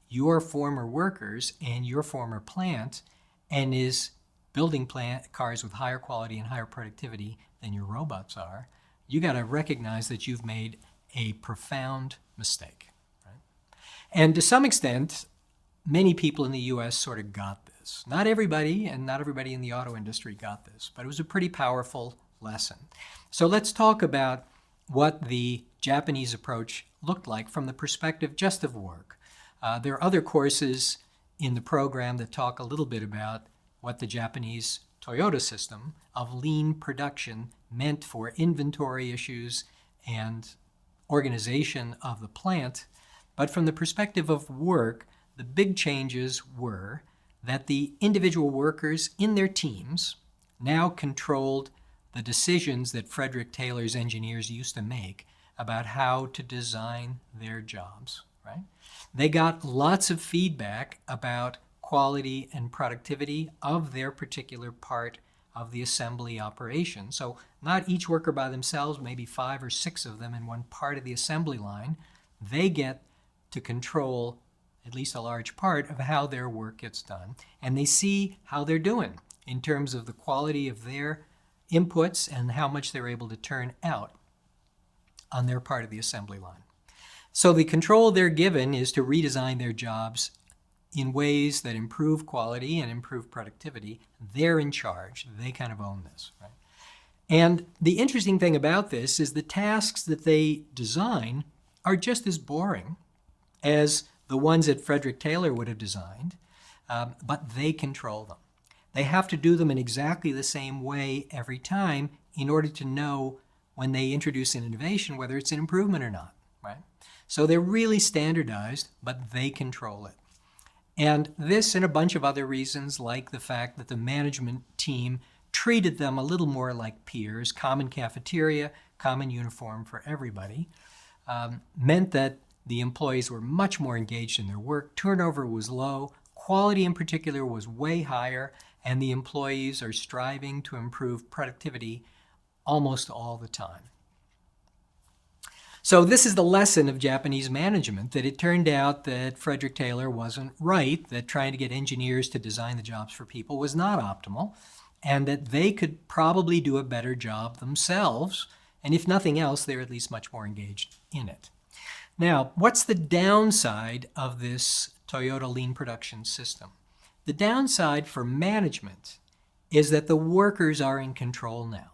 your former workers and your former plant and is building cars with higher quality and higher productivity than your robots are, you got to recognize that you've made a profound mistake. Right? And to some extent, many people in the US sort of got this. Not everybody, and not everybody in the auto industry got this, but it was a pretty powerful lesson. So let's talk about what the Japanese approach looked like from the perspective just of work. There are other courses in the program that talk a little bit about what the Japanese Toyota system of lean production meant for inventory issues and organization of the plant. But from the perspective of work, the big changes were that the individual workers in their teams now controlled the decisions that Frederick Taylor's engineers used to make about how to design their jobs, right? They got lots of feedback about quality and productivity of their particular part of the assembly operation. So not each worker by themselves, maybe 5 or 6 of them in one part of the assembly line. They get to control at least a large part of how their work gets done. And they see how they're doing in terms of the quality of their inputs and how much they're able to turn out on their part of the assembly line. So the control they're given is to redesign their jobs in ways that improve quality and improve productivity. They're in charge. They kind of own this, right? And the interesting thing about this is the tasks that they design are just as boring as the ones that Frederick Taylor would have designed, but they control them. They have to do them in exactly the same way every time in order to know when they introduce an innovation whether it's an improvement or not, right? So they're really standardized, but they control it. And this and a bunch of other reasons, like the fact that the management team treated them a little more like peers, common cafeteria, common uniform for everybody, meant that the employees were much more engaged in their work, turnover was low, quality in particular was way higher, and the employees are striving to improve productivity almost all the time. So this is the lesson of Japanese management, that it turned out that Frederick Taylor wasn't right, that trying to get engineers to design the jobs for people was not optimal, and that they could probably do a better job themselves, and if nothing else, they're at least much more engaged in it. Now, what's the downside of this Toyota lean production system? The downside for management is that the workers are in control now.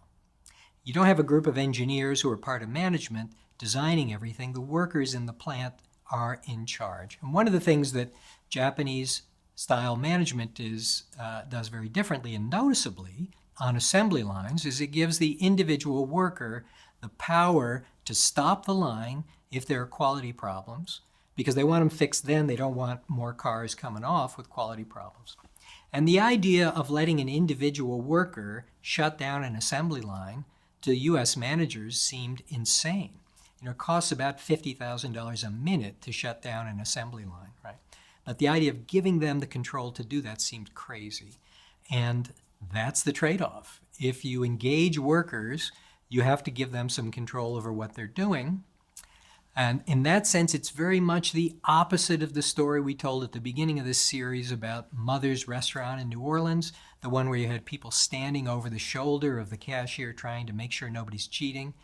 You don't have a group of engineers who are part of management designing everything. The workers in the plant are in charge. And one of the things that Japanese style management does very differently and noticeably on assembly lines is it gives the individual worker the power to stop the line if there are quality problems, because they want them fixed then. They don't want more cars coming off with quality problems. And the idea of letting an individual worker shut down an assembly line to U.S. managers seemed insane. It costs about $50,000 a minute to shut down an assembly line, right? But the idea of giving them the control to do that seemed crazy. And that's the trade-off. If you engage workers, you have to give them some control over what they're doing. And in that sense, it's very much the opposite of the story we told at the beginning of this series about Mother's Restaurant in New Orleans, the one where you had people standing over the shoulder of the cashier trying to make sure nobody's cheating.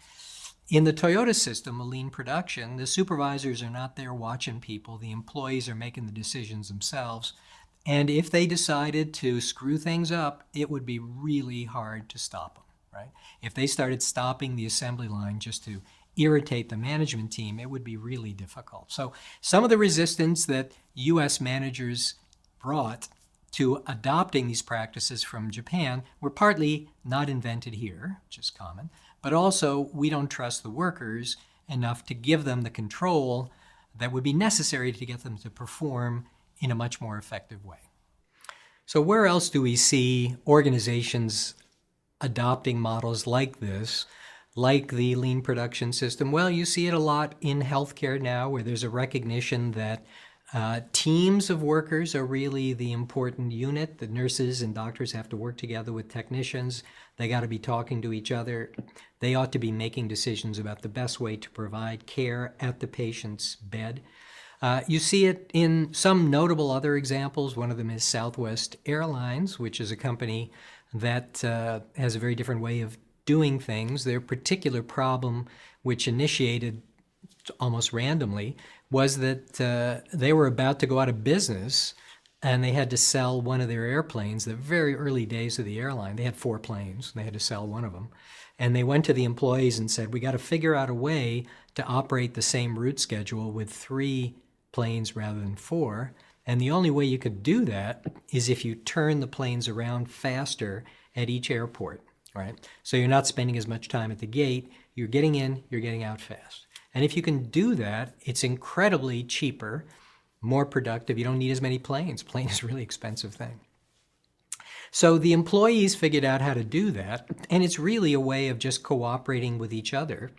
In the Toyota system, a lean production, the supervisors are not there watching people. The employees are making the decisions themselves. And if they decided to screw things up, it would be really hard to stop them, right? If they started stopping the assembly line just to irritate the management team, it would be really difficult. So some of the resistance that U.S. managers brought to adopting these practices from Japan were partly not invented here, which is common, but also we don't trust the workers enough to give them the control that would be necessary to get them to perform in a much more effective way. So where else do we see organizations adopting models like this, like the lean production system? Well, you see it a lot in healthcare now, where there's a recognition that teams of workers are really the important unit. The nurses and doctors have to work together with technicians. They got to be talking to each other. They ought to be making decisions about the best way to provide care at the patient's bed. You see it in some notable other examples. One of them is Southwest Airlines, which is a company that has a very different way of doing things. Their particular problem, which initiated almost randomly, was that they were about to go out of business and they had to sell one of their airplanes. The very early days of the airline, they had 4 planes. They had to sell one of them. And they went to the employees and said, we got to figure out a way to operate the same route schedule with 3 planes rather than 4. And the only way you could do that is if you turn the planes around faster at each airport, right? So you're not spending as much time at the gate. You're getting in, you're getting out fast. And if you can do that, it's incredibly cheaper, more productive. You don't need as many planes. Plane is a really expensive thing. So the employees figured out how to do that, and it's really a way of just cooperating with each other.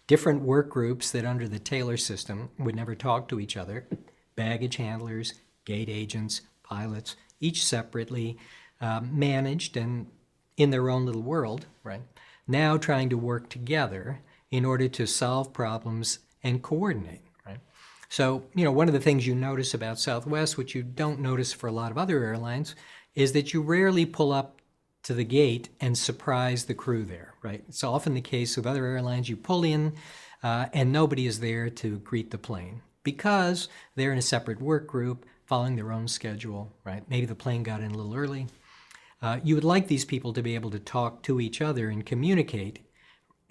Different work groups that under the Taylor system would never talk to each other, baggage handlers, gate agents, pilots, each separately managed and in their own little world, right? Now trying to work together in order to solve problems and coordinate, right? So, one of the things you notice about Southwest, which you don't notice for a lot of other airlines, is that you rarely pull up to the gate and surprise the crew there, right? It's often the case with other airlines. You pull in and nobody is there to greet the plane because they're in a separate work group following their own schedule, right? Maybe the plane got in a little early. You would like these people to be able to talk to each other and communicate.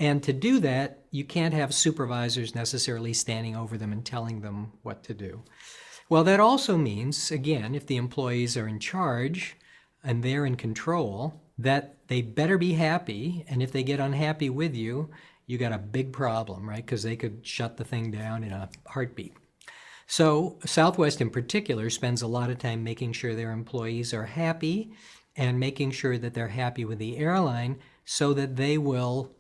And to do that, you can't have supervisors necessarily standing over them and telling them what to do. Well, that also means, again, if the employees are in charge and they're in control, that they better be happy. And if they get unhappy with you, you got a big problem, right? Because they could shut the thing down in a heartbeat. So Southwest in particular spends a lot of time making sure their employees are happy and making sure that they're happy with the airline so that they will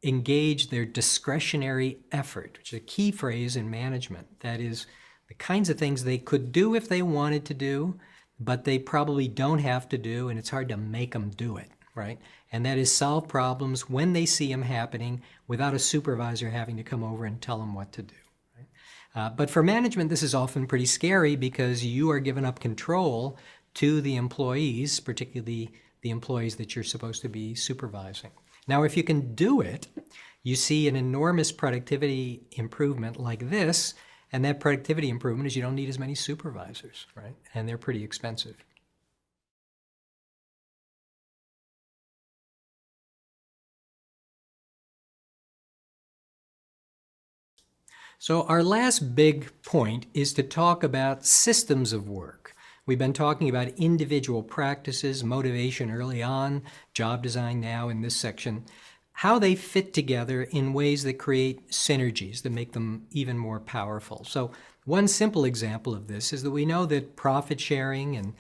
engage their discretionary effort, which is a key phrase in management. That is, the kinds of things they could do if they wanted to do, but they probably don't have to do, and it's hard to make them do it, right? And that is solve problems when they see them happening without a supervisor having to come over and tell them what to do. Right? But for management, this is often pretty scary because you are giving up control to the employees, particularly the employees that you're supposed to be supervising. Now, if you can do it, you see an enormous productivity improvement like this, and that productivity improvement is you don't need as many supervisors, right? And they're pretty expensive. So our last big point is to talk about systems of work. We've been talking about individual practices, motivation early on, job design now in this section, how they fit together in ways that create synergies that make them even more powerful. So one simple example of this is that we know that profit sharing and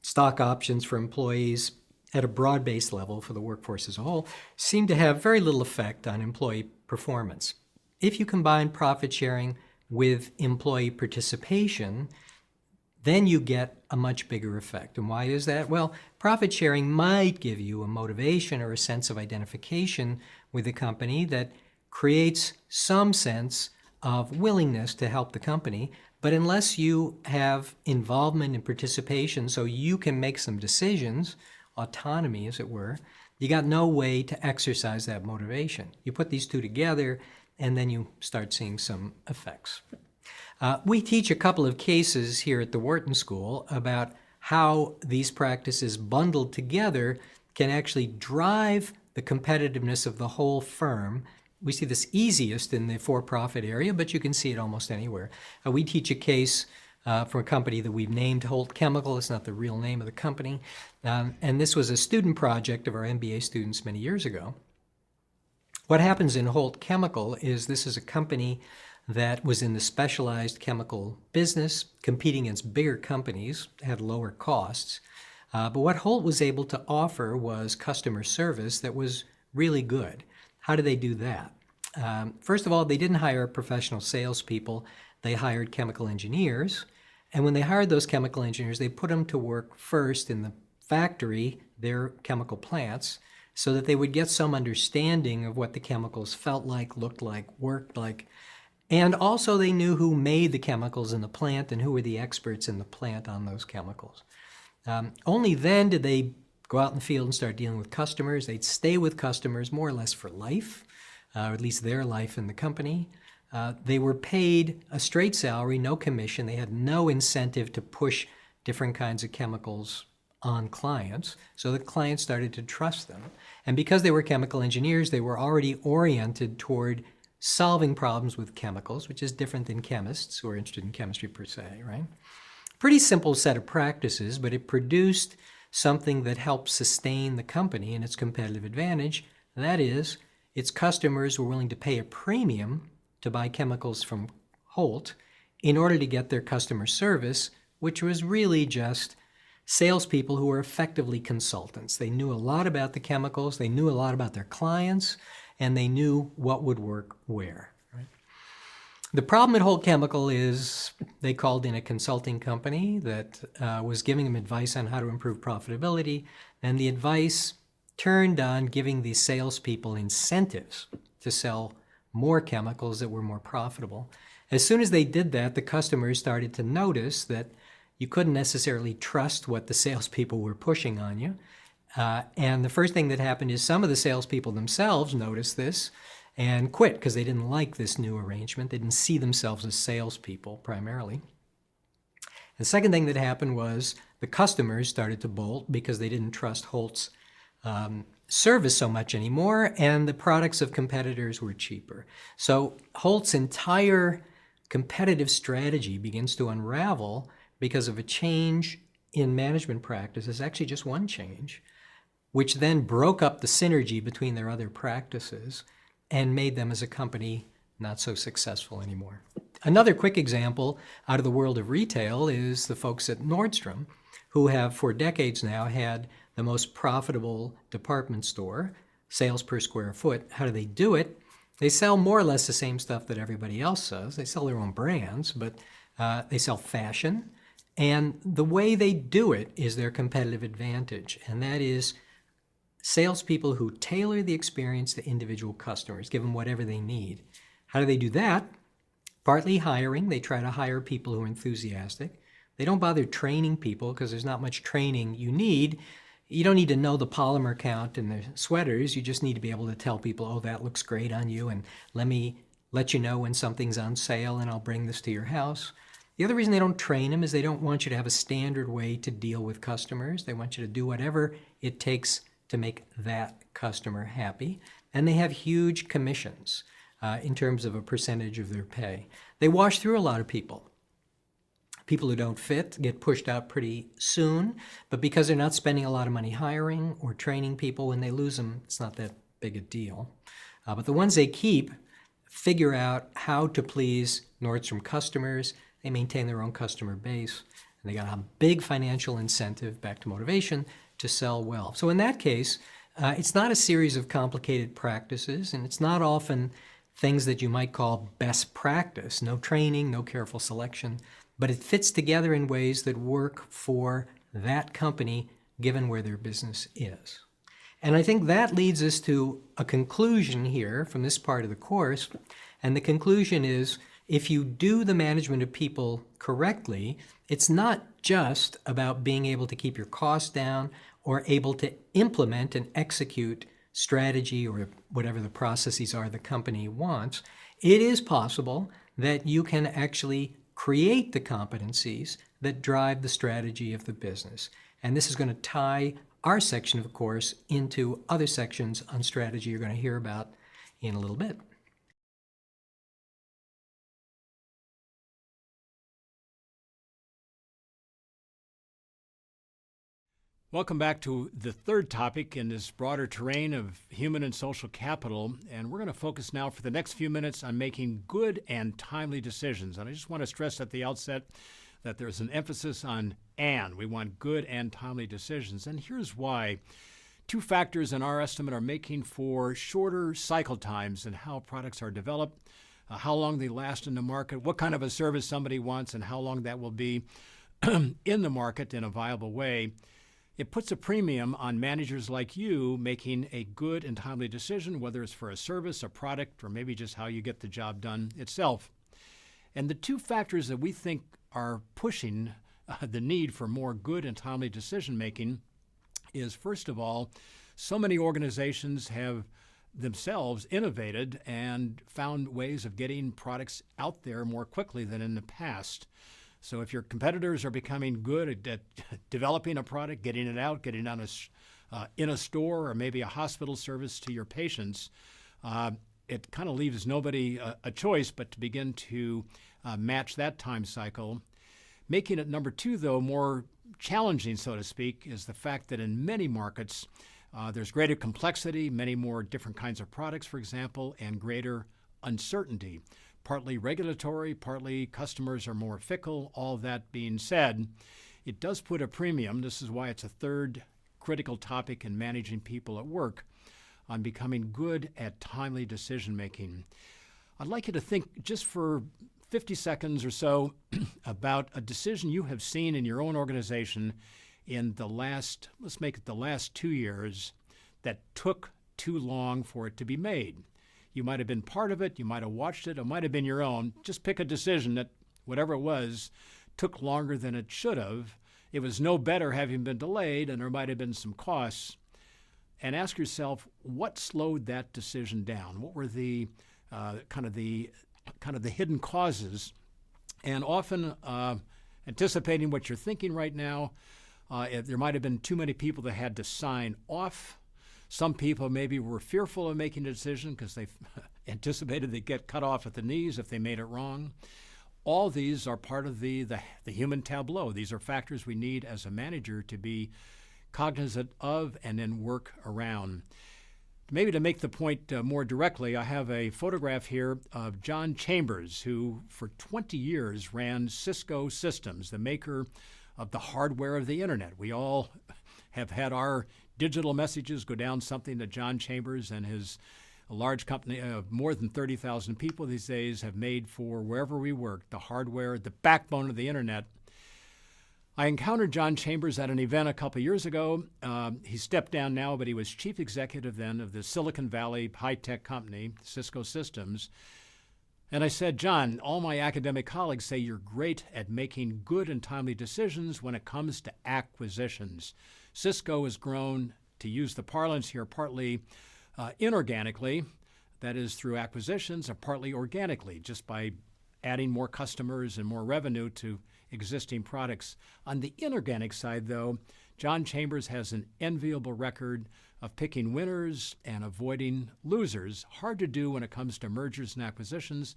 stock options for employees at a broad-based level for the workforce as a whole seem to have very little effect on employee performance. If you combine profit sharing with employee participation, then you get a much bigger effect. And why is that? Well, profit sharing might give you a motivation or a sense of identification with the company that creates some sense of willingness to help the company. But unless you have involvement and participation so you can make some decisions, autonomy as it were, you got no way to exercise that motivation. You put these two together and then you start seeing some effects. We teach a couple of cases here at the Wharton School about how these practices bundled together can actually drive the competitiveness of the whole firm. We see this easiest in the for-profit area, but you can see it almost anywhere. We teach a case for a company that we've named Holt Chemical. It's not the real name of the company. And this was a student project of our MBA students many years ago. What happens in Holt Chemical is this is a company that was in the specialized chemical business, competing against bigger companies, had lower costs. But what Holt was able to offer was customer service that was really good. How did they do that? First of all, they didn't hire professional salespeople. They hired chemical engineers. And when they hired those chemical engineers, they put them to work first in the factory, their chemical plants, so that they would get some understanding of what the chemicals felt like, looked like, worked like. And also they knew who made the chemicals in the plant and who were the experts in the plant on those chemicals. Only then did they go out in the field and start dealing with customers. They'd stay with customers more or less for life, or at least their life in the company. They were paid a straight salary, no commission. They had no incentive to push different kinds of chemicals on clients, so the clients started to trust them. And because they were chemical engineers, they were already oriented toward solving problems with chemicals, which is different than chemists who are interested in chemistry per se, right? Pretty simple set of practices, but it produced something that helped sustain the company and its competitive advantage. That is, its customers were willing to pay a premium to buy chemicals from Holt in order to get their customer service, which was really just salespeople who were effectively consultants. They knew a lot about the chemicals, they knew a lot about their clients, and they knew what would work where. Right? The problem at Holt Chemical is they called in a consulting company that was giving them advice on how to improve profitability, and the advice turned on giving the salespeople incentives to sell more chemicals that were more profitable. As soon as they did that, the customers started to notice that you couldn't necessarily trust what the salespeople were pushing on you. And the first thing that happened is some of the salespeople themselves noticed this and quit because they didn't like this new arrangement. They didn't see themselves as salespeople primarily. The second thing that happened was the customers started to bolt because they didn't trust Holt's service so much anymore, and the products of competitors were cheaper. So Holt's entire competitive strategy begins to unravel because of a change in management practices, actually just one change, which then broke up the synergy between their other practices and made them as a company not so successful anymore. Another quick example out of the world of retail is the folks at Nordstrom, who have for decades now had the most profitable department store, sales per square foot. How do they do it? They sell more or less the same stuff that everybody else does. They sell their own brands, but they sell fashion. And the way they do it is their competitive advantage, and that is salespeople who tailor the experience to individual customers, give them whatever they need. How do they do that? Partly hiring. They try to hire people who are enthusiastic. They don't bother training people because there's not much training you need. You don't need to know the polymer count in the sweaters. You just need to be able to tell people, oh, that looks great on you, and let me let you know when something's on sale, and I'll bring this to your house. The other reason they don't train them is they don't want you to have a standard way to deal with customers. They want you to do whatever it takes to make that customer happy. And they have huge commissions in terms of a percentage of their pay. They wash through a lot of people. People who don't fit get pushed out pretty soon, but because they're not spending a lot of money hiring or training people, when they lose them, it's not that big a deal. But the ones they keep figure out how to please Nordstrom customers. They maintain their own customer base, and they got a big financial incentive, back to motivation, to sell well. So in that case, it's not a series of complicated practices, and it's not often things that you might call best practice, no training, no careful selection, but it fits together in ways that work for that company given where their business is. And I think that leads us to a conclusion here from this part of the course, and the conclusion is if you do the management of people correctly, it's not just about being able to keep your costs down or able to implement and execute strategy or whatever the processes are the company wants. It is possible that you can actually create the competencies that drive the strategy of the business. And this is going to tie our section of the course into other sections on strategy you're going to hear about in a little bit. Welcome back to the third topic in this broader terrain of human and social capital, and we're going to focus now for the next few minutes on making good and timely decisions. And I just want to stress at the outset that there's an emphasis on and. We want good and timely decisions, and here's why. Two factors in our estimate are making for shorter cycle times in how products are developed, how long they last in the market, what kind of a service somebody wants, and how long that will be in the market in a viable way. It puts a premium on managers like you making a good and timely decision, whether it's for a service, a product, or maybe just how you get the job done itself. And the two factors that we think are pushing the need for more good and timely decision making is, first of all, so many organizations have themselves innovated and found ways of getting products out there more quickly than in the past. So if your competitors are becoming good at developing a product, getting it out, getting it in a store or maybe a hospital service to your patients, it kind of leaves nobody a choice but to begin to match that time cycle. Making it, number two, though, more challenging, so to speak, is the fact that in many markets, there's greater complexity, many more different kinds of products, for example, and greater uncertainty. Partly regulatory, partly customers are more fickle. All that being said, it does put a premium, this is why it's a third critical topic in managing people at work, on becoming good at timely decision making. I'd like you to think just for 50 seconds or so about a decision you have seen in your own organization in the last, let's make it the last 2 years, that took too long for it to be made. You might have been part of it, you might have watched it, it might have been your own. Just pick a decision that, whatever it was, took longer than it should have. It was no better having been delayed, and there might have been some costs. And ask yourself, what slowed that decision down? What were the kind of the hidden causes? And often, anticipating what you're thinking right now, there might have been too many people that had to sign off. Some people maybe were fearful of making a decision because they anticipated they'd get cut off at the knees if they made it wrong. All these are part of the human tableau. These are factors we need as a manager to be cognizant of and then work around. Maybe to make the point more directly, I have a photograph here of John Chambers, who for 20 years ran Cisco Systems, the maker of the hardware of the internet. We all have had our digital messages go down, something that John Chambers and his large company of more than 30,000 people these days have made for wherever we work, the hardware, the backbone of the internet. I encountered John Chambers at an event a couple years ago. He stepped down now, but he was chief executive then of the Silicon Valley high-tech company, Cisco Systems. And I said, John, all my academic colleagues say you're great at making good and timely decisions when it comes to acquisitions. Cisco has grown, to use the parlance here, partly inorganically, that is through acquisitions, and partly organically, just by adding more customers and more revenue to existing products. On the inorganic side, though, John Chambers has an enviable record of picking winners and avoiding losers. Hard to do when it comes to mergers and acquisitions.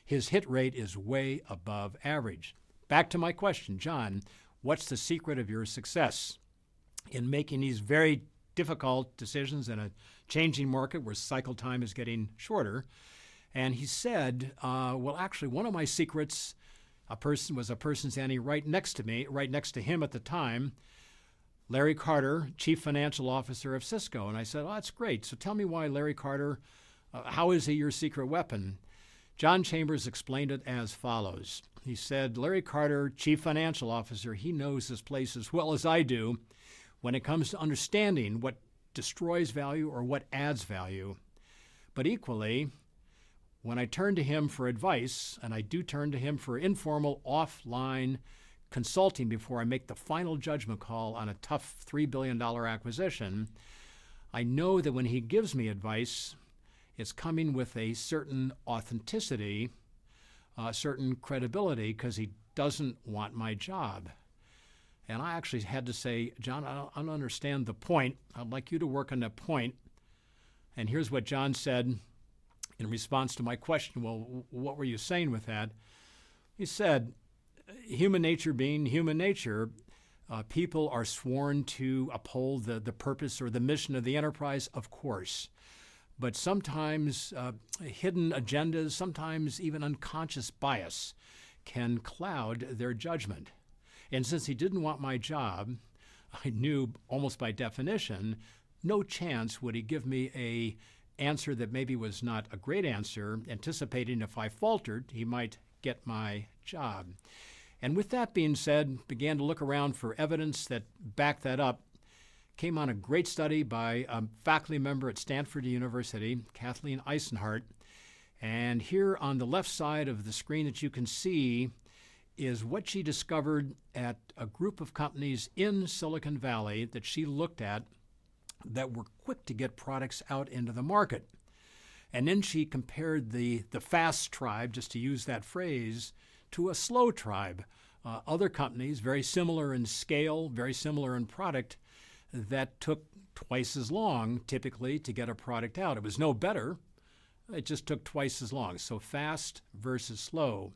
His hit rate is way above average. Back to my question, John, what's the secret of your success in making these very difficult decisions in a changing market where cycle time is getting shorter? And he said, well, actually, one of my secrets was a person standing right next to him at the time, Larry Carter, Chief Financial Officer of Cisco. And I said, oh, that's great. So tell me why Larry Carter, how is he your secret weapon? John Chambers explained it as follows. He said, Larry Carter, Chief Financial Officer, he knows this place as well as I do when it comes to understanding what destroys value or what adds value. But equally, when I turn to him for advice, and I do turn to him for informal, offline consulting before I make the final judgment call on a tough $3 billion acquisition, I know that when he gives me advice, it's coming with a certain authenticity, a certain credibility, because he doesn't want my job. And I actually had to say, John, I don't understand the point. I'd like you to work on that point. And here's what John said in response to my question, well, what were you saying with that? He said, human nature being human nature, people are sworn to uphold the purpose or the mission of the enterprise, of course. But sometimes hidden agendas, sometimes even unconscious bias can cloud their judgment. And since he didn't want my job, I knew almost by definition, no chance would he give me a answer that maybe was not a great answer, anticipating if I faltered, he might get my job. And with that being said, began to look around for evidence that backed that up. Came on a great study by a faculty member at Stanford University, Kathleen Eisenhart. And here on the left side of the screen that you can see is what she discovered at a group of companies in Silicon Valley that she looked at that were quick to get products out into the market. And then she compared the fast tribe, just to use that phrase, to a slow tribe. Other companies, very similar in scale, very similar in product, that took twice as long, typically, to get a product out. It was no better. It just took twice as long. So fast versus slow.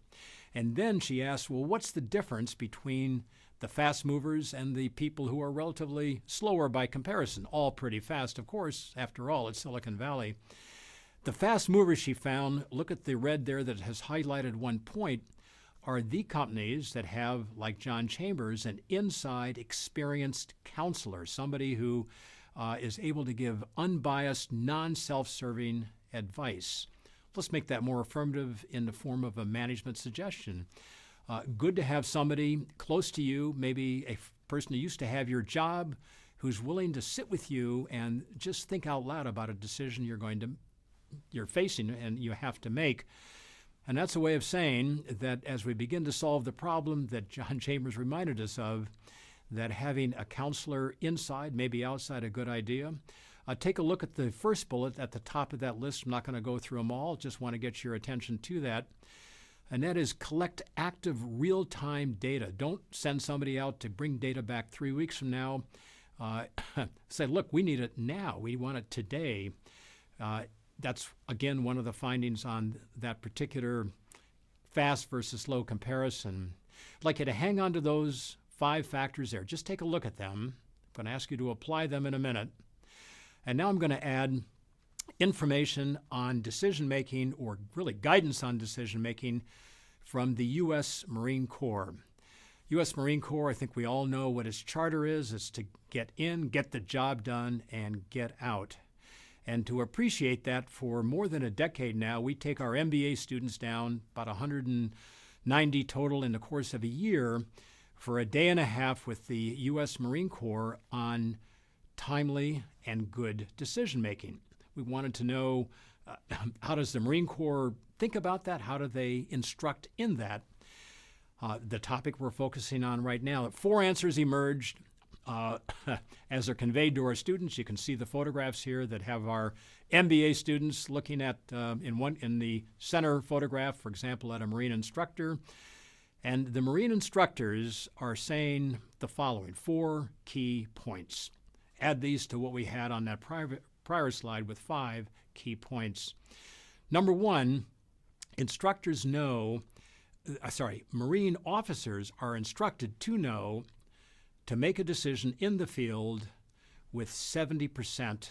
And then she asked, well, what's the difference between the fast movers and the people who are relatively slower by comparison? All pretty fast, of course. After all, it's Silicon Valley. The fast movers, she found, look at the red there that has highlighted one point, are the companies that have, like John Chambers, an inside experienced counselor, somebody who is able to give unbiased, non-self-serving advice. Let's make that more affirmative in the form of a management suggestion. Good to have somebody close to you, maybe a person who used to have your job, who's willing to sit with you and just think out loud about a decision you're facing and you have to make. And that's a way of saying that as we begin to solve the problem that John Chambers reminded us of, that having a counselor inside, maybe outside, a good idea. Take a look at the first bullet at the top of that list. I'm not going to go through them all, just want to get your attention to that. And that is collect active real-time data. Don't send somebody out to bring data back 3 weeks from now. Say, look, we need it now. We want it today. That's, again, one of the findings on that particular fast versus slow comparison. I'd like you to hang on to those 5 factors there. Just take a look at them. I'm going to ask you to apply them in a minute. And now I'm going to add information on decision-making, or really guidance on decision-making, from the U.S. Marine Corps. U.S. Marine Corps, I think we all know what its charter is. It's to get in, get the job done, and get out. And to appreciate that, for more than a decade now, we take our MBA students down, about 190 total in the course of a year, for a day and a half with the U.S. Marine Corps on timely and good decision making. We wanted to know how does the Marine Corps think about that? How do they instruct in that? The topic we're focusing on right now, 4 answers emerged as they're conveyed to our students. You can see the photographs here that have our MBA students looking at in the center photograph, for example, at a Marine instructor. And the Marine instructors are saying the following, 4 key points. Add these to what we had on that prior slide with 5 key points. Number 1, Marine officers are instructed to know to make a decision in the field with 70%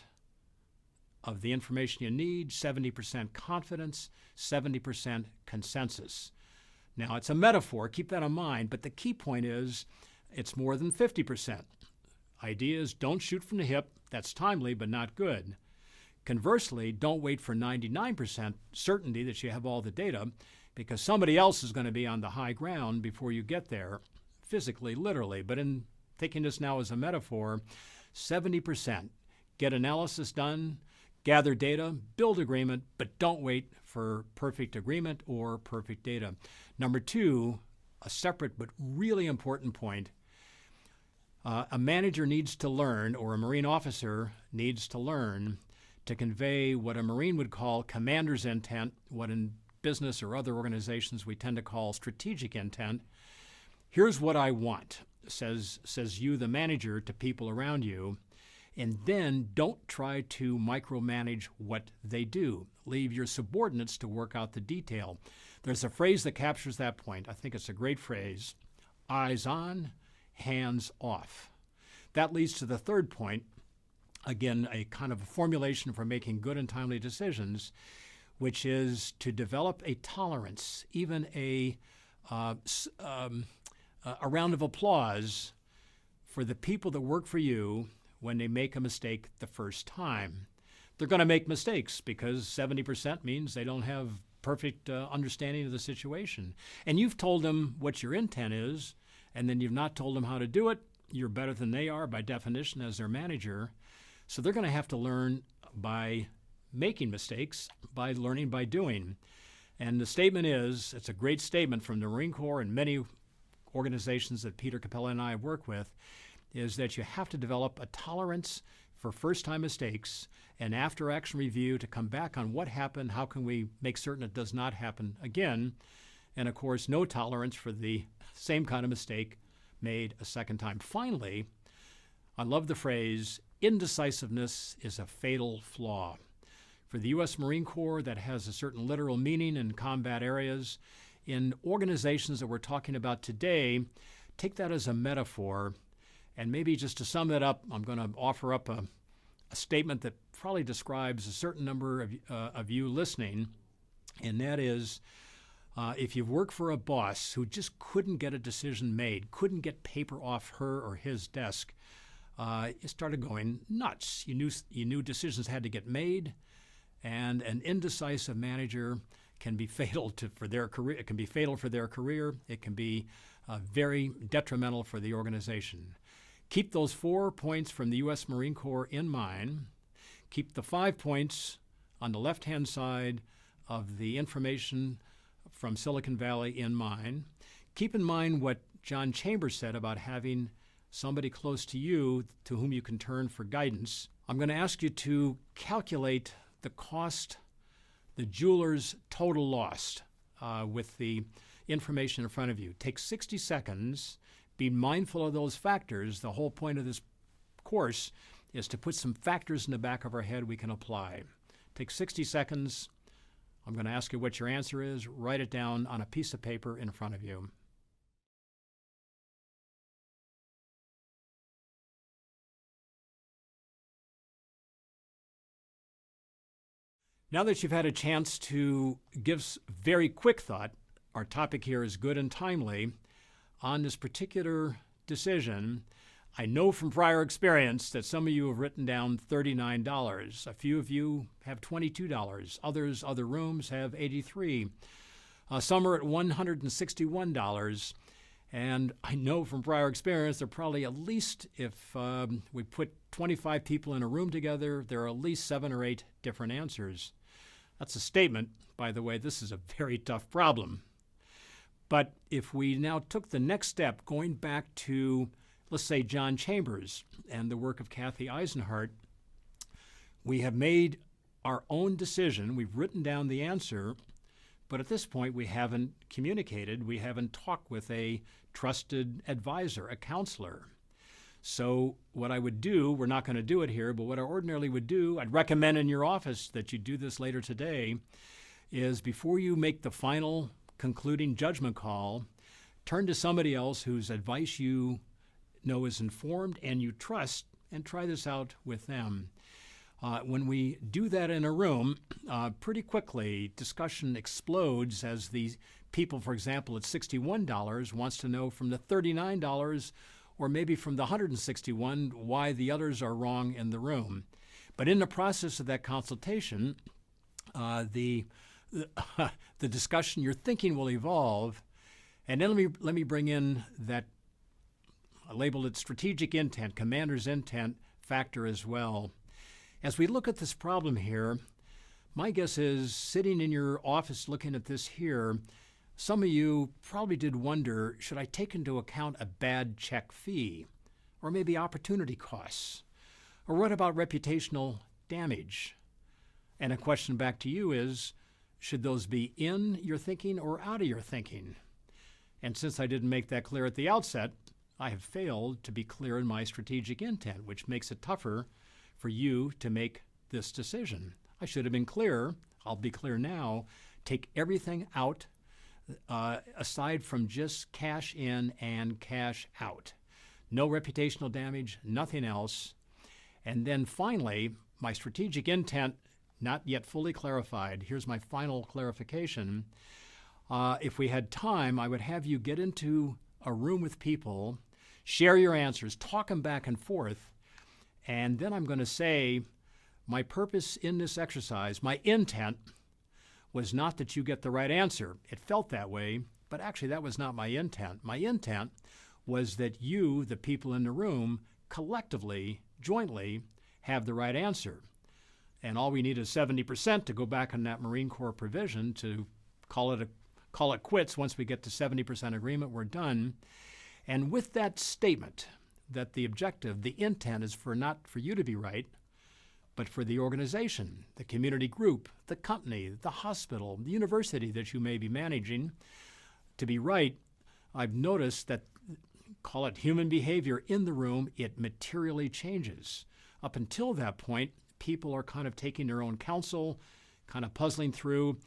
of the information you need, 70% confidence, 70% consensus. Now, it's a metaphor, keep that in mind, but the key point is it's more than 50%. Ideas, don't shoot from the hip. That's timely, but not good. Conversely, don't wait for 99% certainty that you have all the data, because somebody else is going to be on the high ground before you get there, physically, literally. But in taking this now as a metaphor, 70%. Get analysis done, gather data, build agreement, but don't wait for perfect agreement or perfect data. Number 2, a separate but really important point. A manager needs to learn, or a Marine officer needs to learn, to convey what a Marine would call commander's intent, what in business or other organizations we tend to call strategic intent. Here's what I want, says you, the manager, to people around you. And then don't try to micromanage what they do. Leave your subordinates to work out the detail. There's a phrase that captures that point. I think it's a great phrase. Eyes on, hands off. That leads to the third point. Again, a kind of a formulation for making good and timely decisions, which is to develop a tolerance, even a round of applause for the people that work for you when they make a mistake the first time. They're going to make mistakes because 70% means they don't have perfect understanding of the situation. And you've told them what your intent is, and then you've not told them how to do it. You're better than they are by definition as their manager. So they're going to have to learn by making mistakes, by learning by doing. And the statement is, it's a great statement from the Marine Corps and many organizations that Peter Capella and I work with, is that you have to develop a tolerance for first-time mistakes and after-action review to come back on what happened, how can we make certain it does not happen again, and of course no tolerance for the same kind of mistake made a second time. Finally, I love the phrase, indecisiveness is a fatal flaw. For the U.S. Marine Corps, that has a certain literal meaning in combat areas. In organizations that we're talking about today, take that as a metaphor. And maybe just to sum that up, I'm going to offer up a statement that probably describes a certain number of you listening, and that is, if you've worked for a boss who just couldn't get a decision made, couldn't get paper off her or his desk, it started going nuts. You knew decisions had to get made, and an indecisive manager can be fatal for their career. It can be fatal for their career. It can be very detrimental for the organization. Keep those 4 points from the U.S. Marine Corps in mind. Keep the 5 points on the left-hand side of the information from Silicon Valley in mind. Keep in mind what John Chambers said about having somebody close to you to whom you can turn for guidance. I'm going to ask you to calculate the cost, the jeweler's total loss with the information in front of you. Take 60 seconds. Be mindful of those factors. The whole point of this course is to put some factors in the back of our head we can apply. Take 60 seconds. I'm going to ask you what your answer is. Write it down on a piece of paper in front of you. Now that you've had a chance to give very quick thought, our topic here is good and timely. on this particular decision, I know from prior experience that some of you have written down $39. A few of you have $22. Others, other rooms, have $83. Some are at $161. And I know from prior experience there are probably at least, if we put 25 people in a room together, there are at least 7 or 8 different answers. That's a statement, by the way. This is a very tough problem. But if we now took the next step, going back to, let's say, John Chambers and the work of Kathy Eisenhart, we have made our own decision. We've written down the answer, but at this point we haven't communicated. We haven't talked with a trusted advisor, a counselor. So what I would do, we're not going to do it here, but what I ordinarily would do, I'd recommend in your office that you do this later today, is before you make the final concluding judgment call, turn to somebody else whose advice you know is informed and you trust, and try this out with them. When we do that in a room, pretty quickly discussion explodes as the people, for example, at $61 wants to know from the $39 or maybe from the $161 why the others are wrong in the room. But in the process of that consultation, the discussion, your thinking will evolve. And then let me bring in that, I labeled it strategic intent, commander's intent factor as well. As we look at this problem here, my guess is sitting in your office looking at this here, some of you probably did wonder, should I take into account a bad check fee? Or maybe opportunity costs? Or what about reputational damage? And a question back to you is, should those be in your thinking or out of your thinking? And since I didn't make that clear at the outset, I have failed to be clear in my strategic intent, which makes it tougher for you to make this decision. I should have been clearer. I'll be clear now. Take everything out aside from just cash in and cash out. No reputational damage, nothing else. And then finally, my strategic intent, not yet fully clarified. Here's my final clarification. If we had time, I would have you get into a room with people, share your answers, talk them back and forth, and then I'm going to say, my purpose in this exercise, my intent, was not that you get the right answer. It felt that way, but actually that was not my intent. My intent was that you, the people in the room, collectively, jointly, have the right answer. And all we need is 70% to go back on that Marine Corps provision to call it quits. Once we get to 70% agreement, we're done. And with that statement that the objective, the intent is not for you to be right, but for the organization, the community group, the company, the hospital, the university that you may be managing to be right, I've noticed that, call it human behavior in the room, it materially changes. Up until that point, people are kind of taking their own counsel, kind of puzzling through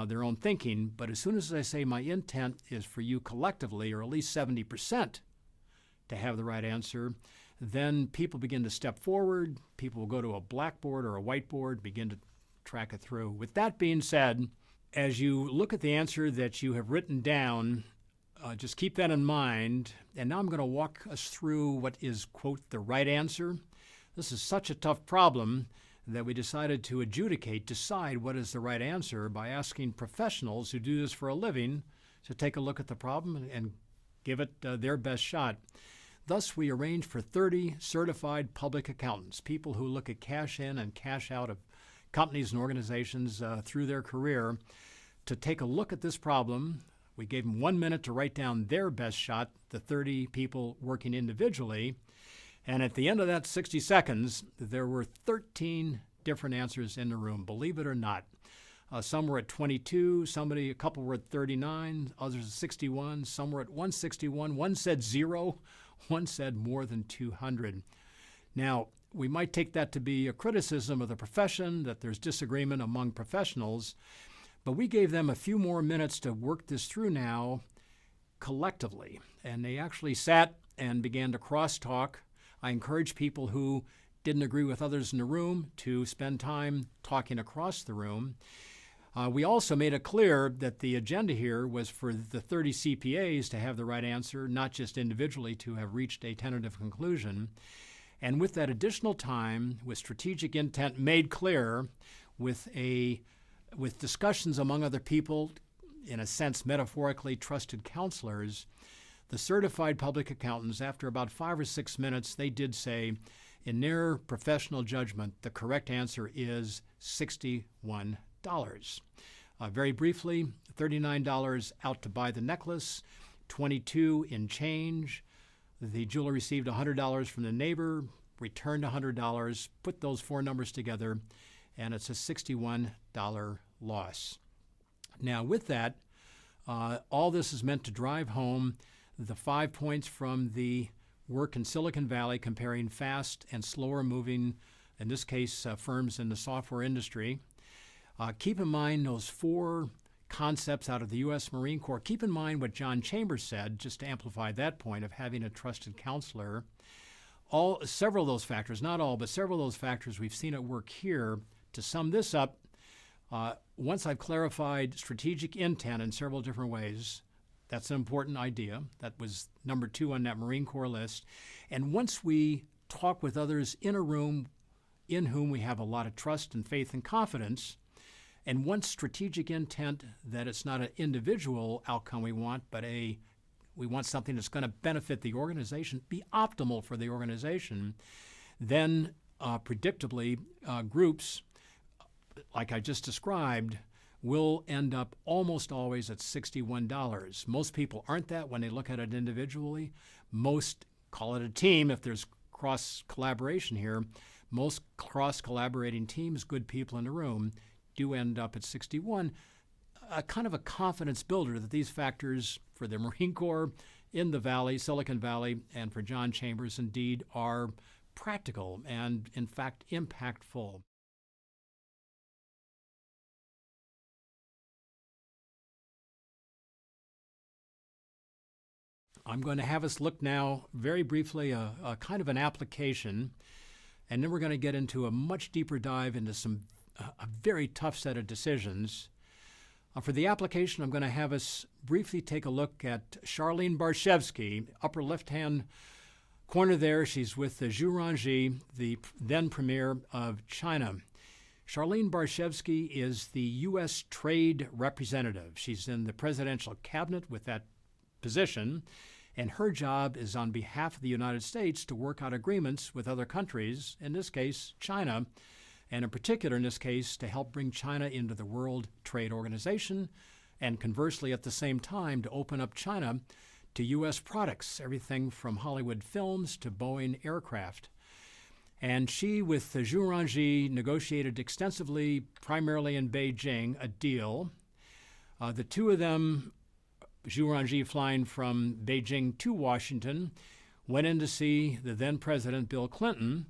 their own thinking. But as soon as I say my intent is for you collectively, or at least 70%, to have the right answer, then people begin to step forward. People will go to a blackboard or a whiteboard, begin to track it through. With that being said, as you look at the answer that you have written down, just keep that in mind. And now I'm going to walk us through what is, quote, the right answer. This is such a tough problem that we decided to decide what is the right answer by asking professionals who do this for a living to take a look at the problem and give it their best shot. Thus, we arranged for 30 certified public accountants, people who look at cash in and cash out of companies and organizations through their career, to take a look at this problem. We gave them 1 minute to write down their best shot, the 30 people working individually. And at the end of that 60 seconds, there were 13 different answers in the room, believe it or not. Some were at 22, a couple were at 39, others at 61, some were at 161, one said 0, one said more than 200. Now, we might take that to be a criticism of the profession, that there's disagreement among professionals, but we gave them a few more minutes to work this through now collectively. And they actually sat and began to crosstalk. I encourage people who didn't agree with others in the room to spend time talking across the room. We also made it clear that the agenda here was for the 30 CPAs to have the right answer, not just individually to have reached a tentative conclusion. And with that additional time, with strategic intent made clear, with discussions among other people, in a sense metaphorically trusted counselors, the certified public accountants, after about 5 or 6 minutes, they did say, in their professional judgment, the correct answer is $61. Very briefly, $39 out to buy the necklace, $22 in change. The jeweler received $100 from the neighbor, returned $100, put those 4 numbers together, and it's a $61 loss. Now, with that, all this is meant to drive home the 5 points from the work in Silicon Valley comparing fast and slower moving, in this case, firms in the software industry. Keep in mind those 4 concepts out of the U.S. Marine Corps. Keep in mind what John Chambers said, just to amplify that point of having a trusted counselor. Several of those factors, not all, but several of those factors we've seen at work here. To sum this up, once I've clarified strategic intent in several different ways, that's an important idea. That was number 2 on that Marine Corps list. And once we talk with others in a room in whom we have a lot of trust and faith and confidence, and once strategic intent that it's not an individual outcome we want, but we want something that's going to benefit the organization, be optimal for the organization, then predictably groups, like I just described, will end up almost always at $61. Most people aren't that when they look at it individually. Most call it a team if there's cross-collaboration here. Most cross-collaborating teams, good people in the room, do end up at 61. A kind of a confidence builder that these factors for the Marine Corps in the Valley, Silicon Valley, and for John Chambers indeed are practical and, in fact, impactful. I'm going to have us look now very briefly a kind of an application, and then we're going to get into a much deeper dive into a very tough set of decisions. For the application, I'm going to have us briefly take a look at Charlene Barshevsky, upper left-hand corner there. She's with Zhu Rongji, the then premier of China. Charlene Barshevsky is the U.S. Trade Representative. She's in the presidential cabinet with that position, and her job is on behalf of the United States to work out agreements with other countries, in this case, China, and in particular, in this case, to help bring China into the World Trade Organization, and conversely, at the same time, to open up China to U.S. products, everything from Hollywood films to Boeing aircraft. And she, with Zhu Rongji, negotiated extensively, primarily in Beijing, a deal. The two of them, Zhu Rongji flying from Beijing to Washington, went in to see the then President Bill Clinton,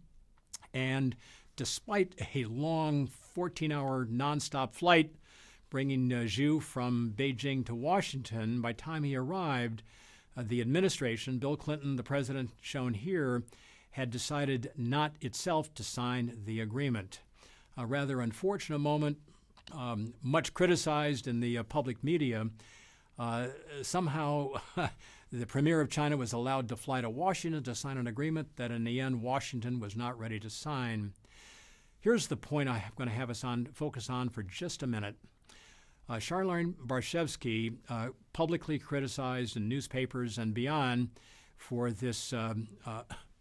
and despite a long 14-hour nonstop flight bringing Zhu from Beijing to Washington, by the time he arrived, the administration, Bill Clinton, the president shown here, had decided not itself to sign the agreement. A rather unfortunate moment, much criticized in the public media. Somehow, the premier of China was allowed to fly to Washington to sign an agreement that in the end Washington was not ready to sign. Here's the point I'm going to have us focus on for just a minute. Charlene Barshevsky, publicly criticized in newspapers and beyond for this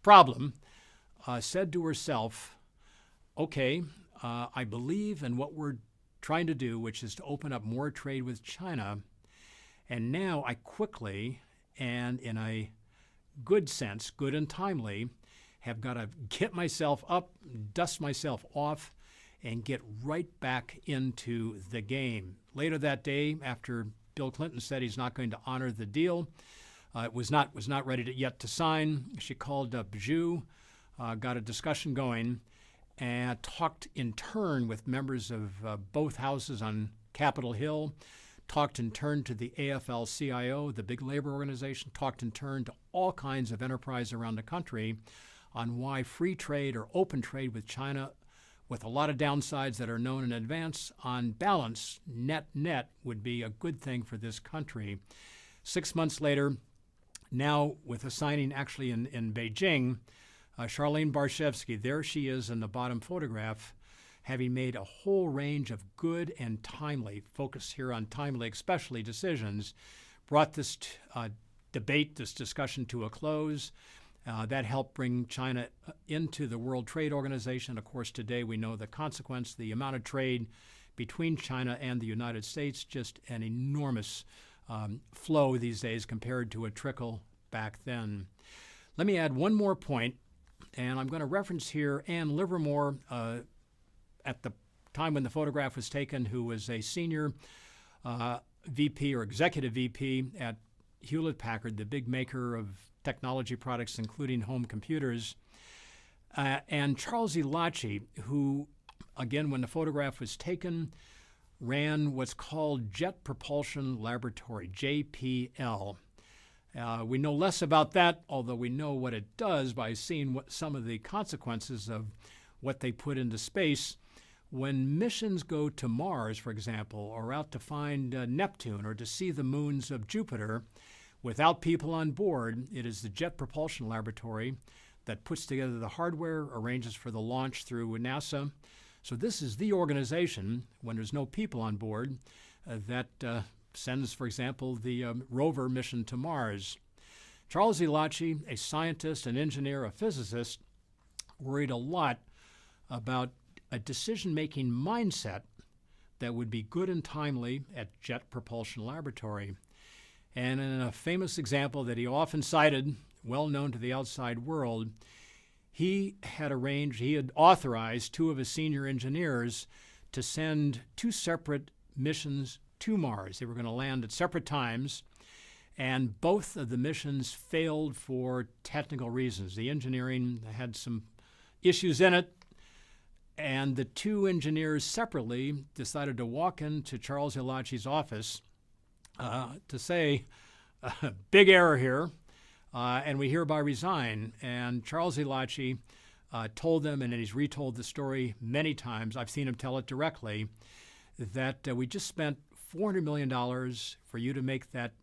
problem, said to herself, okay, I believe in what we're trying to do, which is to open up more trade with China, and now I quickly, and in a good sense, good and timely, have got to get myself up, dust myself off, and get right back into the game. Later that day, after Bill Clinton said he's not going to honor the deal, was not ready yet to sign, she called up Zhu, got a discussion going, and talked in turn with members of both houses on Capitol Hill, talked in turn to the AFL-CIO, the big labor organization, talked in turn to all kinds of enterprise around the country on why free trade or open trade with China with a lot of downsides that are known in advance, on balance, net would be a good thing for this country. 6 months later, now with a signing actually in Beijing, Charlene Barshevsky, there she is in the bottom photograph, having made a whole range of good and timely, focus here on timely especially, decisions, brought this debate, this discussion to a close. That helped bring China into the World Trade Organization. Of course, today we know the consequence, the amount of trade between China and the United States, just an enormous flow these days compared to a trickle back then. Let me add one more point, and I'm going to reference here Ann Livermore at the time when the photograph was taken, who was a senior VP or executive VP at Hewlett-Packard, the big maker of technology products, including home computers, and Charles Elachi, who, again, when the photograph was taken, ran what's called Jet Propulsion Laboratory, JPL. We know less about that, although we know what it does by seeing what some of the consequences of what they put into space. When missions go to Mars, for example, or out to find Neptune or to see the moons of Jupiter, without people on board, it is the Jet Propulsion Laboratory that puts together the hardware, arranges for the launch through NASA. So this is the organization, when there's no people on board, that sends, for example, the rover mission to Mars. Charles Elachi, a scientist, an engineer, a physicist, worried a lot about a decision-making mindset that would be good and timely at Jet Propulsion Laboratory. And in a famous example that he often cited, well known to the outside world, he had authorized two of his senior engineers to send two separate missions to Mars. They were going to land at separate times, and both of the missions failed for technical reasons. The engineering had some issues in it, and the two engineers separately decided to walk into Charles Elachi's office to say, big error here, and we hereby resign. And Charles Elachi told them, and he's retold the story many times, I've seen him tell it directly, that we just spent $400 million for you to make that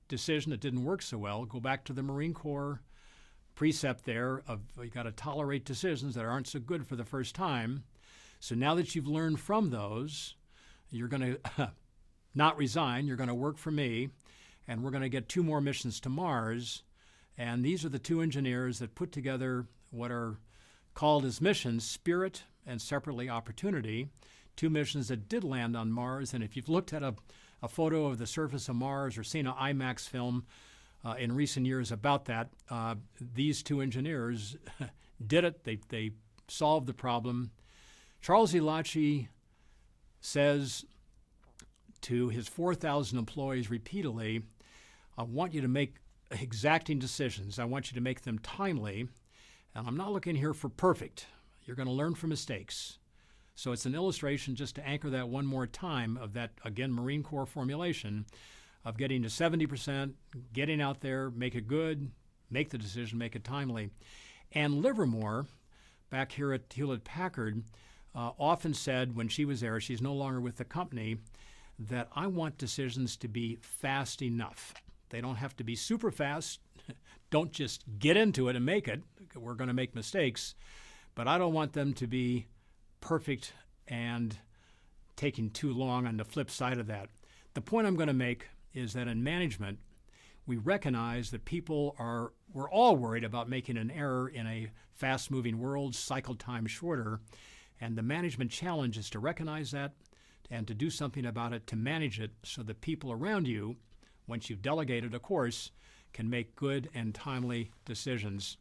decision. It didn't work so well. Go back to the Marine Corps precept there of you got to tolerate decisions that aren't so good for the first time. So now that you've learned from those, you're going to not resign. You're going to work for me, and we're going to get two more missions to Mars. And these are the two engineers that put together what are called as missions, Spirit and separately Opportunity, two missions that did land on Mars. And if you've looked at a photo of the surface of Mars or seen an IMAX film in recent years about that, these two engineers did it. They solved the problem. Charles Elachi says to his 4,000 employees repeatedly, I want you to make exacting decisions. I want you to make them timely. And I'm not looking here for perfect. You're going to learn from mistakes. So it's an illustration, just to anchor that one more time, of that, again, Marine Corps formulation of getting to 70%, getting out there, make it good, make the decision, make it timely. And Livermore, back here at Hewlett-Packard, often said when she was there, she's no longer with the company, that I want decisions to be fast enough. They don't have to be super fast. Don't just get into it and make it. We're going to make mistakes. But I don't want them to be perfect and taking too long on the flip side of that. The point I'm going to make is that in management, we recognize that we're all worried about making an error in a fast-moving world, cycle time shorter. And the management challenge is to recognize that and to do something about it, to manage it so that people around you, once you've delegated a course, can make good and timely decisions.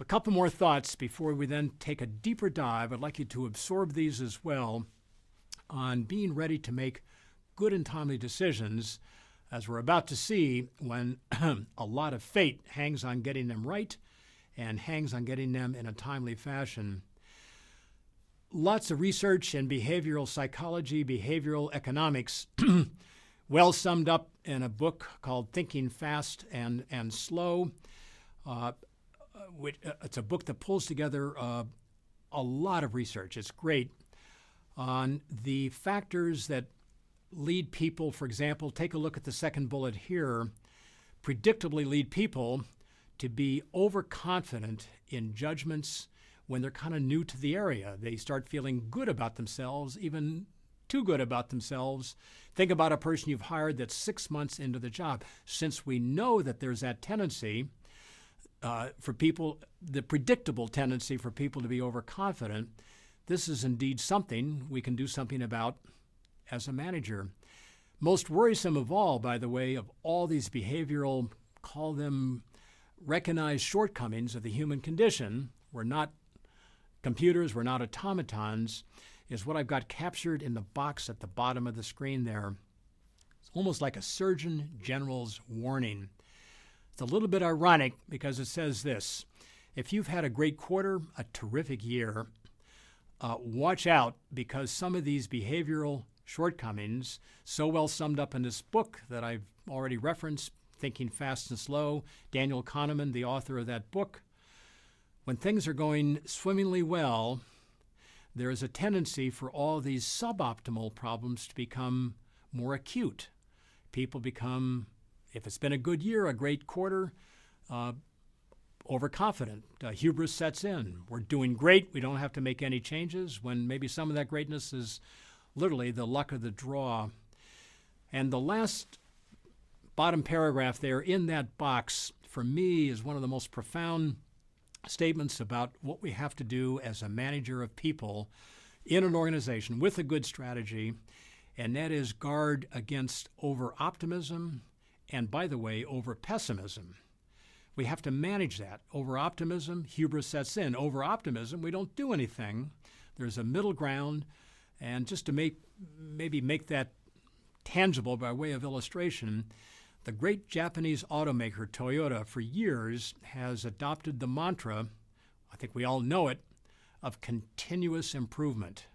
A couple more thoughts before we then take a deeper dive. I'd like you to absorb these as well on being ready to make good and timely decisions, as we're about to see, when a lot of fate hangs on getting them right and hangs on getting them in a timely fashion. Lots of research in behavioral psychology, behavioral economics, well summed up in a book called Thinking Fast and Slow. It's a book that pulls together a lot of research. It's great on the factors that lead people. For example, take a look at the second bullet here. Predictably lead people to be overconfident in judgments when they're kind of new to the area. They start feeling good about themselves, even too good about themselves. Think about a person you've hired that's 6 months into the job. Since we know that there's that tendency for people, the predictable tendency for people to be overconfident, this is indeed something we can do something about as a manager. Most worrisome of all, by the way, of all these behavioral, call them recognized shortcomings of the human condition, we're not computers, we're not automatons, is what I've got captured in the box at the bottom of the screen there. It's almost like a Surgeon General's warning. It's a little bit ironic because it says this: if you've had a great quarter, a terrific year, watch out, because some of these behavioral shortcomings, so well summed up in this book that I've already referenced, Thinking Fast and Slow, Daniel Kahneman, the author of that book. When things are going swimmingly well, there is a tendency for all these suboptimal problems to become more acute. People become, if it's been a good year, a great quarter, overconfident. Hubris sets in. We're doing great. We don't have to make any changes, when maybe some of that greatness is literally the luck of the draw. And the last bottom paragraph there in that box, for me, is one of the most profound statements about what we have to do as a manager of people in an organization with a good strategy, and that is guard against over-optimism and, by the way, over-pessimism. We have to manage that. Over-optimism, hubris sets in. Over-optimism, we don't do anything. There's a middle ground, and just to maybe make that tangible by way of illustration, the great Japanese automaker Toyota for years has adopted the mantra, I think we all know it, of continuous improvement.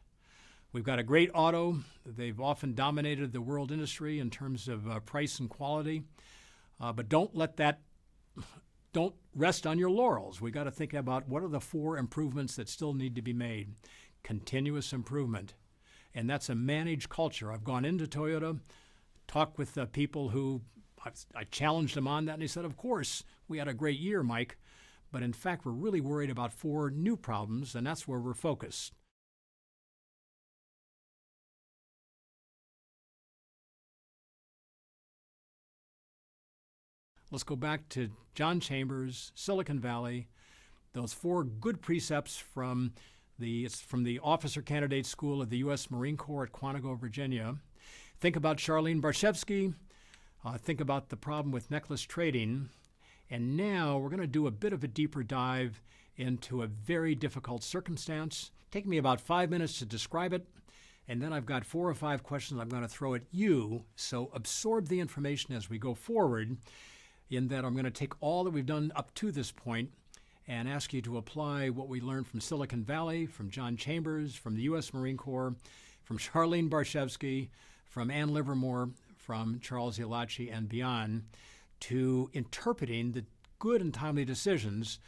We've got a great auto. They've often dominated the world industry in terms of price and quality, but don't rest on your laurels. We've got to think about what are the 4 improvements that still need to be made. Continuous improvement. And that's a managed culture. I've gone into Toyota, talked with people who I challenged them on that, and they said, of course, we had a great year, Mike, but in fact, we're really worried about 4 new problems, and that's where we're focused. Let's go back to John Chambers, Silicon Valley, those 4 good precepts from the Officer Candidate School of the U.S. Marine Corps at Quantico, Virginia. Think about Charlene Barshevsky. Think about the problem with necklace trading. And now we're going to do a bit of a deeper dive into a very difficult circumstance. Take me about 5 minutes to describe it, and then I've got 4 or 5 questions I'm going to throw at you. So absorb the information as we go forward, in that I'm going to take all that we've done up to this point and ask you to apply what we learned from Silicon Valley, from John Chambers, from the U.S. Marine Corps, from Charlene Barshevsky, from Ann Livermore, from Charles Ialachi, and beyond, to interpreting the good and timely decisions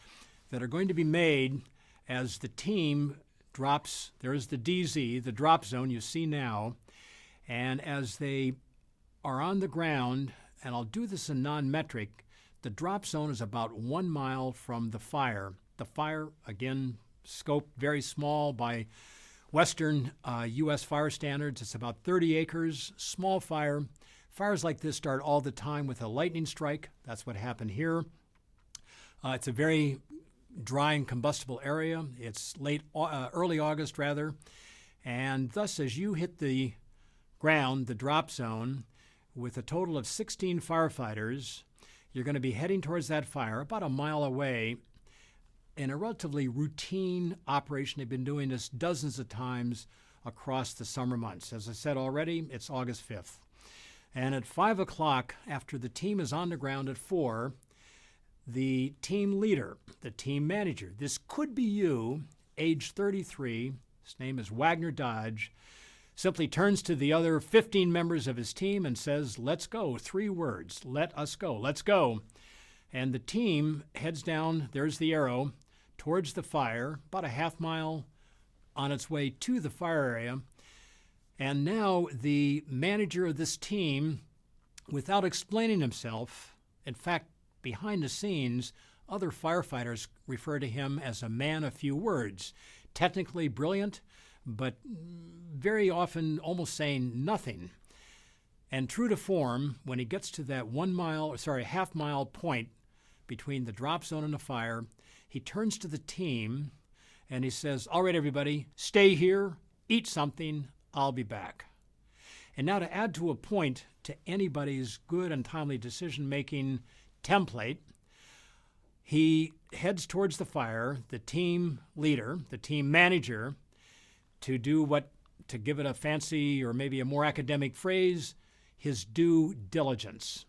that are going to be made as the team drops. There's the DZ, the drop zone you see now, and as they are on the ground, and I'll do this in non-metric, the drop zone is about 1 mile from the fire. The fire, again, scope very small by Western U.S. fire standards. It's about 30 acres, small fire. Fires like this start all the time with a lightning strike. That's what happened here. It's a very dry and combustible area. It's early August, rather. And thus, as you hit the ground, the drop zone, with a total of 16 firefighters, you're going to be heading towards that fire about a mile away in a relatively routine operation. They've been doing this dozens of times across the summer months. As I said already, it's August 5th. And at 5 o'clock, after the team is on the ground at 4, the team leader, the team manager, this could be you, age 33, his name is Wagner Dodge, simply turns to the other 15 members of his team and says, let's go. 3 words, let us go, let's go. And the team heads down, there's the arrow, towards the fire, about a half mile on its way to the fire area. And now the manager of this team, without explaining himself, in fact, behind the scenes, other firefighters refer to him as a man of few words, technically brilliant, but very often almost saying nothing. And true to form, when he gets to that half-mile point between the drop zone and the fire, he turns to the team and he says, "All right, everybody, stay here, eat something, I'll be back." And now to add to a point to anybody's good and timely decision-making template, he heads towards the fire, the team leader, the team manager, to give it a fancy or maybe a more academic phrase, his due diligence.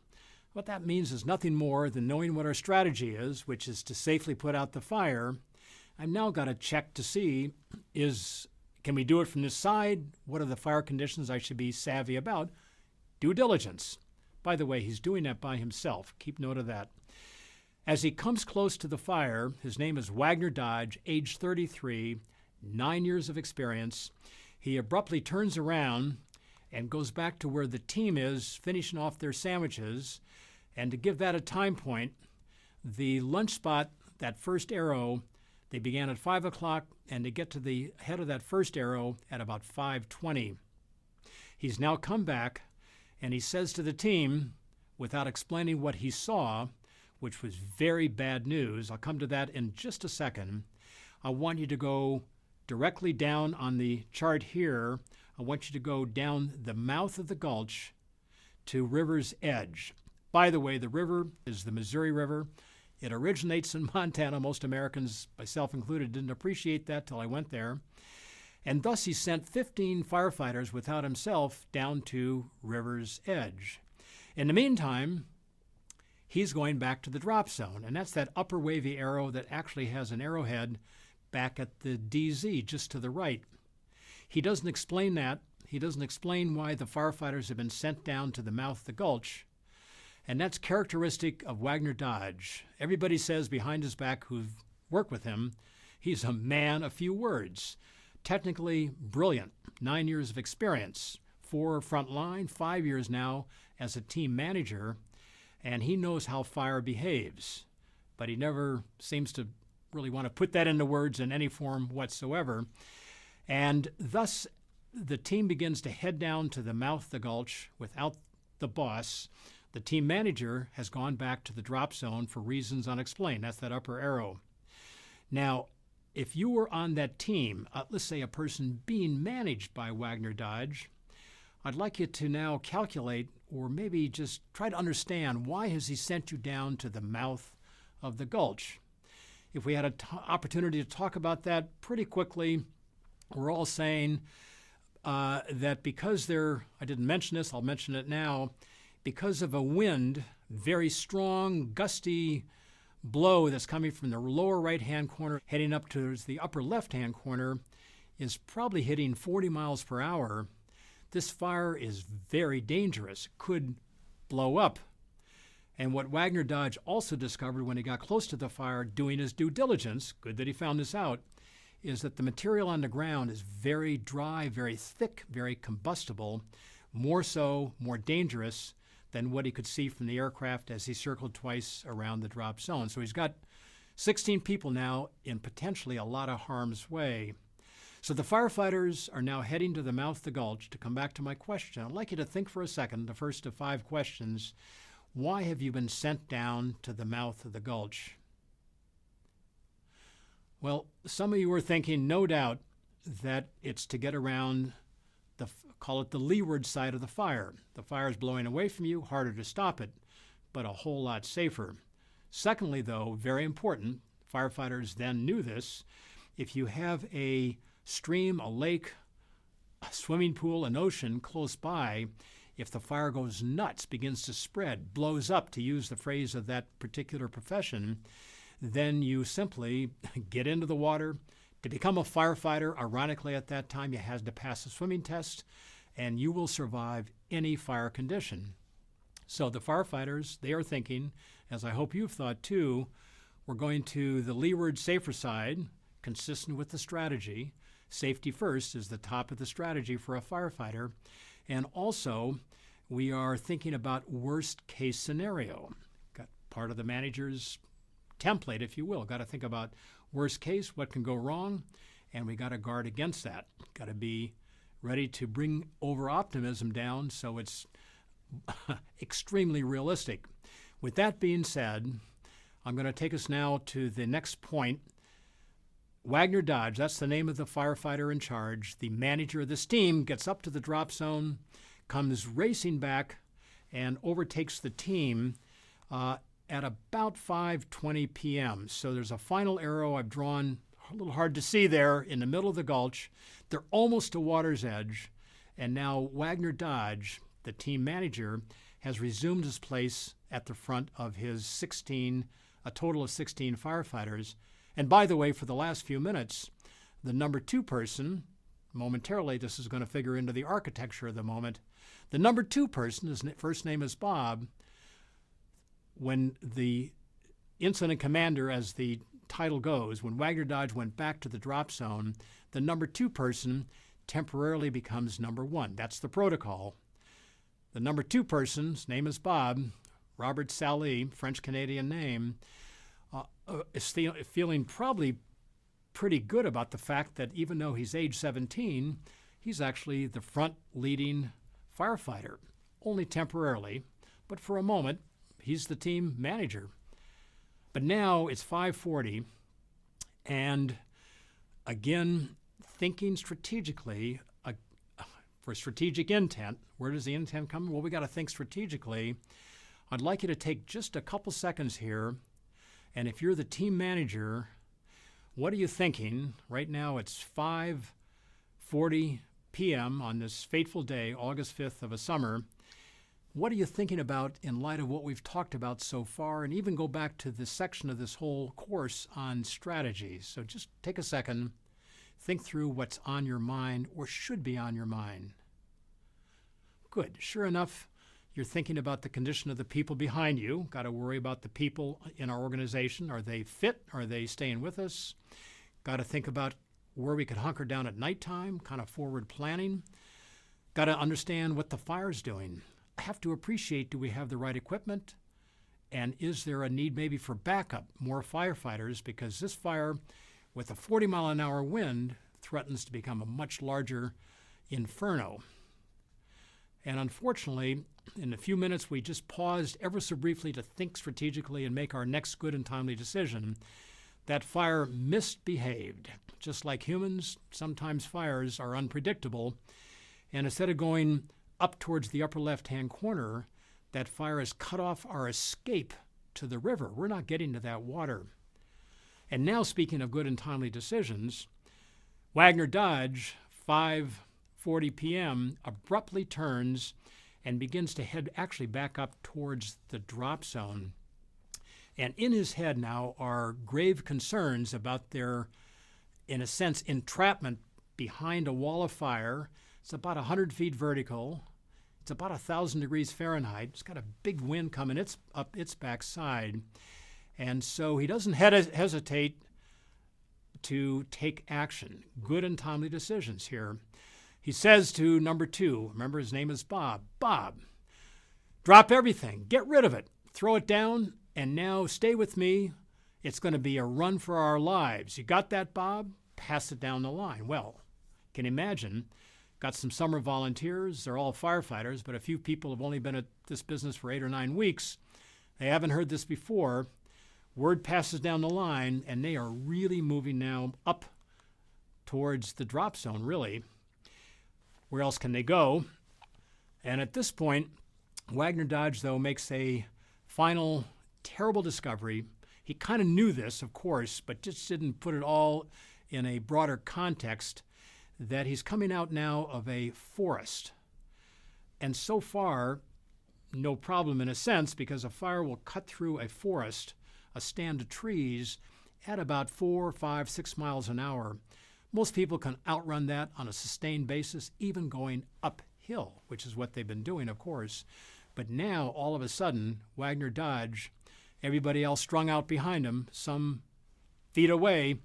What that means is nothing more than knowing what our strategy is, which is to safely put out the fire. I've now got to check to see, can we do it from this side? What are the fire conditions I should be savvy about? Due diligence. By the way, he's doing that by himself. Keep note of that. As he comes close to the fire, his name is Wagner Dodge, age 33, 9 years of experience. He abruptly turns around and goes back to where the team is, finishing off their sandwiches. And to give that a time point, the lunch spot, that first arrow, they began at 5 o'clock, and they get to the head of that first arrow at about 5:20. He's now come back, and he says to the team, without explaining what he saw, which was very bad news, I'll come to that in just a second, I want you to go directly down on the chart here. I want you to go down the mouth of the gulch to river's edge. By the way, the river is the Missouri River. It originates in Montana. Most Americans, myself included, didn't appreciate that till I went there. And thus he sent 15 firefighters without himself down to river's edge. In the meantime, he's going back to the drop zone, and that's that upper wavy arrow that actually has an arrowhead back at the DZ just to the right. He doesn't explain that. He doesn't explain why the firefighters have been sent down to the mouth of the gulch. And that's characteristic of Wagner Dodge. Everybody says behind his back who've worked with him, he's a man of few words. Technically brilliant, 9 years of experience, 4 front line, 5 years now as a team manager, and he knows how fire behaves. But he never seems to really want to put that into words in any form whatsoever. And thus, the team begins to head down to the mouth of the gulch without the boss. The team manager has gone back to the drop zone for reasons unexplained. That's that upper arrow. Now, if you were on that team, let's say a person being managed by Wagner Dodge, I'd like you to now calculate or maybe just try to understand, why has he sent you down to the mouth of the gulch? If we had an opportunity to talk about that pretty quickly, we're all saying that because I didn't mention this, I'll mention it now, because of a wind, very strong, gusty blow that's coming from the lower right-hand corner heading up towards the upper left-hand corner is probably hitting 40 miles per hour. This fire is very dangerous. It could blow up. And what Wagner Dodge also discovered when he got close to the fire, doing his due diligence, good that he found this out, is that the material on the ground is very dry, very thick, very combustible, more so, more dangerous than what he could see from the aircraft as he circled twice around the drop zone. So he's got 16 people now in potentially a lot of harm's way. So the firefighters are now heading to the mouth of the gulch. To come back to my question, I'd like you to think for a second, the first of 5 questions. Why have you been sent down to the mouth of the gulch? Well, some of you are thinking, no doubt, that it's to get around call it the leeward side of the fire. The fire is blowing away from you, harder to stop it, but a whole lot safer. Secondly, though, very important, firefighters then knew this, if you have a stream, a lake, a swimming pool, an ocean close by, if the fire goes nuts, begins to spread, blows up, to use the phrase of that particular profession, then you simply get into the water. To become a firefighter, ironically at that time, you had to pass a swimming test, and you will survive any fire condition. So the firefighters, they are thinking, as I hope you've thought too, we're going to the leeward, safer side, consistent with the strategy, Safety first is the top of the strategy for a firefighter. And also, we are thinking about worst case scenario. Got part of the manager's template, if you will. Got to think about worst case, what can go wrong, and we got to guard against that. Got to be ready to bring over optimism down so it's extremely realistic. With that being said, I'm going to take us now to the next point. Wagner Dodge, that's the name of the firefighter in charge. The manager of this team gets up to the drop zone, comes racing back, and overtakes the team at about 5:20 p.m. So there's a final arrow I've drawn, a little hard to see there, in the middle of the gulch. They're almost to water's edge, and now Wagner Dodge, the team manager, has resumed his place at the front of his 16, a total of 16 firefighters. And by the way, for the last few minutes, the number 2 person, momentarily this is going to figure into the architecture of the moment, the number 2 person, his first name is Bob, when the incident commander, as the title goes, when Wagner Dodge went back to the drop zone, the number 2 person temporarily becomes number 1. That's the protocol. The number 2 person's name is Bob, Robert Sally, French-Canadian name, is feeling probably pretty good about the fact that even though he's age 17, he's actually the front leading firefighter, only temporarily, but for a moment, he's the team manager. But now it's 5:40, and again, thinking strategically, for strategic intent, where does the intent come? Well, we got to think strategically. I'd like you to take just a couple seconds here, and if you're the team manager, what are you thinking? Right now it's 5:40 p.m. on this fateful day, August 5th of a summer. What are you thinking about in light of what we've talked about so far, and even go back to this section of this whole course on strategies? So just take a second, think through what's on your mind or should be on your mind. Good. Sure enough, you're thinking about the condition of the people behind you. Got to worry about the people in our organization. Are they fit? Are they staying with us? Got to think about where we could hunker down at nighttime, kind of forward planning. Got to understand what the fire's doing. Have to appreciate, do we have the right equipment? And is there a need maybe for backup, more firefighters? Because this fire, with a 40-mile-an-hour wind, threatens to become a much larger inferno. And unfortunately, in the few minutes we just paused ever so briefly to think strategically and make our next good and timely decision, that fire misbehaved. Just like humans, sometimes fires are unpredictable. And instead of going up towards the upper left-hand corner, that fire has cut off our escape to the river. We're not getting to that water. And now, speaking of good and timely decisions, Wagner Dodge, 5:40 p.m., abruptly turns and begins to head actually back up towards the drop zone. And in his head now are grave concerns about their, in a sense, entrapment behind a wall of fire. It's about 100 feet vertical. It's about 1,000 degrees Fahrenheit. It's got a big wind coming up its backside. And so he doesn't hesitate to take action. Good and timely decisions here. He says to number 2, remember his name is Bob, Bob, drop everything, get rid of it, throw it down, and now stay with me. It's going to be a run for our lives. You got that, Bob? Pass it down the line. Well, can you imagine? Got some summer volunteers. They're all firefighters, but a few people have only been at this business for 8 or 9 weeks. They haven't heard this before. Word passes down the line, and they are really moving now up towards the drop zone, really. Where else can they go? And at this point, Wagner Dodge, though, makes a final terrible discovery. He kind of knew this, of course, but just didn't put it all in a broader context, that he's coming out now of a forest. And so far, no problem in a sense, because a fire will cut through a forest, a stand of trees, at about 4, 5, 6 miles an hour. Most people can outrun that on a sustained basis, even going uphill, which is what they've been doing, of course. But now, all of a sudden, Wagner Dodge, everybody else strung out behind him, some feet away,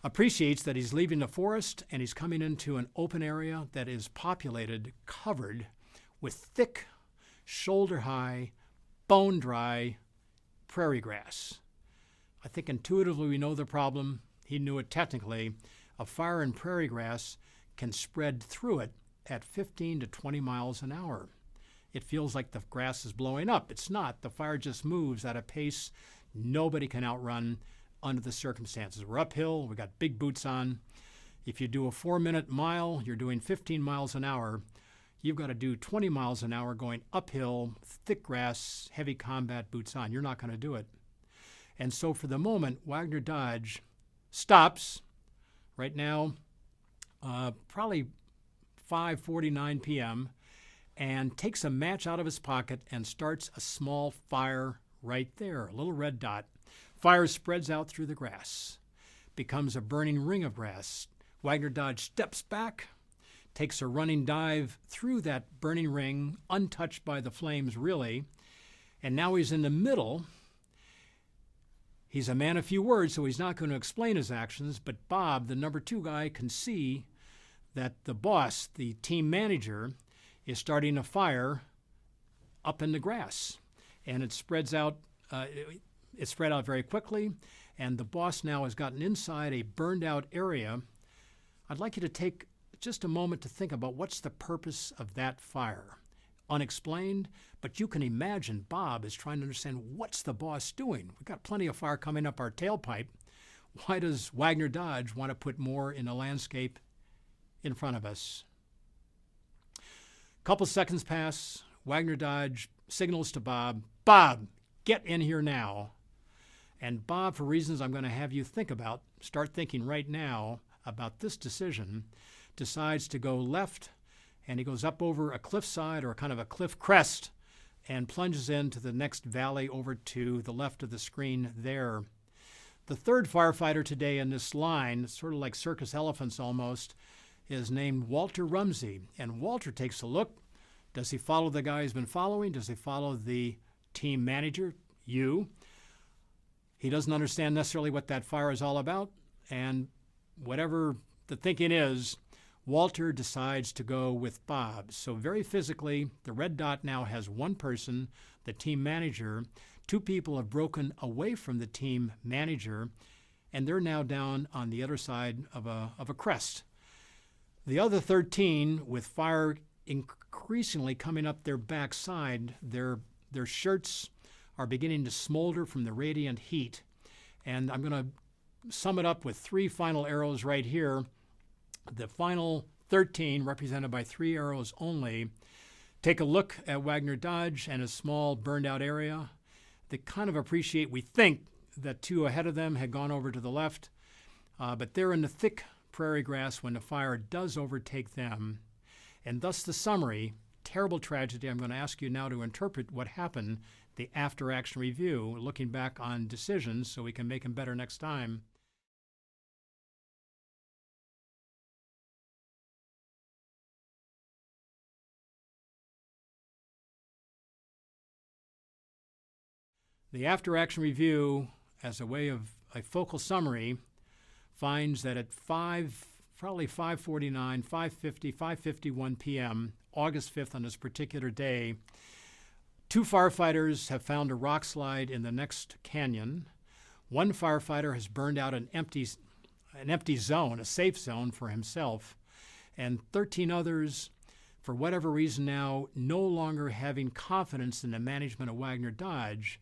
appreciates that he's leaving the forest and he's coming into an open area that is populated, covered with thick, shoulder-high, bone-dry prairie grass. I think intuitively we know the problem. He knew it technically. A fire in prairie grass can spread through it at 15 to 20 miles an hour. It feels like the grass is blowing up. It's not. The fire just moves at a pace nobody can outrun under the circumstances. We're uphill. We got big boots on. If you do a 4-minute mile, you're doing 15 miles an hour. You've got to do 20 miles an hour going uphill, thick grass, heavy combat boots on. You're not going to do it. And so for the moment, Wagner Dodge stops right now, probably 5:49 p.m., and takes a match out of his pocket and starts a small fire right there, a little red dot. Fire spreads out through the grass, becomes a burning ring of grass. Wagner Dodge steps back, takes a running dive through that burning ring, untouched by the flames really, and now he's in the middle. He's a man of few words, so he's not going to explain his actions, but Bob, the number 2 guy, can see that the boss, the team manager, is starting a fire up in the grass. And it spreads out, it spread out very quickly, and the boss now has gotten inside a burned out area. I'd like you to take just a moment to think about what's the purpose of that fire. Unexplained, but you can imagine Bob is trying to understand what's the boss doing. We've got plenty of fire coming up our tailpipe. Why does Wagner Dodge want to put more in the landscape in front of us? A couple seconds pass. Wagner Dodge signals to Bob, "Bob, get in here now." And Bob, for reasons I'm going to have you think about, start thinking right now about this decision, decides to go left, and he goes up over a cliffside or kind of a cliff crest and plunges into the next valley over to the left of the screen there. The third firefighter today in this line, sort of like circus elephants almost, is named Walter Rumsey. And Walter takes a look. Does he follow the guy he's been following? Does he follow the team manager, you? He doesn't understand necessarily what that fire is all about. And whatever the thinking is, Walter decides to go with Bob. So very physically, the red dot now has one person, the team manager. 2 people have broken away from the team manager, and they're now down on the other side of a crest. The other 13, with fire increasingly coming up their backside, their shirts are beginning to smolder from the radiant heat. And I'm going to sum it up with 3 final arrows right here. The final 13, represented by 3 arrows only, take a look at Wagner Dodge and a small burned out area. They kind of appreciate, we think, that 2 ahead of them had gone over to the left, but they're in the thick prairie grass when the fire does overtake them. And thus the summary, terrible tragedy. I'm going to ask you now to interpret what happened, the after-action review, looking back on decisions so we can make them better next time. The after-action review, as a way of a focal summary, finds that at probably 5:49, 5:50, 5:51 p.m., August 5th on this particular day, 2 firefighters have found a rock slide in the next canyon. 1 firefighter has burned out an empty zone, a safe zone for himself, and 13 others, for whatever reason now, no longer having confidence in the management of Wagner Dodge,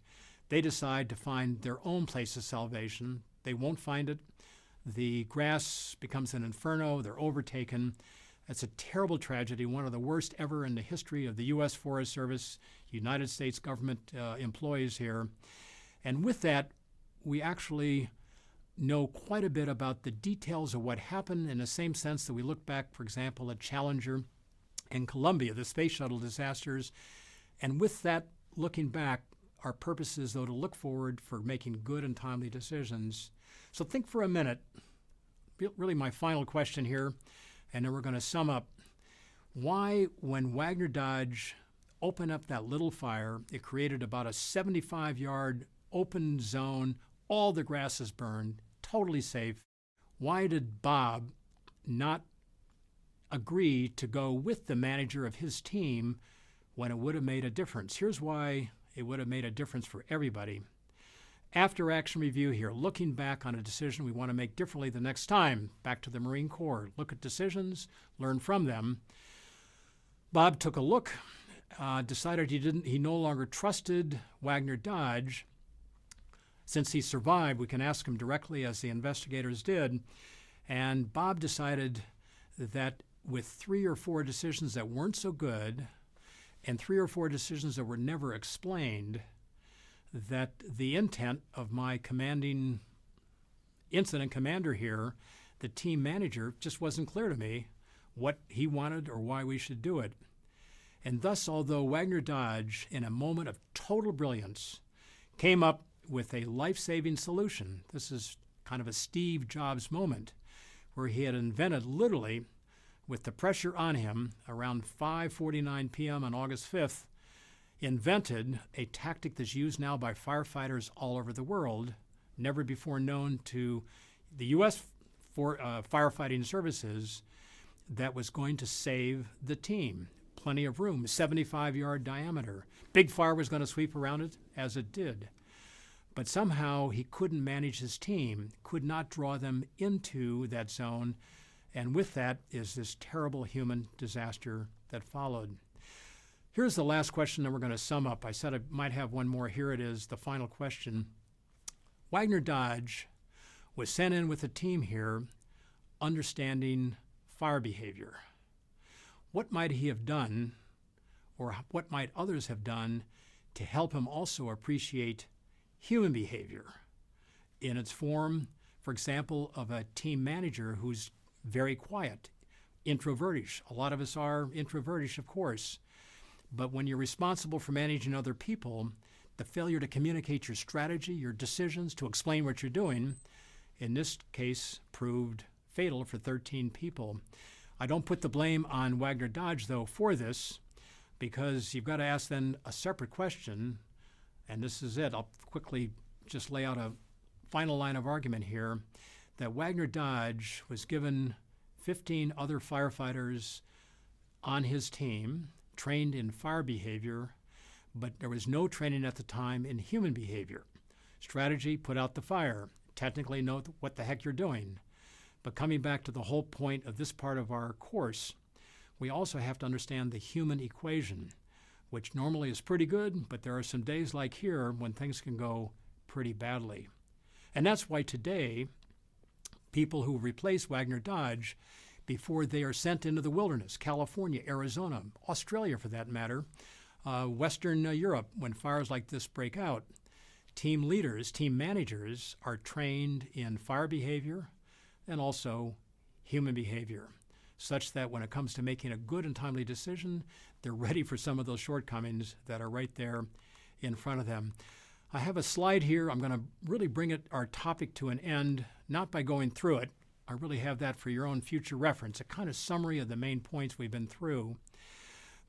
they decide to find their own place of salvation. They won't find it. The grass becomes an inferno. They're overtaken. It's a terrible tragedy, one of the worst ever in the history of the U.S. Forest Service, United States government employees here. And with that, we actually know quite a bit about the details of what happened, in the same sense that we look back, for example, at Challenger and Columbia, the space shuttle disasters. And with that, looking back, our purpose is, though, to look forward for making good and timely decisions. So think for a minute, really my final question here, and then we're going to sum up. Why, when Wagner Dodge opened up that little fire, it created about a 75-yard open zone, all the grass is burned, totally safe. why did Bob not agree to go with the manager of his team when it would have made a difference? Here's why it would have made a difference for everybody. After action review here, looking back on a decision we want to make differently the next time, back to the Marine Corps, look at decisions, learn from them. Bob took a look, decided he no longer trusted Wagner Dodge. Since he survived, we can ask him directly, as the investigators did, and Bob decided that with 3 or 4 decisions that weren't so good and 3 or 4 decisions that were never explained, that the intent of my commanding incident commander here, the team manager, just wasn't clear to me what he wanted or why we should do it. And thus, although Wagner Dodge, in a moment of total brilliance, came up with a life-saving solution, this is kind of a Steve Jobs moment, where he had invented, literally, with the pressure on him, around 5:49 p.m. on August 5th, invented a tactic that's used now by firefighters all over the world, never before known to the U.S. Firefighting services, that was going to save the team. Plenty of room, 75-yard diameter. Big fire was going to sweep around it, as it did. But somehow he couldn't manage his team, could not draw them into that zone, and with that is this terrible human disaster that followed. Here's the last question, and we're going to sum up. I said I might have one more. Here it is, the final question. Wagner Dodge was sent in with a team here understanding fire behavior. What might he have done, or what might others have done, to help him also appreciate human behavior in its form, for example, of a team manager who's very quiet, introvertish? A lot of us are introvertish, of course. But when you're responsible for managing other people, the failure to communicate your strategy, your decisions, to explain what you're doing, in this case, proved fatal for 13 people. I don't put the blame on Wagner Dodge, though, for this, because you've got to ask then a separate question, and this is it. I'll quickly just lay out a final line of argument here, that Wagner Dodge was given 15 other firefighters on his team, trained in fire behavior, but there was no training at the time in human behavior. Strategy, put out the fire. Technically know what the heck you're doing. But coming back to the whole point of this part of our course, we also have to understand the human equation, which normally is pretty good, but there are some days like here when things can go pretty badly. And that's why today, people who replace Wagner Dodge before they are sent into the wilderness, California, Arizona, Australia for that matter, Western Europe, when fires like this break out, team leaders, team managers are trained in fire behavior and also human behavior, such that when it comes to making a good and timely decision, they're ready for some of those shortcomings that are right there in front of them. I have a slide here. I'm going to really bring our topic to an end, not by going through it. I really have that for your own future reference, a kind of summary of the main points we've been through.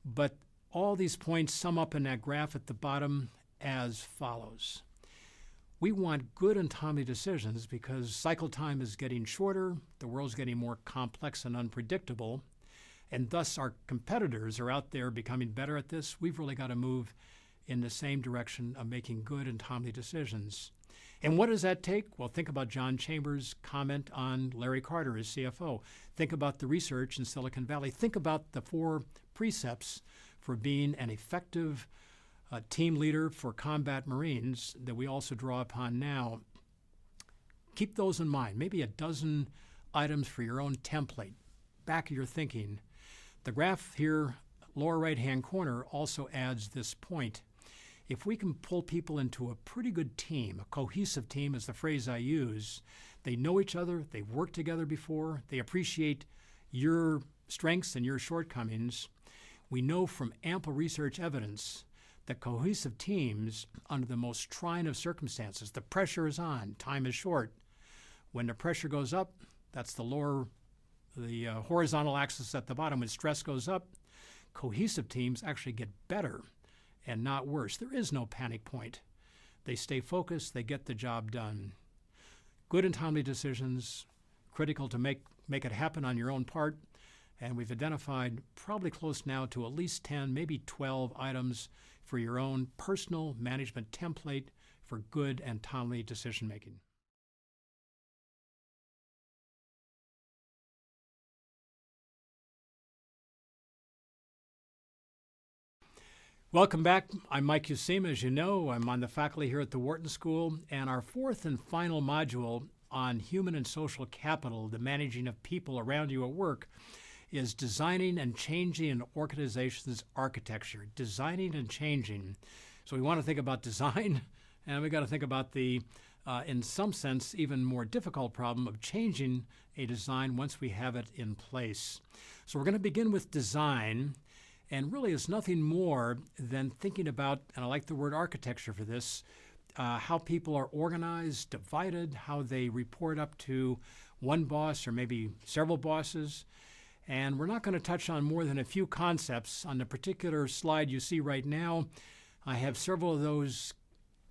But all these points sum up in that graph at the bottom as follows. We want good and timely decisions because cycle time is getting shorter, the world's getting more complex and unpredictable, and thus our competitors are out there becoming better at this. We've really got to move in the same direction of making good and timely decisions. And what does that take? Well, think about John Chambers' comment on Larry Carter as CFO. Think about the research in Silicon Valley. Think about the 4 precepts for being an effective team leader for combat Marines that we also draw upon now. Keep those in mind. Maybe a dozen items for your own template, back of your thinking. The graph here, lower right-hand corner, also adds this point. If we can pull people into a pretty good team, a cohesive team is the phrase I use, they know each other, they've worked together before, they appreciate your strengths and your shortcomings, we know from ample research evidence that cohesive teams, under the most trying of circumstances, the pressure is on, time is short. When the pressure goes up, that's the horizontal axis at the bottom. When stress goes up, cohesive teams actually get better and not worse. There is no panic point. They stay focused, they get the job done. Good and timely decisions, critical to make it happen on your own part. And we've identified probably close now to at least 10, maybe 12 items for your own personal management template for good and timely decision making. Welcome back. I'm Mike Usima. As you know, I'm on the faculty here at the Wharton School, and our fourth and final module on human and social capital, the managing of people around you at work, is designing and changing an organization's architecture. Designing and changing. So we want to think about design, and we got to think about the, in some sense, even more difficult problem of changing a design once we have it in place. So we're going to begin with design. And really, it's nothing more than thinking about, and I like the word architecture for this, how people are organized, divided, how they report up to one boss or maybe several bosses. And we're not going to touch on more than a few concepts. On the particular slide you see right now, I have several of those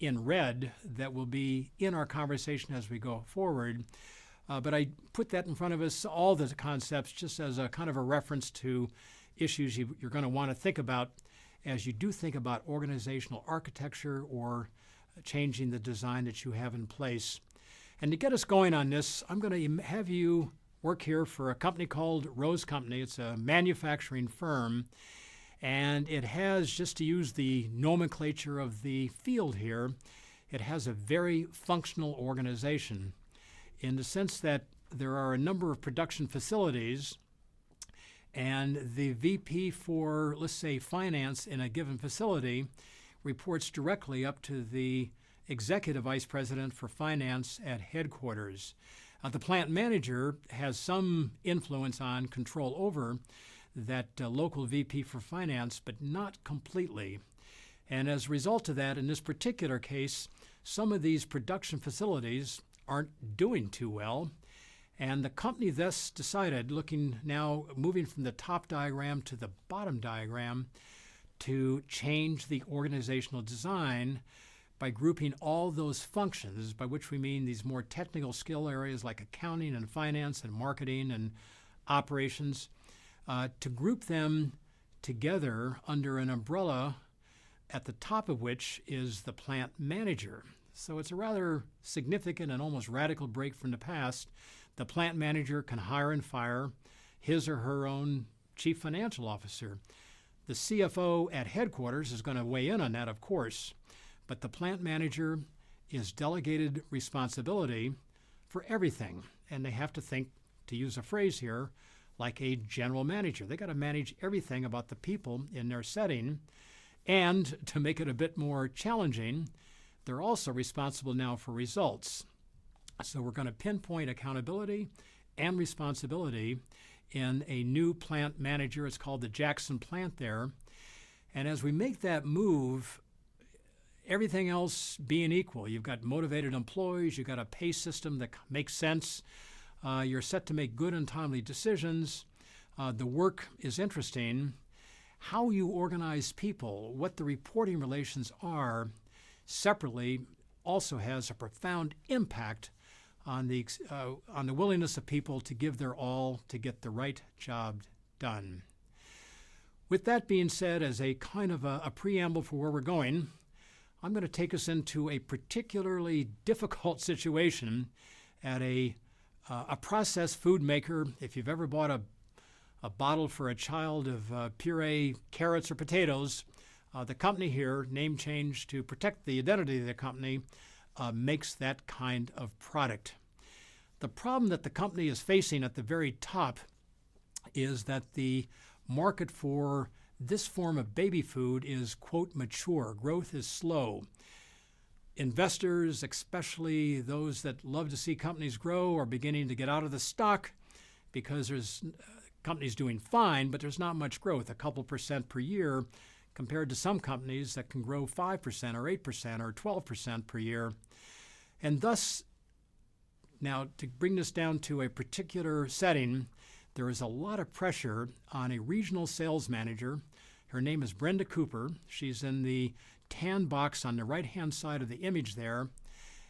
in red that will be in our conversation as we go forward. But I put that in front of us, all the concepts, just as a kind of a reference to issues you're going to want to think about as you do think about organizational architecture or changing the design that you have in place. And to get us going on this, I'm going to have you work here for a company called Rose Company. It's a manufacturing firm, and it has, just to use the nomenclature of the field here, it has a very functional organization in the sense that there are a number of production facilities. And the VP for, let's say, finance in a given facility reports directly up to the executive vice president for finance at headquarters. The plant manager has some influence on, control over that local VP for finance, but not completely. And as a result of that, in this particular case, some of these production facilities aren't doing too well. And the company thus decided, moving from the top diagram to the bottom diagram, to change the organizational design by grouping all those functions, by which we mean these more technical skill areas like accounting and finance and marketing and operations, to group them together under an umbrella at the top of which is the plant manager. So it's a rather significant and almost radical break from the past. The plant manager can hire and fire his or her own chief financial officer. The CFO at headquarters is going to weigh in on that, of course, but the plant manager is delegated responsibility for everything, and they have to think, to use a phrase here, like a general manager. They got to manage everything about the people in their setting, and to make it a bit more challenging, they're also responsible now for results. So we're going to pinpoint accountability and responsibility in a new plant manager. It's called the Jackson plant there. And as we make that move, everything else being equal, you've got motivated employees, you've got a pay system that makes sense, you're set to make good and timely decisions, the work is interesting. How you organize people, what the reporting relations are, separately also has a profound impact on the willingness of people to give their all to get the right job done. With that being said, as a kind of a preamble for where we're going, I'm going to take us into a particularly difficult situation at a processed food maker. If you've ever bought a bottle for a child of puree carrots or potatoes, the company here, name change to protect the identity of the company, makes that kind of product. The problem that the company is facing at the very top is that the market for this form of baby food is, quote, mature. Growth is slow. Investors, especially those that love to see companies grow, are beginning to get out of the stock because there's companies doing fine, but there's not much growth, a couple percent per year, compared to some companies that can grow 5% or 8% or 12% per year. And thus, now to bring this down to a particular setting, there is a lot of pressure on a regional sales manager. Her name is Brenda Cooper. She's in the tan box on the right-hand side of the image there,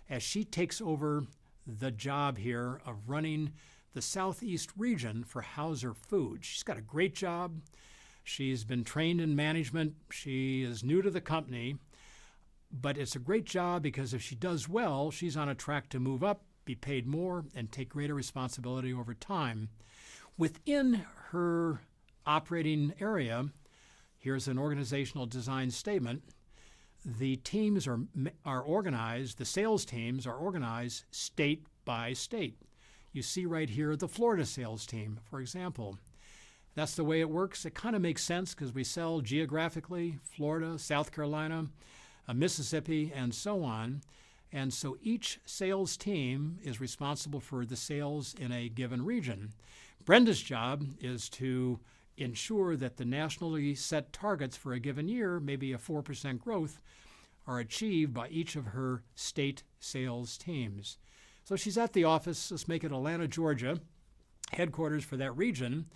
as she takes over the job here of running the Southeast region for Hauser Foods. She's got a great job. She's been trained in management. She is new to the company, but it's a great job because if she does well, she's on a track to move up, be paid more, and take greater responsibility over time. Within her operating area, here's an organizational design statement. The teams are organized, the sales teams are organized state by state. You see right here the Florida sales team, for example. That's the way it works. It kind of makes sense because we sell geographically, Florida, South Carolina, Mississippi, and so on. And so each sales team is responsible for the sales in a given region. Brenda's job is to ensure that the nationally set targets for a given year, maybe a 4% growth, are achieved by each of her state sales teams. So she's at the office, let's make it Atlanta, Georgia, headquarters for that region,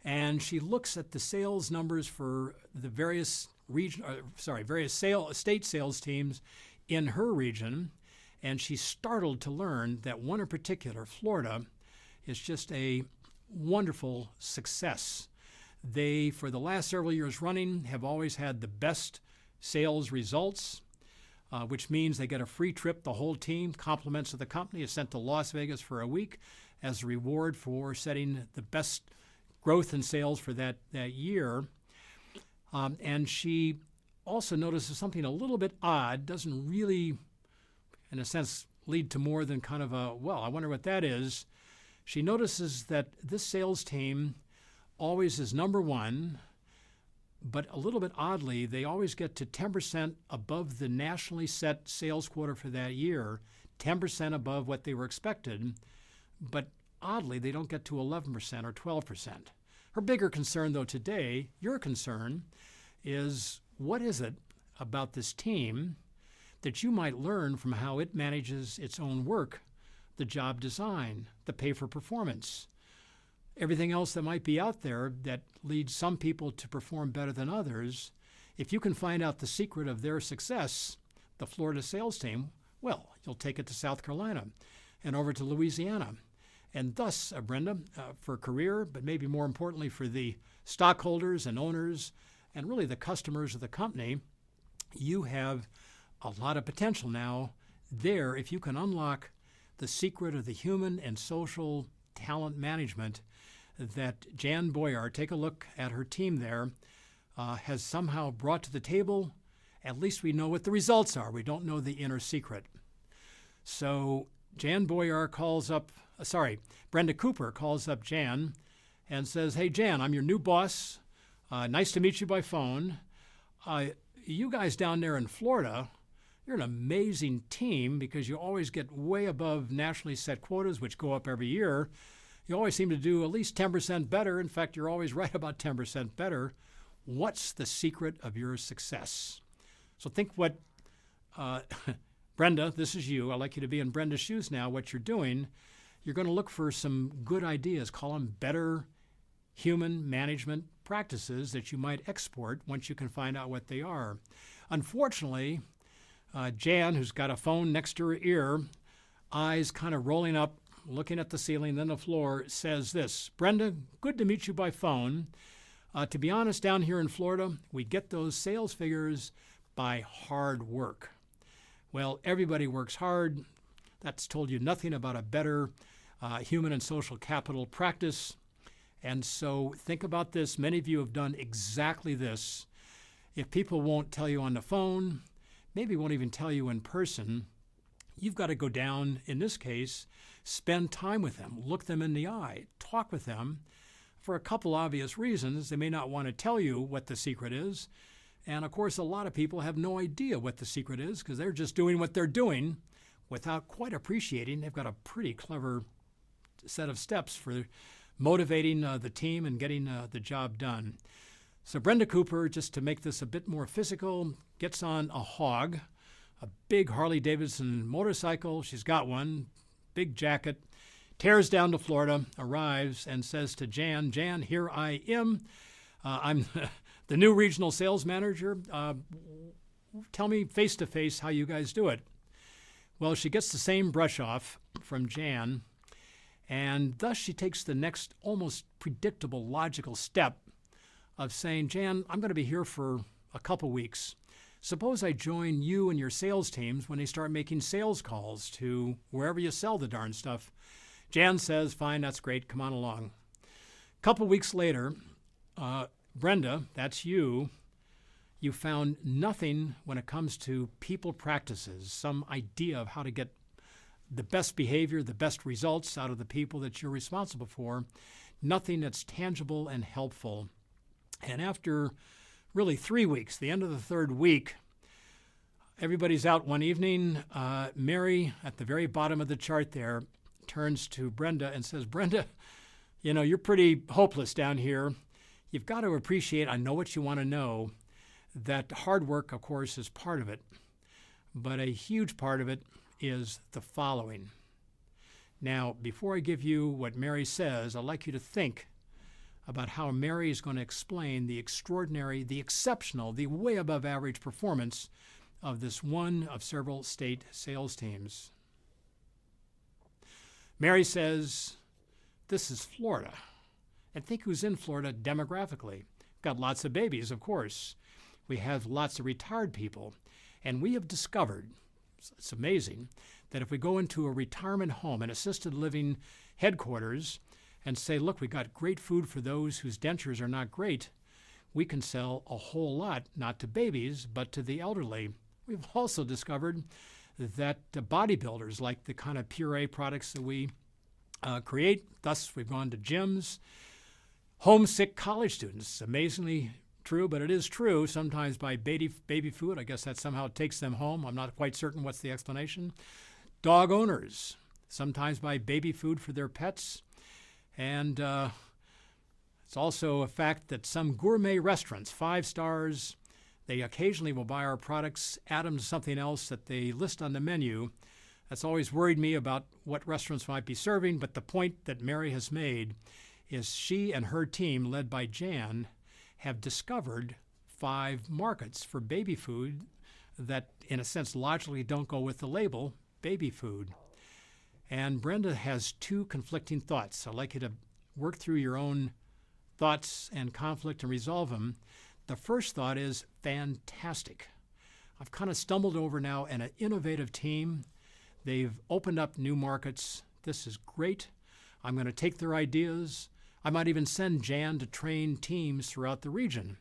and she looks at the sales numbers for the various state sales teams in her region, and she's startled to learn that one in particular, Florida, is just a wonderful success. They, for the last several years running, have always had the best sales results, which means they get a free trip. The whole team, compliments of the company, is sent to Las Vegas for a week as a reward for setting the best growth in sales for that year. And she also notices something a little bit odd, doesn't really, in a sense, lead to more than kind of a, well, I wonder what that is. She notices that this sales team always is number one, but a little bit oddly, they always get to 10% above the nationally set sales quota for that year, 10% above what they were expected, but oddly, they don't get to 11% or 12%. Her bigger concern, though, today, your concern, is what is it about this team that you might learn from how it manages its own work, the job design, the pay for performance, everything else that might be out there that leads some people to perform better than others. If you can find out the secret of their success, the Florida sales team, well, you'll take it to South Carolina and over to Louisiana. And thus, Brenda, for career, but maybe more importantly for the stockholders and owners and really the customers of the company, you have a lot of potential now there if you can unlock the secret of the human and social talent management that Jan Boyer, take a look at her team there, has somehow brought to the table. At least we know what the results are. We don't know the inner secret. So Jan Boyer Brenda Cooper calls up Jan and says, "Hey, Jan, I'm your new boss. Nice to meet you by phone. You guys down there in Florida, you're an amazing team because you always get way above nationally set quotas, which go up every year. You always seem to do at least 10% better. In fact, you're always right about 10% better. What's the secret of your success?" So think what, Brenda, this is you. I'd like you to be in Brenda's shoes now. What you're doing, you're going to look for some good ideas, call them better human management practices that you might export once you can find out what they are. Unfortunately, Jan, who's got a phone next to her ear, eyes kind of rolling up, looking at the ceiling, then the floor, says this: "Brenda, good to meet you by phone. To be honest, down here in Florida, we get those sales figures by hard work." Well, everybody works hard. That's told you nothing about a better human and social capital practice. And so think about this. Many of you have done exactly this. If people won't tell you on the phone, maybe won't even tell you in person, you've got to go down, in this case, spend time with them, look them in the eye, talk with them. For a couple obvious reasons, they may not want to tell you what the secret is. And of course, a lot of people have no idea what the secret is because they're just doing what they're doing without quite appreciating they've got a pretty clever set of steps for motivating the team and getting the job done. So Brenda Cooper, just to make this a bit more physical, gets on a hog, a big Harley-Davidson motorcycle. She's got one, big jacket, tears down to Florida, arrives, and says to Jan, "Jan, here I am. I'm the new regional sales manager. Tell me face-to-face how you guys do it." Well, she gets the same brush off from Jan, And thus she takes the next almost predictable, logical step of saying, Jan, I'm going to be here for a couple weeks. Suppose I join you and your sales teams when they start making sales calls to wherever you sell the darn stuff. Jan says, fine, that's great, come on along. A couple weeks later, Brenda, that's you found nothing when it comes to people practices, some idea of how to get the best behavior, the best results out of the people that you're responsible for, nothing that's tangible and helpful. And after really 3 weeks, the end of the third week, everybody's out one evening. Mary, at the very bottom of the chart there, turns to Brenda and says, Brenda, you know, you're pretty hopeless down here. You've got to appreciate, I know what you want to know, that hard work, of course, is part of it. But a huge part of it is the following. Now, before I give you what Mary says, I'd like you to think about how Mary is going to explain the extraordinary, the exceptional, the way above average performance of this one of several state sales teams. Mary says, this is Florida. And think who's in Florida demographically. Got lots of babies, of course. We have lots of retired people. And we have discovered, it's amazing, that if we go into a retirement home, an assisted living headquarters, and say, look, we got great food for those whose dentures are not great, we can sell a whole lot, not to babies, but to the elderly. We've also discovered that bodybuilders like the kind of puree products that we create. Thus, we've gone to gyms. Homesick college students, amazingly true, but it is true, sometimes by baby food. I guess that somehow takes them home. I'm not quite certain what's the explanation. Dog owners, sometimes by baby food for their pets. And it's also a fact that some gourmet restaurants, 5 stars, they occasionally will buy our products, add them to something else that they list on the menu. That's always worried me about what restaurants might be serving, but the point that Mary has made is she and her team, led by Jan, have discovered 5 markets for baby food that, in a sense, logically don't go with the label baby food. And Brenda has 2 conflicting thoughts. I'd like you to work through your own thoughts and conflict and resolve them. The first thought is fantastic. I've kind of stumbled over now an innovative team. They've opened up new markets. This is great. I'm going to take their ideas. I might even send Jan to train teams throughout the region.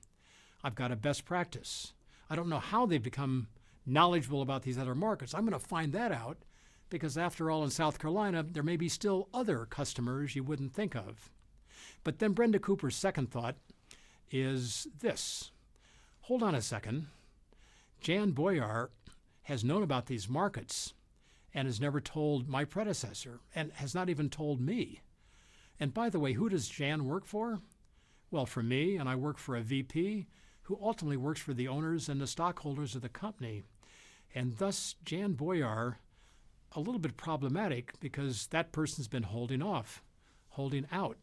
I've got a best practice. I don't know how they've become knowledgeable about these other markets. I'm going to find that out because, after all, in South Carolina, there may be still other customers you wouldn't think of. But then Brenda Cooper's second thought is this. Hold on a second. Jan Boyar has known about these markets and has never told my predecessor and has not even told me. And by the way, who does Jan work for? Well, for me, and I work for a VP who ultimately works for the owners and the stockholders of the company. And thus, Jan Boyar, a little bit problematic because that person's been holding off, holding out.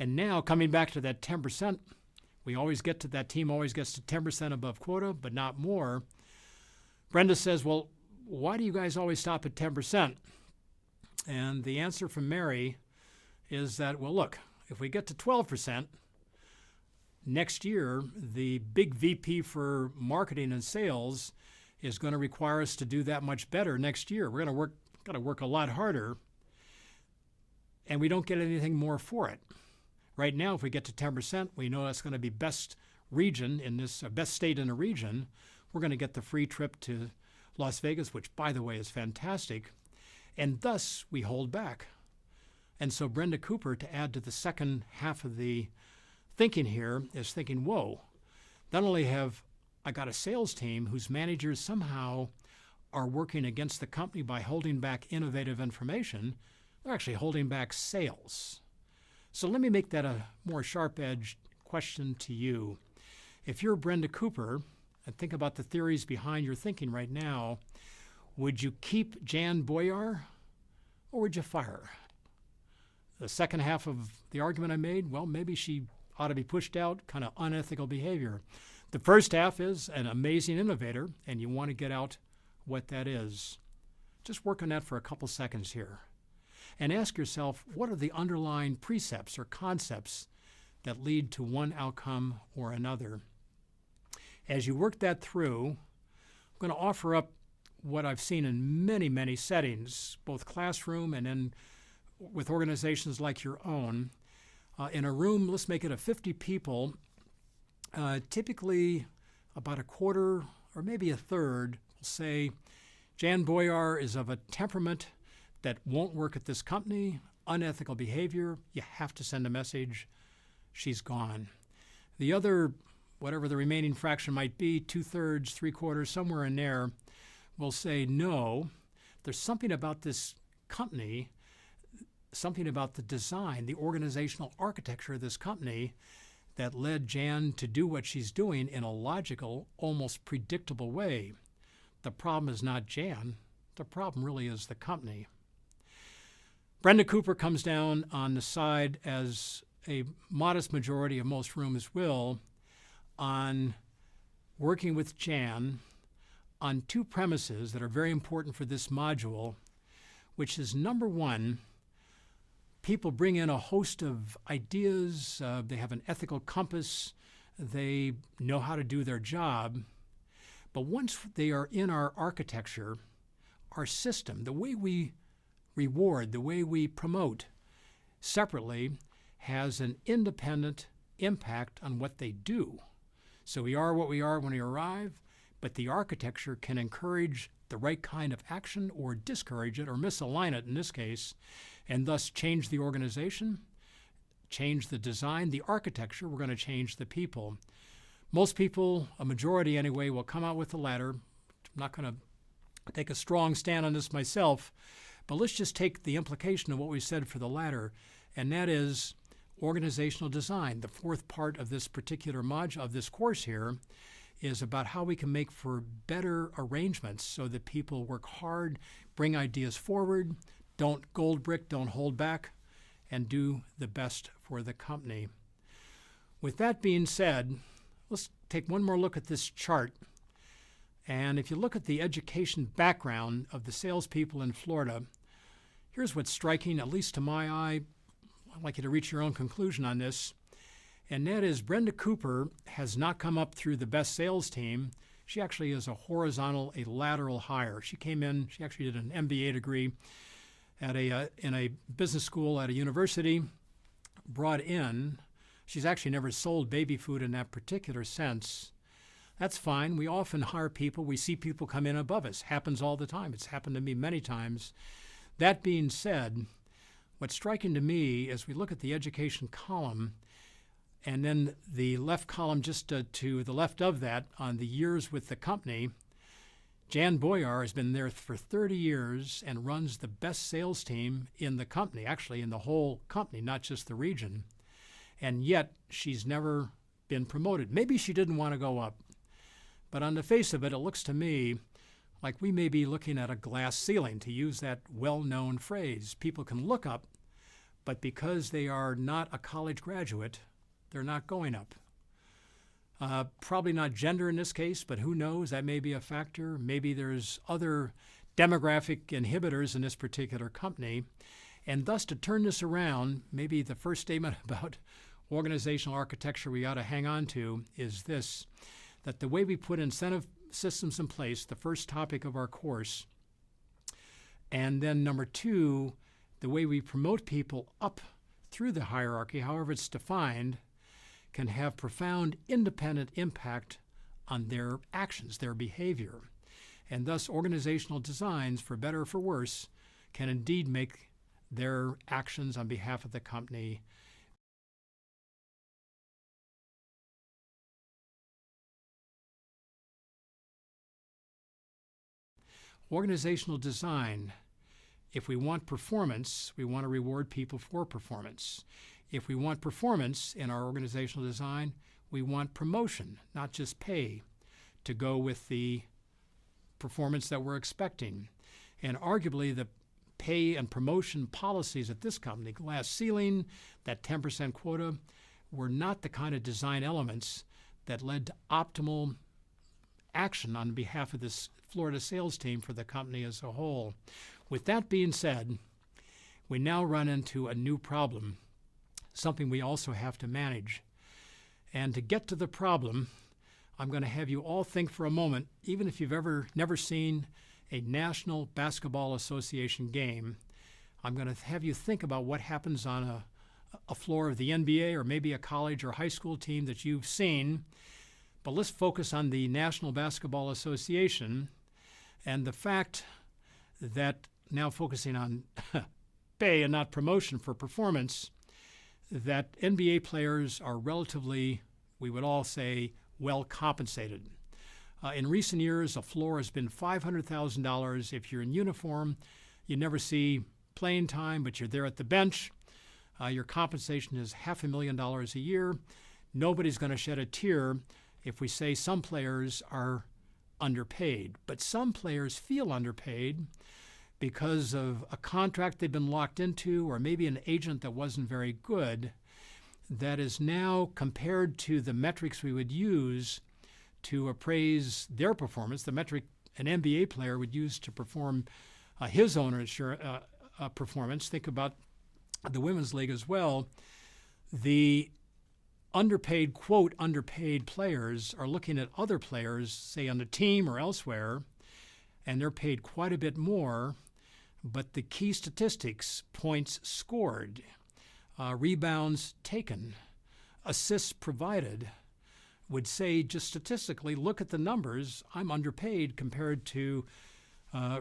And now, coming back to that 10%, that team always gets to 10% above quota, but not more. Brenda says, well, why do you guys always stop at 10%? And the answer from Mary is that, well, look, if we get to 12%, next year, the big VP for marketing and sales is going to require us to do that much better next year. We're going to work a lot harder, and we don't get anything more for it. Right now, if we get to 10%, we know that's going to be best region in this, best state in a region. We're going to get the free trip to Las Vegas, which, by the way, is fantastic. And thus, we hold back. And so Brenda Cooper, to add to the second half of the thinking here, is thinking, whoa, not only have I got a sales team whose managers somehow are working against the company by holding back innovative information, they're actually holding back sales. So let me make that a more sharp-edged question to you. If you're Brenda Cooper, and think about the theories behind your thinking right now, would you keep Jan Boyar or would you fire her? The second half of the argument I made, well, maybe she ought to be pushed out, kind of unethical behavior. The first half is an amazing innovator, and you want to get out what that is. Just work on that for a couple seconds here. and ask yourself, what are the underlying precepts or concepts that lead to one outcome or another? As you work that through, I'm going to offer up what I've seen in many, many settings, both classroom and then with organizations like your own. In a room, let's make it of 50 people, typically about a quarter or maybe a third will say, Jan Boyar is of a temperament that won't work at this company, unethical behavior, you have to send a message, she's gone. The other, whatever the remaining fraction might be, 2/3, 3/4, somewhere in there, will say, no, there's something about this company, something about the design, the organizational architecture of this company that led Jan to do what she's doing in a logical, almost predictable way. The problem is not Jan. The problem really is the company. Brenda Cooper comes down on the side, as a modest majority of most rooms will, on working with Jan on two premises that are very important for this module, which is, number one, people bring in a host of ideas, they have an ethical compass, they know how to do their job, but once they are in our architecture, our system, the way we reward, the way we promote separately, has an independent impact on what they do. So we are what we are when we arrive, but the architecture can encourage the right kind of action or discourage it or misalign it in this case, and thus change the organization, change the design, the architecture. We're going to change the people. Most people, a majority anyway, will come out with the latter. I'm not going to take a strong stand on this myself, but let's just take the implication of what we said for the latter, and that is organizational design. The fourth part of this particular module of this course here is about how we can make for better arrangements so that people work hard, bring ideas forward, don't gold brick, don't hold back, and do the best for the company. With that being said, let's take one more look at this chart. And if you look at the education background of the salespeople in Florida, here's what's striking, at least to my eye. I'd like you to reach your own conclusion on this. And that is, Brenda Cooper has not come up through the best sales team. She actually is a horizontal, a lateral hire. She came in, she actually did an MBA degree at in a business school at a university, brought in. She's actually never sold baby food in that particular sense. That's fine. We often hire people. We see people come in above us. Happens all the time. It's happened to me many times. That being said, what's striking to me as we look at the education column, and then the left column just to the left of that on the years with the company, Jan Boyar has been there for 30 years and runs the best sales team in the company, actually in the whole company, not just the region. And yet she's never been promoted. Maybe she didn't want to go up. But on the face of it, it looks to me like we may be looking at a glass ceiling, to use that well-known phrase. People can look up, but because they are not a college graduate, they're not going up. Probably not gender in this case, but who knows? That may be a factor. Maybe there's other demographic inhibitors in this particular company. And thus, to turn this around, maybe the first statement about organizational architecture we ought to hang on to is this, that the way we put incentive systems in place, the first topic of our course, and then number two, the way we promote people up through the hierarchy, however it's defined, can have profound independent impact on their actions, their behavior. And thus, organizational designs, for better or for worse, can indeed make their actions on behalf of the company organizational design. If we want performance, we want to reward people for performance. If we want performance in our organizational design, we want promotion, not just pay, to go with the performance that we're expecting. And arguably, the pay and promotion policies at this company, glass ceiling, that 10% quota, were not the kind of design elements that led to optimal action on behalf of this Florida sales team for the company as a whole. With that being said, we now run into a new problem, something we also have to manage. And to get to the problem, I'm going to have you all think for a moment, even if you've never seen a National Basketball Association game, I'm going to have you think about what happens on a floor of the NBA or maybe a college or high school team that you've seen. But let's focus on the National Basketball Association and the fact that, now focusing on pay and not promotion for performance, that NBA players are relatively, we would all say, well compensated. In recent years, a floor has been $500,000. If you're in uniform, you never see playing time, but you're there at the bench. Your compensation is $500,000 a year. Nobody's going to shed a tear if we say some players are underpaid. But some players feel underpaid because of a contract they've been locked into, or maybe an agent that wasn't very good, that is now compared to the metrics we would use to appraise their performance, the metric an NBA player would use to perform his own performance. Think about the Women's League as well. The underpaid, quote, underpaid players are looking at other players, say on the team or elsewhere, and they're paid quite a bit more. But the key statistics, points scored, rebounds taken, assists provided, would say just statistically, look at the numbers, I'm underpaid compared to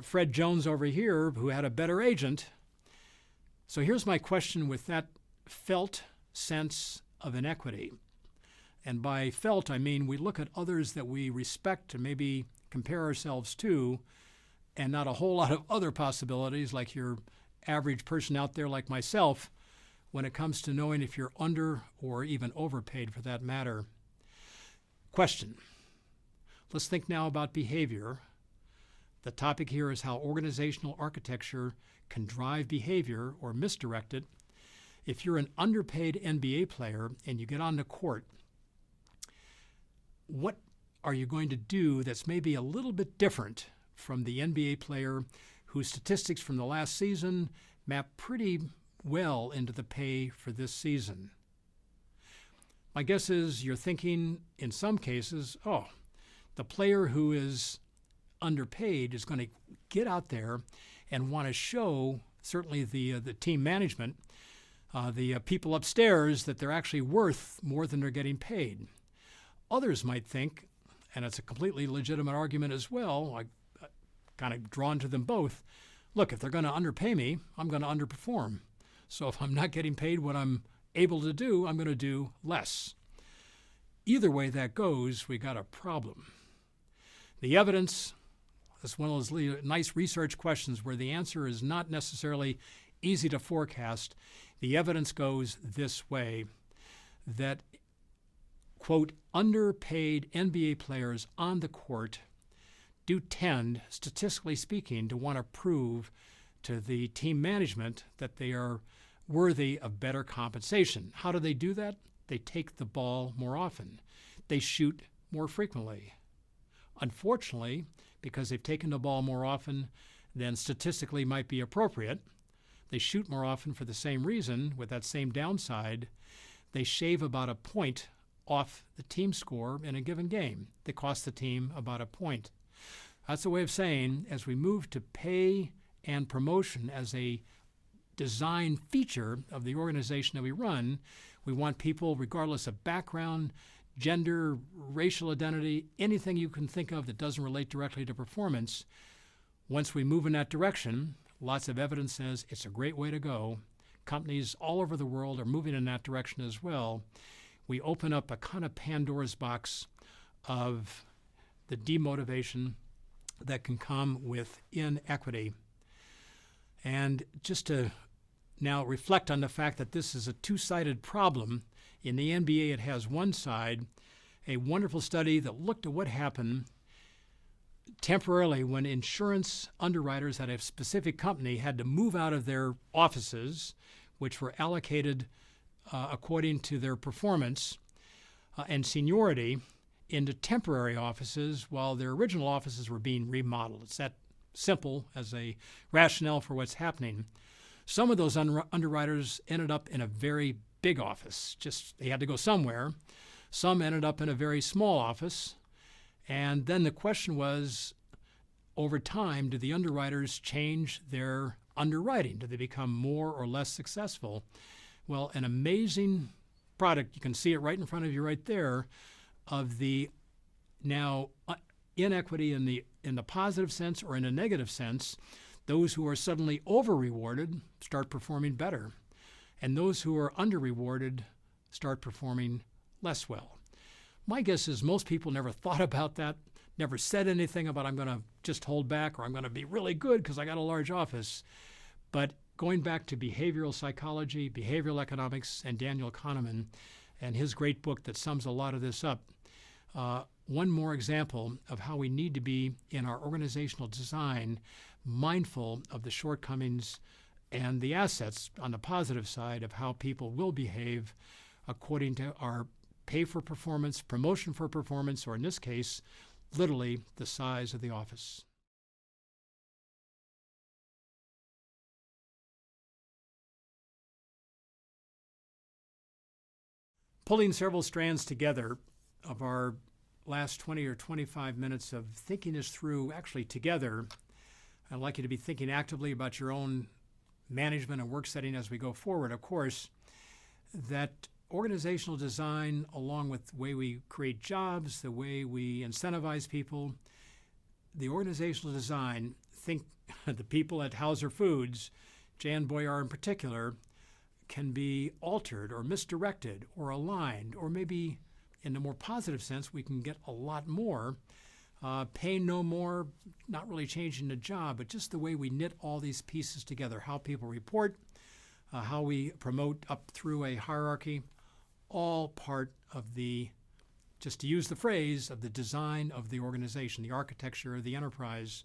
Fred Jones over here who had a better agent. So here's my question with that felt sense of inequity. And by felt, I mean we look at others that we respect and maybe compare ourselves to, and not a whole lot of other possibilities like your average person out there like myself when it comes to knowing if you're under or even overpaid for that matter. Question. Let's think now about behavior. The topic here is how organizational architecture can drive behavior or misdirect it. If you're an underpaid NBA player and you get on the court, what are you going to do that's maybe a little bit different from the NBA player whose statistics from the last season map pretty well into the pay for this season? My guess is you're thinking in some cases, oh, the player who is underpaid is going to get out there and want to show, certainly the team management, the people upstairs, that they're actually worth more than they're getting paid. Others might think, and it's a completely legitimate argument as well, I kind of drawn to them both, look, if they're going to underpay me, I'm going to underperform. So if I'm not getting paid what I'm able to do, I'm going to do less. Either way that goes, we got a problem. The evidence is one of those nice research questions where the answer is not necessarily easy to forecast. The evidence goes this way, that, quote, underpaid NBA players on the court do tend, statistically speaking, to want to prove to the team management that they are worthy of better compensation. How do they do that? They take the ball more often. They shoot more frequently. Unfortunately, because they've taken the ball more often than statistically might be appropriate, they shoot more often for the same reason, with that same downside. They shave about a point off the team score in a given game. They cost the team about a point. That's a way of saying, as we move to pay and promotion as a design feature of the organization that we run, we want people, regardless of background, gender, racial identity, anything you can think of that doesn't relate directly to performance. Once we move in that direction, lots of evidence says it's a great way to go. Companies all over the world are moving in that direction as well. We open up a kind of Pandora's box of the demotivation that can come with inequity. And just to now reflect on the fact that this is a two-sided problem. In the NBA, it has one side, a wonderful study that looked at what happened temporarily when insurance underwriters at a specific company had to move out of their offices, which were allocated according to their performance and seniority, into temporary offices while their original offices were being remodeled. It's that simple as a rationale for what's happening. Some of those underwriters ended up in a very big office. Just they had to go somewhere. Some ended up in a very small office. And then the question was, over time, do the underwriters change their underwriting? Do they become more or less successful? Well, an amazing product, you can see it right in front of you right there, of the now inequity in the positive sense or in a negative sense. Those who are suddenly over-rewarded start performing better, and those who are under-rewarded start performing less well. My guess is most people never thought about that, never said anything about I'm going to just hold back or I'm going to be really good because I got a large office. But going back to behavioral psychology, behavioral economics, and Daniel Kahneman and his great book that sums a lot of this up, one more example of how we need to be in our organizational design mindful of the shortcomings and the assets on the positive side of how people will behave according to our pay for performance, promotion for performance, or in this case, literally the size of the office. Pulling several strands together of our last 20 or 25 minutes of thinking this through actually together, I'd like you to be thinking actively about your own management and work setting as we go forward. Of course, that organizational design, along with the way we create jobs, the way we incentivize people, the organizational design, think the people at Hauser Foods, Jan Boyar in particular, can be altered or misdirected or aligned, or maybe in a more positive sense, we can get a lot more, paying no more, not really changing the job, but just the way we knit all these pieces together, how people report, how we promote up through a hierarchy, all part of the, just to use the phrase, of the design of the organization, the architecture of the enterprise.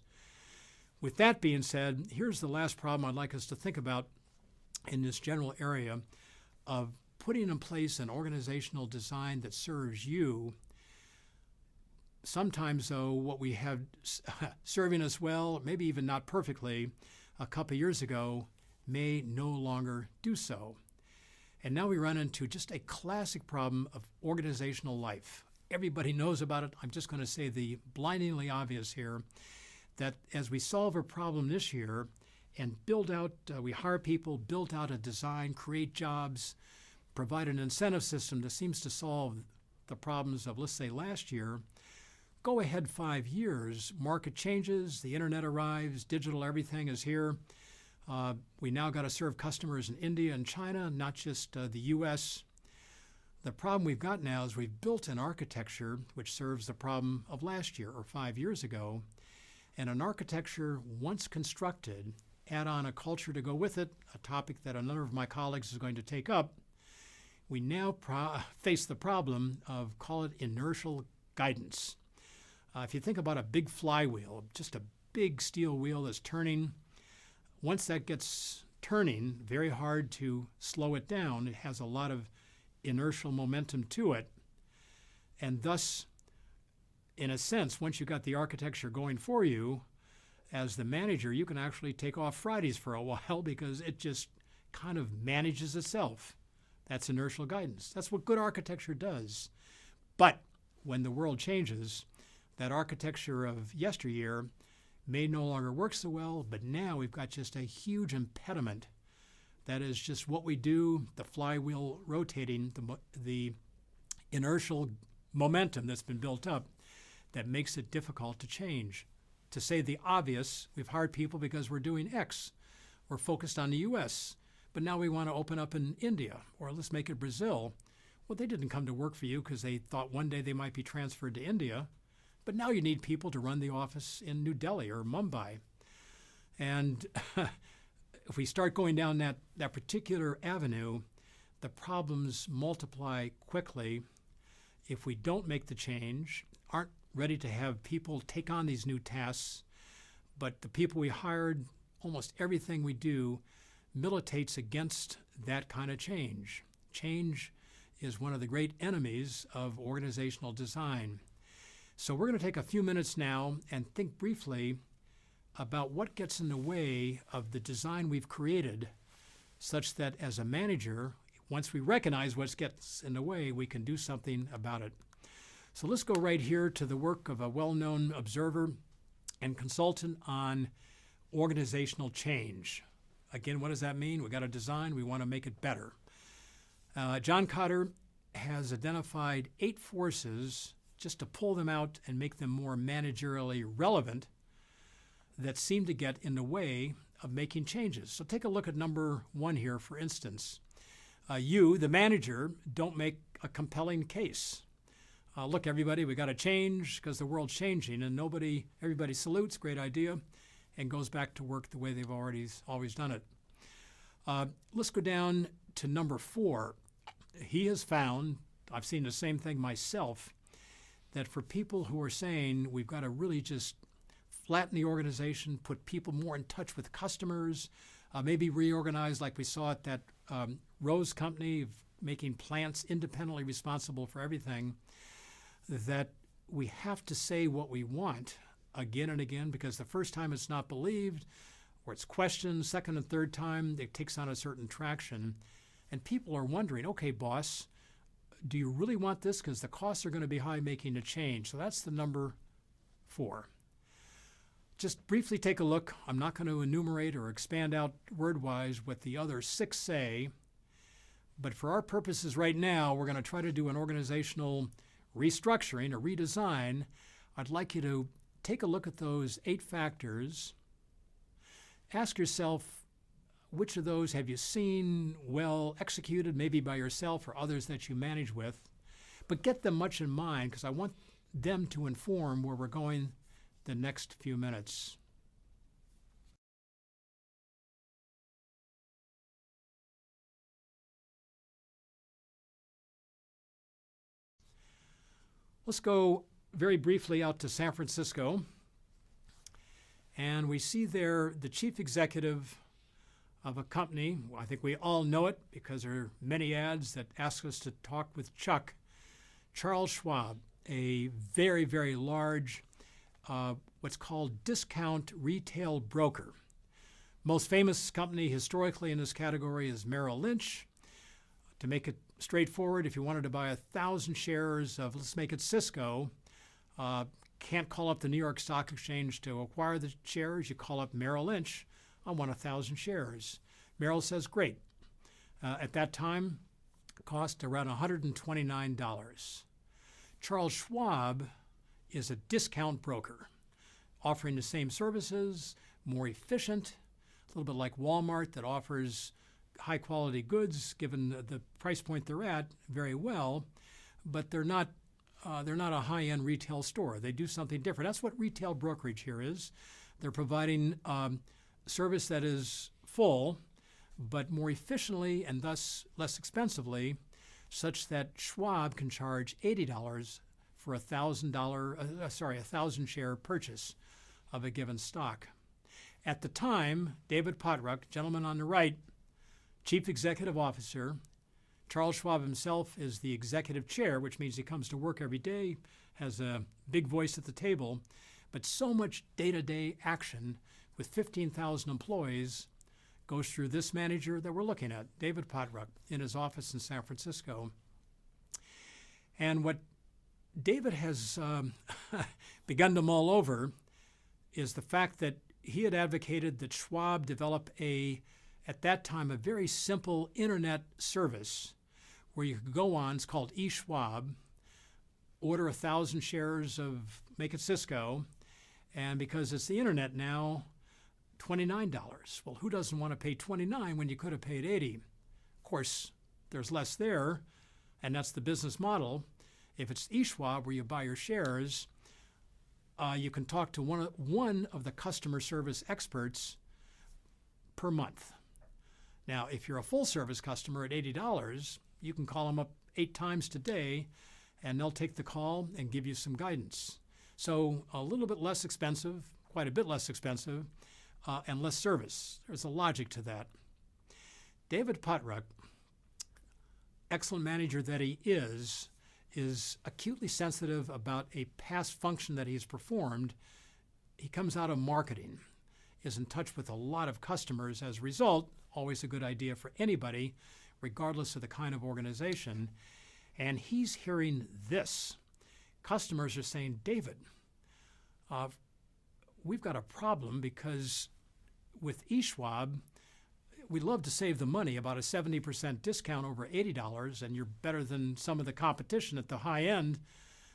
With that being said, here's the last problem I'd like us to think about in this general area of putting in place an organizational design that serves you. Sometimes, though, what we have serving us well, maybe even not perfectly, a couple of years ago, may no longer do so. And now we run into just a classic problem of organizational life. Everybody knows about it. I'm just going to say the blindingly obvious here, that as we solve a problem this year and build out, we hire people, build out a design, create jobs, provide an incentive system that seems to solve the problems of, let's say, last year. Go ahead 5 years, market changes, the internet arrives, digital everything is here. We now got to serve customers in India and China, not just the U.S. The problem we've got now is we've built an architecture which serves the problem of last year or 5 years ago. And an architecture, once constructed, add on a culture to go with it, a topic that another of my colleagues is going to take up, we now face the problem of, call it inertial guidance. If you think about a big flywheel, just a big steel wheel that's turning, once that gets turning, very hard to slow it down. It has a lot of inertial momentum to it. And thus, in a sense, once you've got the architecture going for you, as the manager, you can actually take off Fridays for a while because it just kind of manages itself. That's inertial guidance. That's what good architecture does. But when the world changes, that architecture of yesteryear may no longer work so well, but now we've got just a huge impediment. That is just what we do, the flywheel rotating, the inertial momentum that's been built up that makes it difficult to change. To say the obvious, we've hired people because we're doing X. We're focused on the U.S., but now we want to open up in India, or let's make it Brazil. Well, they didn't come to work for you because they thought one day they might be transferred to India, but now you need people to run the office in New Delhi or Mumbai. And if we start going down that particular avenue, the problems multiply quickly. If we don't make the change, aren't ready to have people take on these new tasks, but the people we hired, almost everything we do militates against that kind of change. Change is one of the great enemies of organizational design. So we're going to take a few minutes now and think briefly about what gets in the way of the design we've created such that as a manager, once we recognize what gets in the way, we can do something about it. So let's go right here to the work of a well-known observer and consultant on organizational change. Again, what does that mean? We got a design, we want to make it better. John Cotter has identified 8 forces, just to pull them out and make them more managerially relevant, that seem to get in the way of making changes. So take a look at number 1 here, for instance. You, the manager, don't make a compelling case. Look, everybody, we got to change because the world's changing, and everybody salutes, great idea, and goes back to work the way they've always done it. Let's go down to number 4. He has found, I've seen the same thing myself, that for people who are saying we've got to really just flatten the organization, put people more in touch with customers, maybe reorganize like we saw at that Rose company, of making plants independently responsible for everything, that we have to say what we want again and again, because the first time it's not believed or it's questioned, second and third time it takes on a certain traction. And people are wondering, okay, boss, do you really want this? Because the costs are going to be high making a change. So that's the number 4. Just briefly take a look. I'm not going to enumerate or expand out word-wise what the other 6 say, but for our purposes right now, we're going to try to do an organizational restructuring, a redesign. I'd like you to take a look at those 8 factors. Ask yourself, which of those have you seen well executed, maybe by yourself or others that you manage with, but get them much in mind, because I want them to inform where we're going the next few minutes. Let's go very briefly out to San Francisco, and we see there the chief executive of a company. I think we all know it because there are many ads that ask us to talk with Chuck. Charles Schwab, a very, very large what's called discount retail broker. Most famous company historically in this category is Merrill Lynch. To make it straightforward, if you wanted to buy 1,000 shares of, let's make it Cisco, can't call up the New York Stock Exchange to acquire the shares. You call up Merrill Lynch. I want 1,000 shares. Merrill says, great. At that time, it cost around $129. Charles Schwab is a discount broker, offering the same services, more efficient, a little bit like Walmart that offers high-quality goods, given the price point they're at, very well, but they're not a high-end retail store. They do something different. That's what retail brokerage here is. They're providing service that is full, but more efficiently and thus less expensively, such that Schwab can charge $80 for a 1,000 share purchase of a given stock. At the time, David Pottruck, gentleman on the right, Chief Executive Officer. Charles Schwab himself is the executive chair, which means he comes to work every day, has a big voice at the table, but so much day-to-day action with 15,000 employees goes through this manager that we're looking at, David Pottruck, in his office in San Francisco. And what David has begun to mull over is the fact that he had advocated that Schwab develop at that time, a very simple internet service where you could go on, it's called eSchwab, order 1,000 shares of, make it Cisco, and because it's the internet now, $29. Well, who doesn't want to pay $29 when you could have paid $80? Of course, there's less there, and that's the business model. If it's eSchwab where you buy your shares, you can talk to one of the customer service experts per month. Now, if you're a full-service customer at $80, you can call them up 8 times today, and they'll take the call and give you some guidance. So a little bit less expensive, quite a bit less expensive, and less service. There's a logic to that. David Pottruck, excellent manager that he is acutely sensitive about a past function that he's performed. He comes out of marketing, is in touch with a lot of customers. As a result, always a good idea for anybody, regardless of the kind of organization. And he's hearing this. Customers are saying, David, we've got a problem because with eSchwab, we love to save the money, about a 70% discount over $80, and you're better than some of the competition at the high end.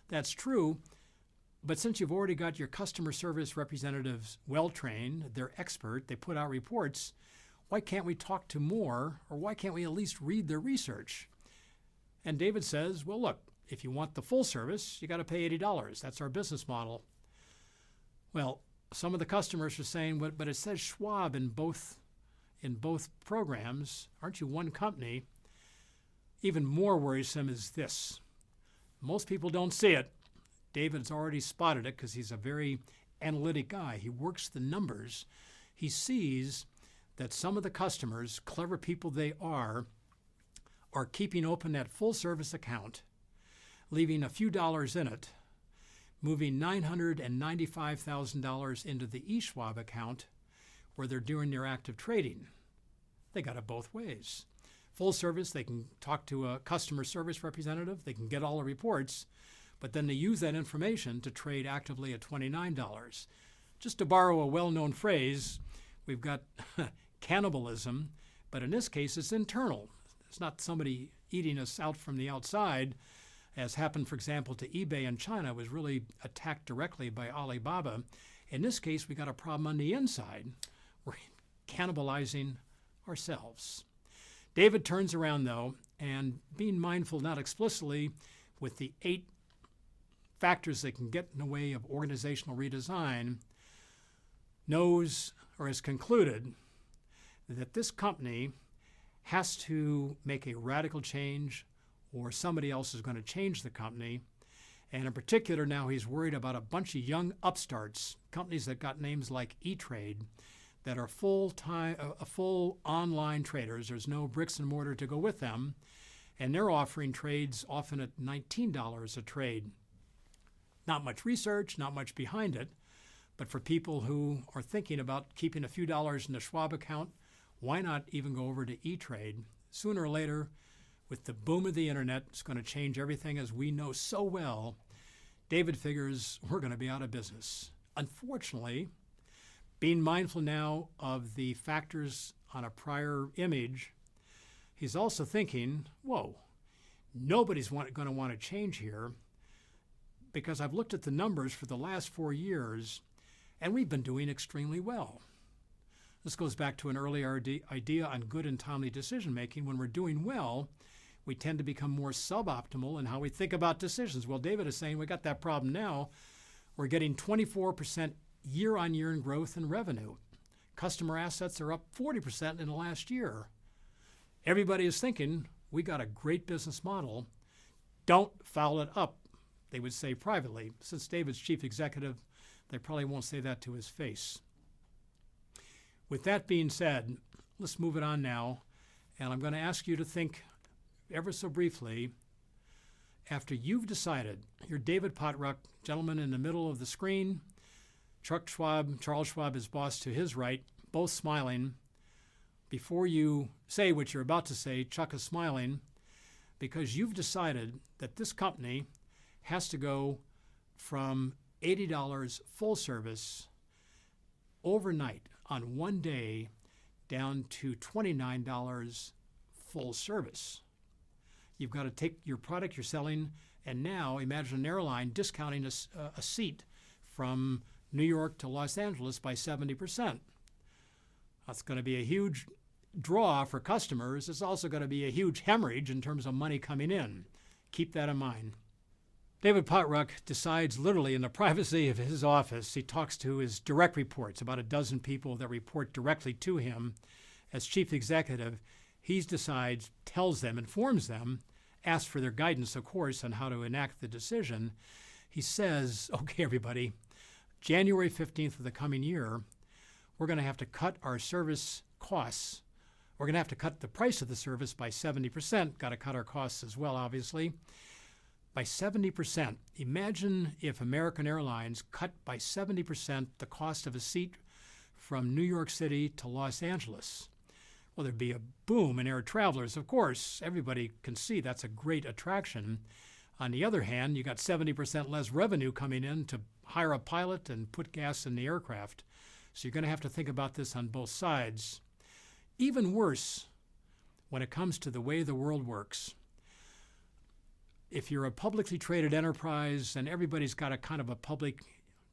That's true. But since you've already got your customer service representatives well-trained, they're expert, they put out reports, why can't we talk to more, or why can't we at least read their research? And David says, well, look, if you want the full service, you got to pay $80. That's our business model. Well, some of the customers are saying, but it says Schwab in both programs. Aren't you one company? Even more worrisome is this. Most people don't see it. David's already spotted it because he's a very analytic guy. He works the numbers. He sees that some of the customers, clever people they are keeping open that full service account, leaving a few dollars in it, moving $995,000 into the eSchwab account where they're doing their active trading. They got it both ways. Full service, they can talk to a customer service representative, they can get all the reports, but then they use that information to trade actively at $29. Just to borrow a well-known phrase, we've got cannibalism, but in this case it's internal. It's not somebody eating us out from the outside, as happened, for example, to eBay in China, was really attacked directly by Alibaba. In this case, we got a problem on the inside. We're cannibalizing ourselves. David turns around, though, and being mindful, not explicitly, with the 8 factors that can get in the way of organizational redesign, knows or has concluded that this company has to make a radical change or somebody else is going to change the company. And in particular, now he's worried about a bunch of young upstarts, companies that got names like E-Trade, that are full online traders. There's no bricks and mortar to go with them. And they're offering trades often at $19 a trade. Not much research, not much behind it. But for people who are thinking about keeping a few dollars in the Schwab account, why not even go over to E-Trade? Sooner or later, with the boom of the internet, it's going to change everything as we know so well. David figures we're going to be out of business. Unfortunately, being mindful now of the factors on a prior image, he's also thinking, whoa, nobody's going to want to change here because I've looked at the numbers for the last 4 years and we've been doing extremely well. This goes back to an earlier idea on good and timely decision making. When we're doing well, we tend to become more suboptimal in how we think about decisions. Well, David is saying we got that problem now. We're getting 24% year-on-year in growth in revenue. Customer assets are up 40% in the last year. Everybody is thinking, we got a great business model. Don't foul it up, they would say privately. Since David's chief executive, they probably won't say that to his face. With that being said, let's move it on now. And I'm going to ask you to think ever so briefly, after you've decided, you're David Pottruck, gentleman in the middle of the screen, Chuck Schwab, Charles Schwab, his boss to his right, both smiling. Before you say what you're about to say, Chuck is smiling because you've decided that this company has to go from $80 full service overnight on one day down to $29 full service. You've got to take your product you're selling and now imagine an airline discounting a seat from New York to Los Angeles by 70%. That's going to be a huge draw for customers. It's also going to be a huge hemorrhage in terms of money coming in. Keep that in mind. David Pottruck decides literally in the privacy of his office, he talks to his direct reports, about a dozen people that report directly to him as chief executive. He decides, tells them, informs them, asks for their guidance, of course, on how to enact the decision. He says, okay, everybody, January 15th of the coming year, we're going to have to cut our service costs. We're going to have to cut the price of the service by 70%. Got to cut our costs as well, obviously. By 70%. Imagine if American Airlines cut by 70% the cost of a seat from New York City to Los Angeles. Well, there'd be a boom in air travelers. Of course, everybody can see that's a great attraction. On the other hand, you got 70% less revenue coming in to hire a pilot and put gas in the aircraft. So you're going to have to think about this on both sides. Even worse, when it comes to the way the world works, if you're a publicly traded enterprise and everybody's got a kind of a public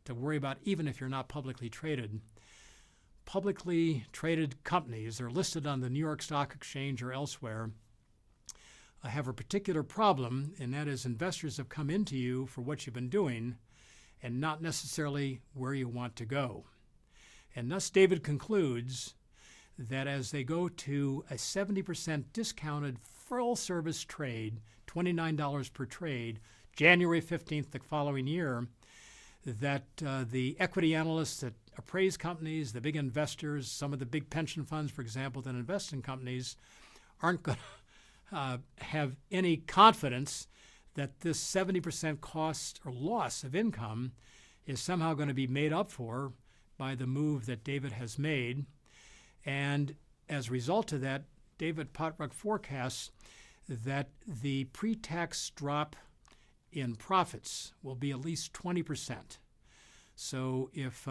to worry about, even if you're not publicly traded, publicly traded companies that are listed on the New York Stock Exchange or elsewhere have a particular problem, and that is investors have come into you for what you've been doing and not necessarily where you want to go. And thus David concludes that as they go to a 70% discounted full-service trade, $29 per trade, January 15th the following year, that the equity analysts that appraise companies, the big investors, some of the big pension funds, for example, that invest in companies, aren't going to have any confidence that this 70% cost or loss of income is somehow going to be made up for by the move that David has made. And as a result of that, David Pottruck forecasts that the pre-tax drop in profits will be at least 20%. So if,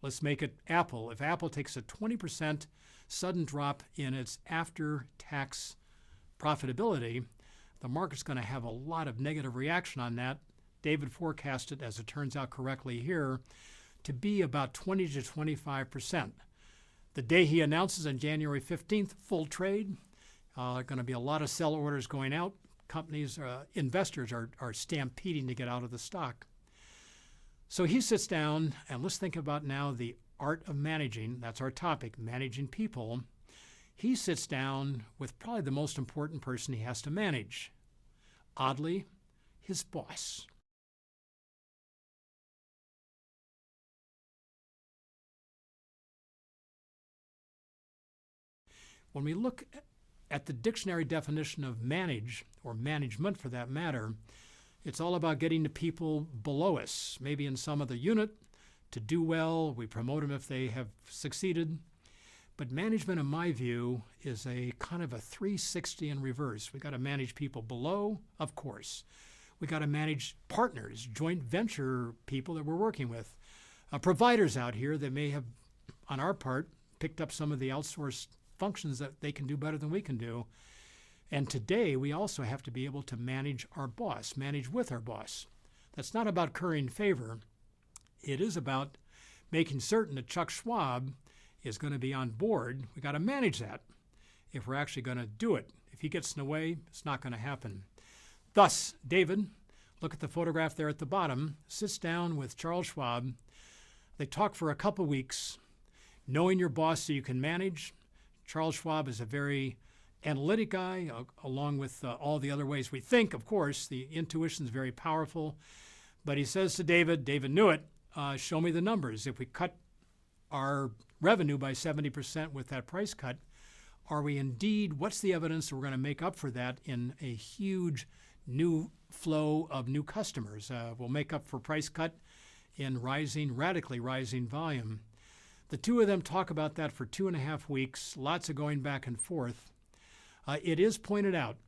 let's make it Apple. If Apple takes a 20% sudden drop in its after-tax profitability, the market's going to have a lot of negative reaction on that. David forecasted, as it turns out correctly here, to be about 20 to 25%. The day he announces on January 15th, full trade, going to be a lot of sell orders going out. Companies, investors are stampeding to get out of the stock. So he sits down, and let's think about now the art of managing. That's our topic, managing people. He sits down with probably the most important person he has to manage. Oddly, his boss. When we look at the dictionary definition of manage, or management for that matter, it's all about getting the people below us, maybe in some other unit, to do well. We promote them if they have succeeded. But management, in my view, is a kind of a 360 in reverse. We got to manage people below, of course. We got to manage partners, joint venture people that we're working with, providers out here that may have, on our part, picked up some of the outsourced functions that they can do better than we can do. And today, we also have to be able to manage our boss, manage with our boss. That's not about currying favor. It is about making certain that Chuck Schwab is going to be on board. We got to manage that if we're actually going to do it. If he gets in the way, it's not going to happen. Thus, David, look at the photograph there at the bottom, sits down with Charles Schwab. They talk for a couple weeks, knowing your boss so you can manage. Charles Schwab is a very analytic guy, along with all the other ways we think. Of course, the intuition is very powerful. But he says to David, David knew it, show me the numbers. If we cut our revenue by 70% with that price cut, are we indeed, what's the evidence that we're going to make up for that in a huge new flow of new customers? We'll make up for price cut in radically rising volume. The two of them talk about that for 2.5 weeks, lots of going back and forth. It is pointed out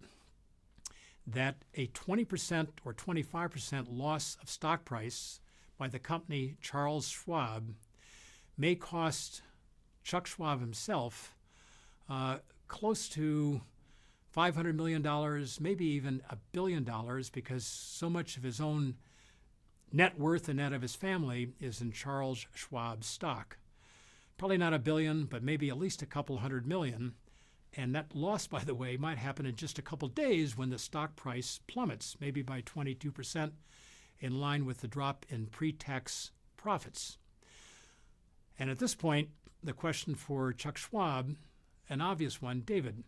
that a 20% or 25% loss of stock price by the company Charles Schwab may cost Chuck Schwab himself close to $500 million, maybe even $1 billion, because so much of his own net worth and that of his family is in Charles Schwab's stock. Probably not $1 billion, but maybe at least a couple $100 million. And that loss, by the way, might happen in just a couple days when the stock price plummets, maybe by 22%, in line with the drop in pre-tax profits. And at this point, the question for Chuck Schwab, an obvious one, David,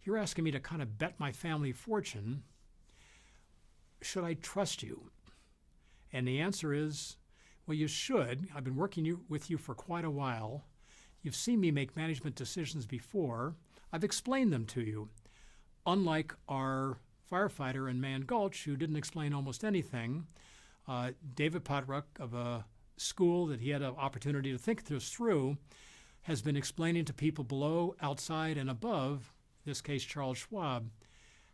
you're asking me to kind of bet my family fortune. Should I trust you? And the answer is, well, you should. I've been working with you for quite a while. You've seen me make management decisions before. I've explained them to you. Unlike our firefighter in Man Gulch, who didn't explain almost anything, David Pottruck of a school that he had an opportunity to think this through, has been explaining to people below, outside, and above, in this case Charles Schwab,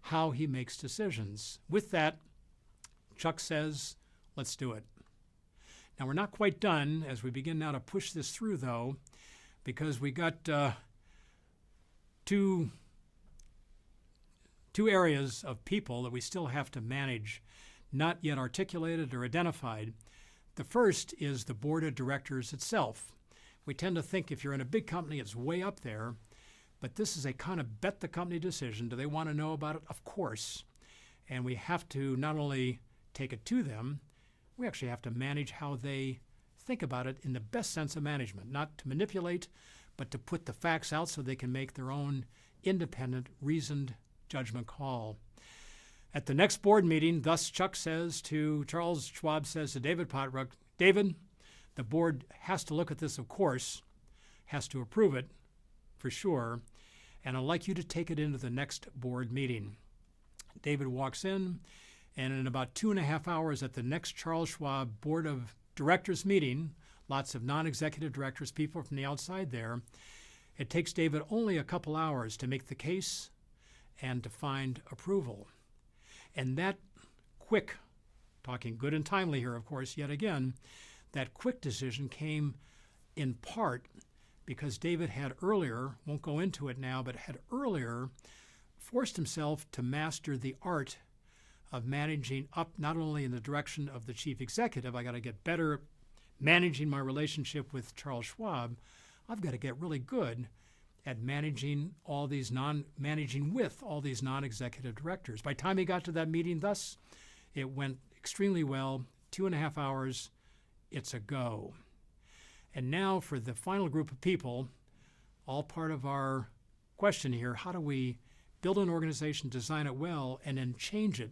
how he makes decisions. With that, Chuck says, let's do it. Now, we're not quite done as we begin now to push this through, though, because we got two areas of people that we still have to manage, not yet articulated or identified. The first is the board of directors itself. We tend to think if you're in a big company, it's way up there, but this is a kind of bet the company decision. Do they want to know about it? Of course. And we have to not only take it to them, we actually have to manage how they think about it in the best sense of management, not to manipulate, but to put the facts out so they can make their own independent, reasoned judgment call. At the next board meeting, thus Chuck says to Charles Schwab says to David Pottruck, David, the board has to look at this, of course, has to approve it for sure, and I'd like you to take it into the next board meeting. David walks in, and in about 2.5 hours at the next Charles Schwab Board of Directors meeting, lots of non-executive directors, people from the outside there, it takes David only a couple hours to make the case and to find approval. And that quick, talking good and timely here, of course, yet again, that quick decision came in part because David had earlier, won't go into it now, but had earlier forced himself to master the art of managing up not only in the direction of the chief executive, I got to get better at managing my relationship with Charles Schwab, I've got to get really good at managing with all these non-executive directors. By the time he got to that meeting, thus, it went extremely well. 2.5 hours, it's a go. And now for the final group of people, all part of our question here, how do we build an organization, design it well, and then change it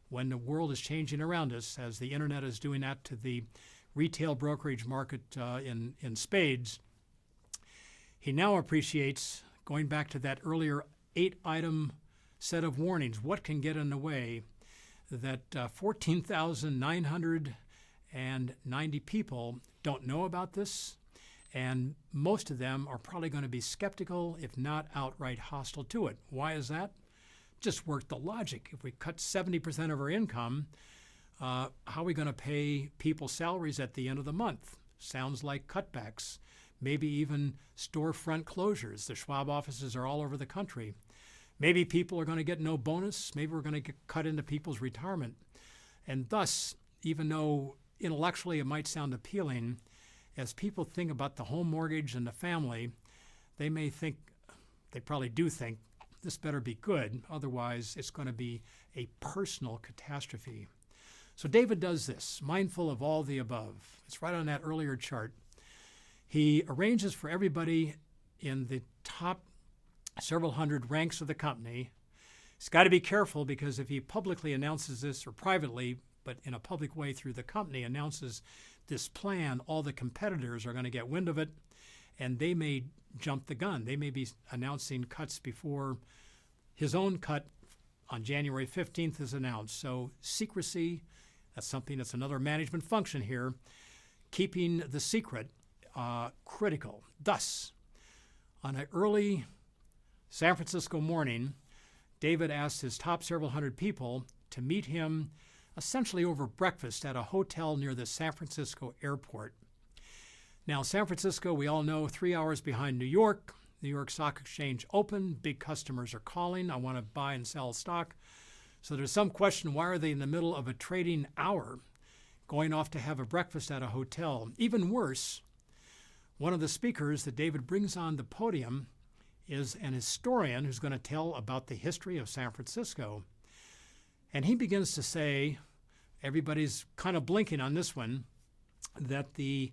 when the world is changing around us, as the internet is doing that to the retail brokerage market in spades. He now appreciates, going back to that earlier 8-item set of warnings, what can get in the way, that 14,990 people don't know about this, and most of them are probably going to be skeptical, if not outright hostile to it. Why is that? Just work the logic. If we cut 70% of our income, how are we going to pay people salaries at the end of the month? Sounds like cutbacks, maybe even storefront closures. The Schwab offices are all over the country. Maybe people are going to get no bonus. Maybe we're going to get cut into people's retirement. And thus, even though intellectually it might sound appealing, as people think about the home mortgage and the family, they may think, they probably do think, this better be good, otherwise it's going to be a personal catastrophe. So David does this, mindful of all the above. It's right on that earlier chart. He arranges for everybody in the top several hundred ranks of the company. He's got to be careful because if he publicly announces this, or privately, but in a public way through the company, announces this plan, all the competitors are going to get wind of it, and they may jump the gun. They may be announcing cuts before his own cut on January 15th is announced. So secrecy, that's another management function here. Keeping the secret, critical. Thus, on an early San Francisco morning, David asked his top several hundred people to meet him essentially over breakfast at a hotel near the San Francisco airport. Now, San Francisco, we all know, 3 hours behind New York. New York Stock Exchange open. Big customers are calling. I want to buy and sell stock. So there's some question, why are they in the middle of a trading hour going off to have a breakfast at a hotel? Even worse, one of the speakers that David brings on the podium is an historian who's going to tell about the history of San Francisco. And he begins to say, everybody's kind of blinking on this one, that the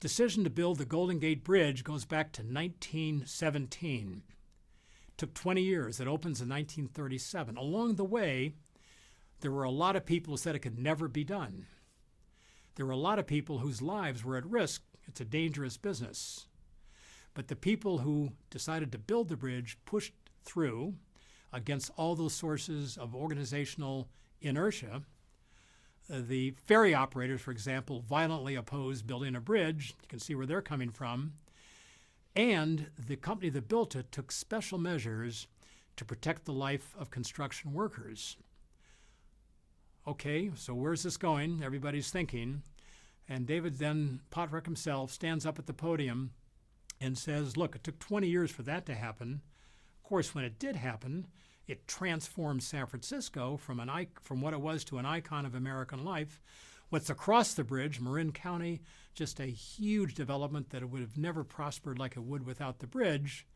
decision to build the Golden Gate Bridge goes back to 1917. Took 20 years. It opens in 1937. Along the way, there were a lot of people who said it could never be done. There were a lot of people whose lives were at risk. It's a dangerous business. But the people who decided to build the bridge pushed through against all those sources of organizational inertia. The ferry operators, for example, violently opposed building a bridge. You can see where they're coming from. And the company that built it took special measures to protect the life of construction workers. Okay, so where's this going? Everybody's thinking. And David then, Pottruck himself, stands up at the podium and says, look, it took 20 years for that to happen. Of course, when it did happen, it transformed San Francisco from what it was to an icon of American life. What's across the bridge, Marin County, just a huge development that it would have never prospered like it would without the bridge.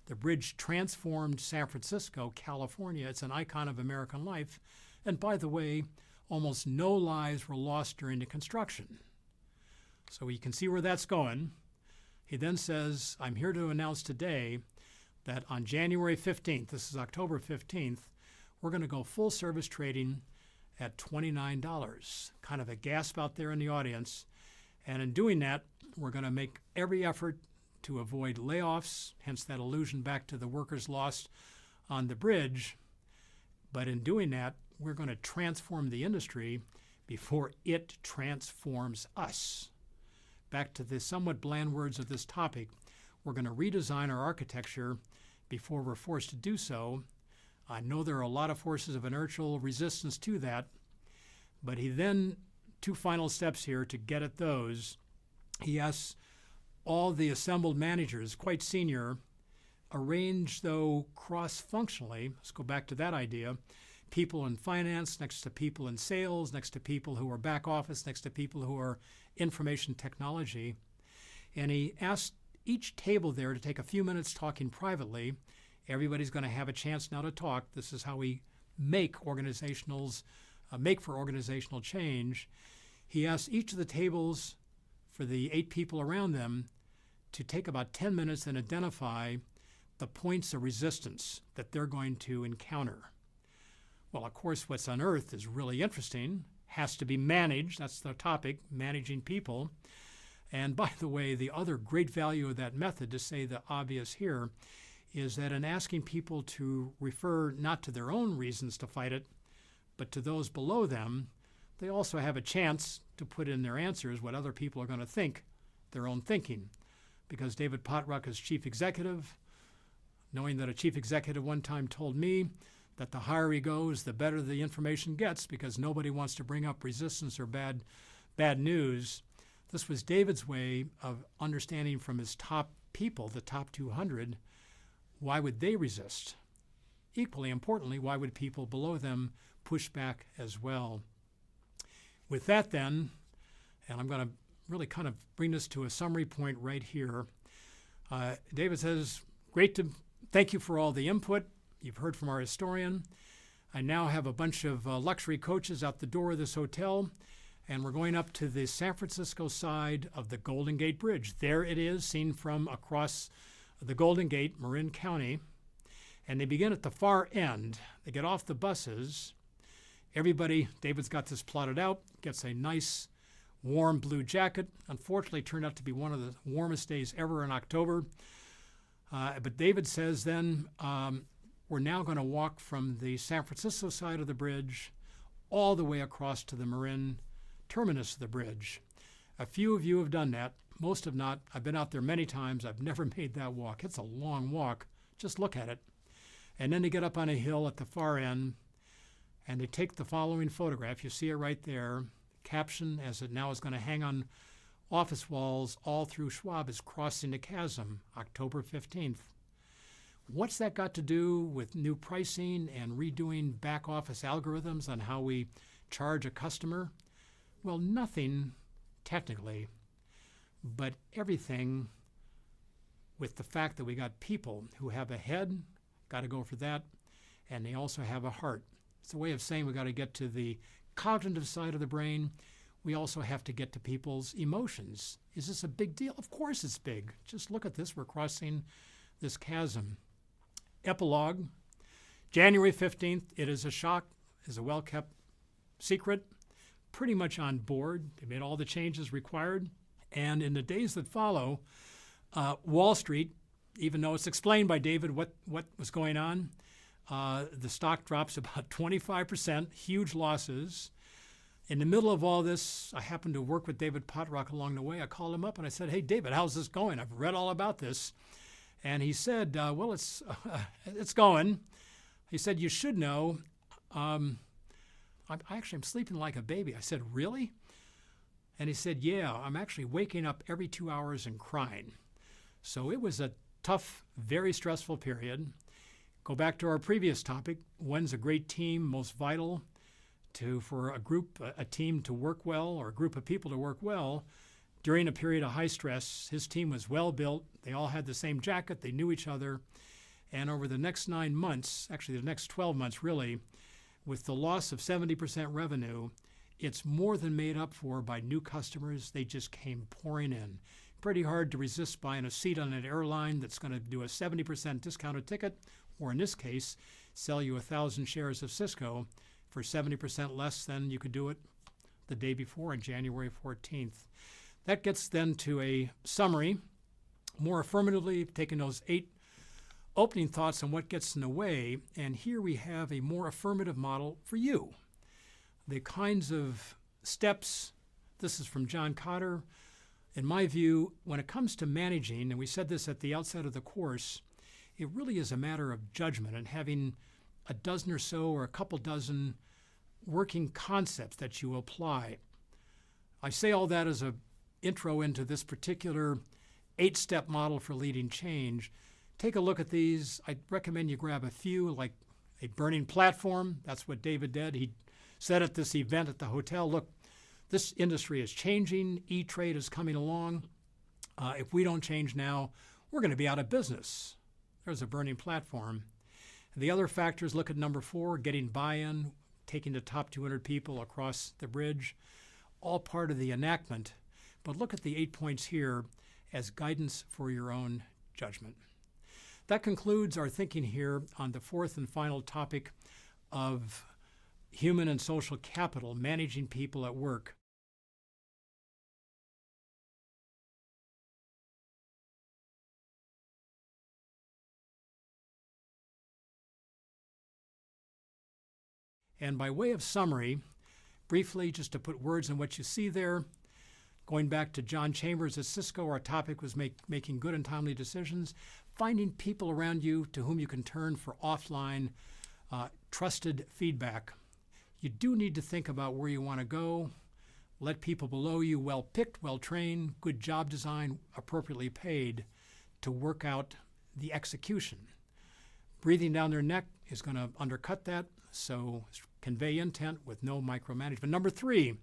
The bridge transformed San Francisco, California. It's an icon of American life. And by the way, almost no lives were lost during the construction. So you can see where that's going. He then says, I'm here to announce today that on January 15th, this is October 15th, we're going to go full service trading at $29. Kind of a gasp out there in the audience. And in doing that, we're going to make every effort to avoid layoffs, hence that allusion back to the workers lost on the bridge. But in doing that, we're going to transform the industry before it transforms us. Back to the somewhat bland words of this topic, we're going to redesign our architecture before we're forced to do so. I know there are a lot of forces of inertial resistance to that, but he then, two final steps here to get at those. He asks all the assembled managers, quite senior, arranged though cross-functionally, let's go back to that idea, people in finance next to people in sales, next to people who are back office, next to people who are information technology. And he asked each table there to take a few minutes talking privately. Everybody's going to have a chance now to talk. This is how we make for organizational change. He asked each of the tables for the 8 people around them to take about 10 minutes and identify the points of resistance that they're going to encounter. Well, of course, what's unearthed is really interesting, has to be managed. That's the topic, managing people. And by the way, the other great value of that method, to say the obvious here, is that in asking people to refer not to their own reasons to fight it, but to those below them, they also have a chance to put in their answers what other people are going to think, their own thinking. Because David Pottruck is chief executive, knowing that a chief executive one time told me that the higher he goes, the better the information gets, because nobody wants to bring up resistance or bad news. This was David's way of understanding from his top people, the top 200, why would they resist? Equally importantly, why would people below them push back as well? With that then, and I'm going to really kind of bring this to a summary point right here, David says, thank you for all the input. You've heard from our historian. I now have a bunch of luxury coaches out the door of this hotel, and we're going up to the San Francisco side of the Golden Gate Bridge. There it is, seen from across the Golden Gate, Marin County. And they begin at the far end. They get off the buses. Everybody, David's got this plotted out, gets a nice warm blue jacket. Unfortunately, it turned out to be one of the warmest days ever in October. But David says then, we're now going to walk from the San Francisco side of the bridge all the way across to the Marin terminus of the bridge. A few of you have done that. Most have not. I've been out there many times. I've never made that walk. It's a long walk. Just look at it. And then they get up on a hill at the far end, and they take the following photograph. You see it right there. Caption, as it now is going to hang on office walls all through Schwab, is Crossing the Chasm, October 15th. What's that got to do with new pricing and redoing back office algorithms on how we charge a customer? Well, nothing technically, but everything with the fact that we got people who have a head, got to go for that, and they also have a heart. It's a way of saying we got to get to the cognitive side of the brain. We also have to get to people's emotions. Is this a big deal? Of course it's big. Just look at this. We're crossing this chasm. Epilogue, January 15th. It is a shock, is a well-kept secret. Pretty much on board. They made all the changes required. And in the days that follow, Wall Street, even though it's explained by David what was going on, the stock drops about 25%, huge losses. In the middle of all this, I happened to work with David Potrock along the way. I called him up and I said, "Hey, David, how's this going? I've read all about this." And he said, "Well, it's going." He said, "You should know, I'm sleeping like a baby." I said, "Really?" And he said, "Yeah, I'm actually waking up every 2 hours and crying." So it was a tough, very stressful period. Go back to our previous topic. When's a great team most vital? For a team to work well, or a group of people to work well during a period of high stress. His team was well built. They all had the same jacket. They knew each other. And over the next 9 months, actually the next 12 months really, with the loss of 70% revenue, it's more than made up for by new customers. They just came pouring in. Pretty hard to resist buying a seat on an airline that's going to do a 70% discounted ticket, or in this case, sell you 1,000 shares of Cisco for 70% less than you could do it the day before on January 14th. That gets then to a summary, more affirmatively taking those 8 opening thoughts on what gets in the way, and here we have a more affirmative model for you. The kinds of steps, this is from John Cotter. In my view, when it comes to managing, and we said this at the outset of the course, it really is a matter of judgment and having a dozen or so or a couple dozen working concepts that you apply. I say all that as an intro into this particular 8-step model for leading change. Take a look at these. I'd recommend you grab a few, like a burning platform. That's what David did. He said at this event at the hotel, "Look, this industry is changing. E-trade is coming along. If we don't change now, we're going to be out of business." There's a burning platform. The other factors, look at number 4, getting buy-in, taking the top 200 people across the bridge, all part of the enactment. But look at the 8 points here as guidance for your own judgment. That concludes our thinking here on the 4th and final topic of human and social capital, managing people at work. And by way of summary, briefly, just to put words on what you see there, going back to John Chambers at Cisco, our topic was making good and timely decisions, finding people around you to whom you can turn for offline, trusted feedback. You do need to think about where you want to go. Let people below you, well picked, well trained, good job design, appropriately paid, to work out the execution. Breathing down their neck is going to undercut that, so convey intent with no micromanagement. Number 3,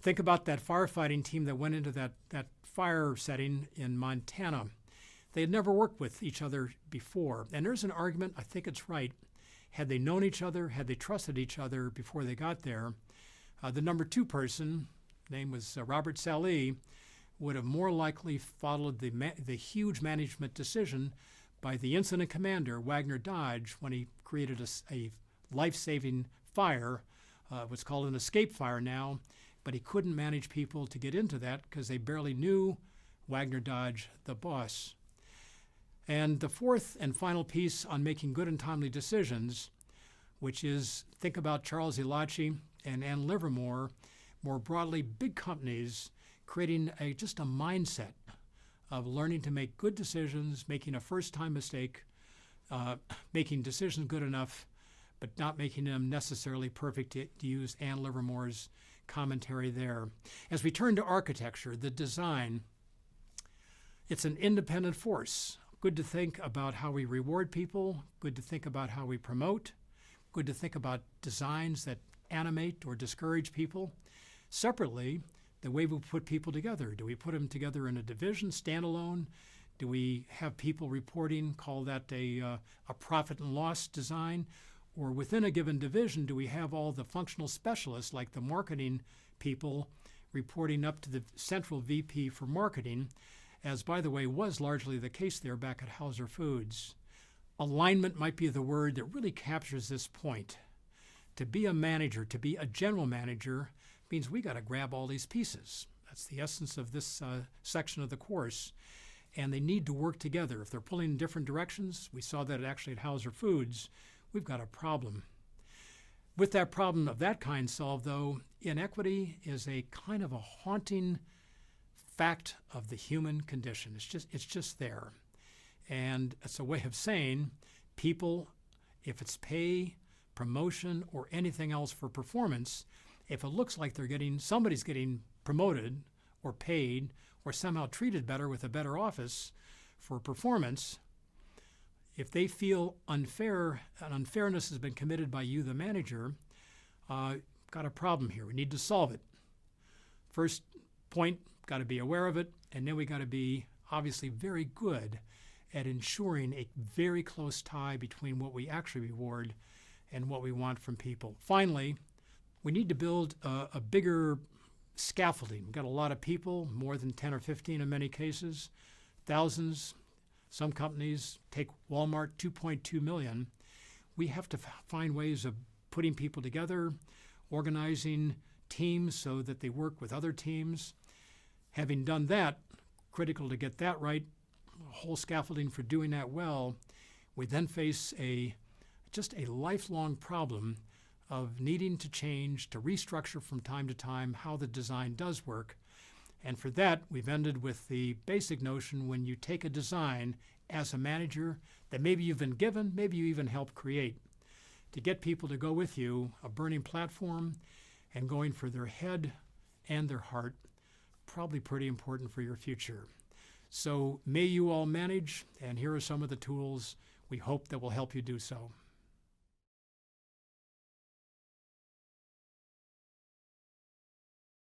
think about that firefighting team that went into that fire setting in Montana. They had never worked with each other before. And there's an argument, I think it's right, had they known each other, had they trusted each other before they got there, the number 2 person, name was Robert Sallee, would have more likely followed the huge management decision by the incident commander, Wagner Dodge, when he created a life-saving fire. What's called an escape fire now, but he couldn't manage people to get into that because they barely knew Wagner Dodge, the boss. And the 4th and final piece on making good and timely decisions, which is think about Charles Elachi and Ann Livermore, more broadly big companies creating just a mindset of learning to make good decisions, making a first-time mistake, making decisions good enough, but not making them necessarily perfect, to use Ann Livermore's commentary there. As we turn to architecture, the design, it's an independent force. Good to think about how we reward people, good to think about how we promote, good to think about designs that animate or discourage people. Separately, the way we put people together. Do we put them together in a division, standalone? Do we have people reporting, call that a profit and loss design? Or within a given division, do we have all the functional specialists, like the marketing people, reporting up to the central VP for marketing, as, by the way, was largely the case there back at Hauser Foods. Alignment might be the word that really captures this point. To be a manager, to be a general manager, means we got to grab all these pieces. That's the essence of this section of the course. And they need to work together. If they're pulling in different directions, we saw that actually at Hauser Foods, we've got a problem. With that problem of that kind solved, though, inequity is a kind of a haunting fact of the human condition. It's just there. And it's a way of saying people, if it's pay, promotion, or anything else for performance, if it looks like somebody's getting promoted or paid or somehow treated better with a better office for performance, if they feel unfair, and unfairness has been committed by you, the manager, got a problem here. We need to solve it. First point, got to be aware of it, and then we got to be obviously very good at ensuring a very close tie between what we actually reward and what we want from people. Finally, we need to build a bigger scaffolding. We've got a lot of people, more than 10 or 15 in many cases, thousands. Some companies, take Walmart, 2.2 million. We have to find ways of putting people together, organizing teams so that they work with other teams. Having done that, critical to get that right, a whole scaffolding for doing that well, we then face just a lifelong problem of needing to change, to restructure from time to time how the design does work. And for that, we've ended with the basic notion when you take a design as a manager that maybe you've been given, maybe you even helped create, to get people to go with you, a burning platform, and going for their head and their heart, probably pretty important for your future. So may you all manage, and here are some of the tools we hope that will help you do so.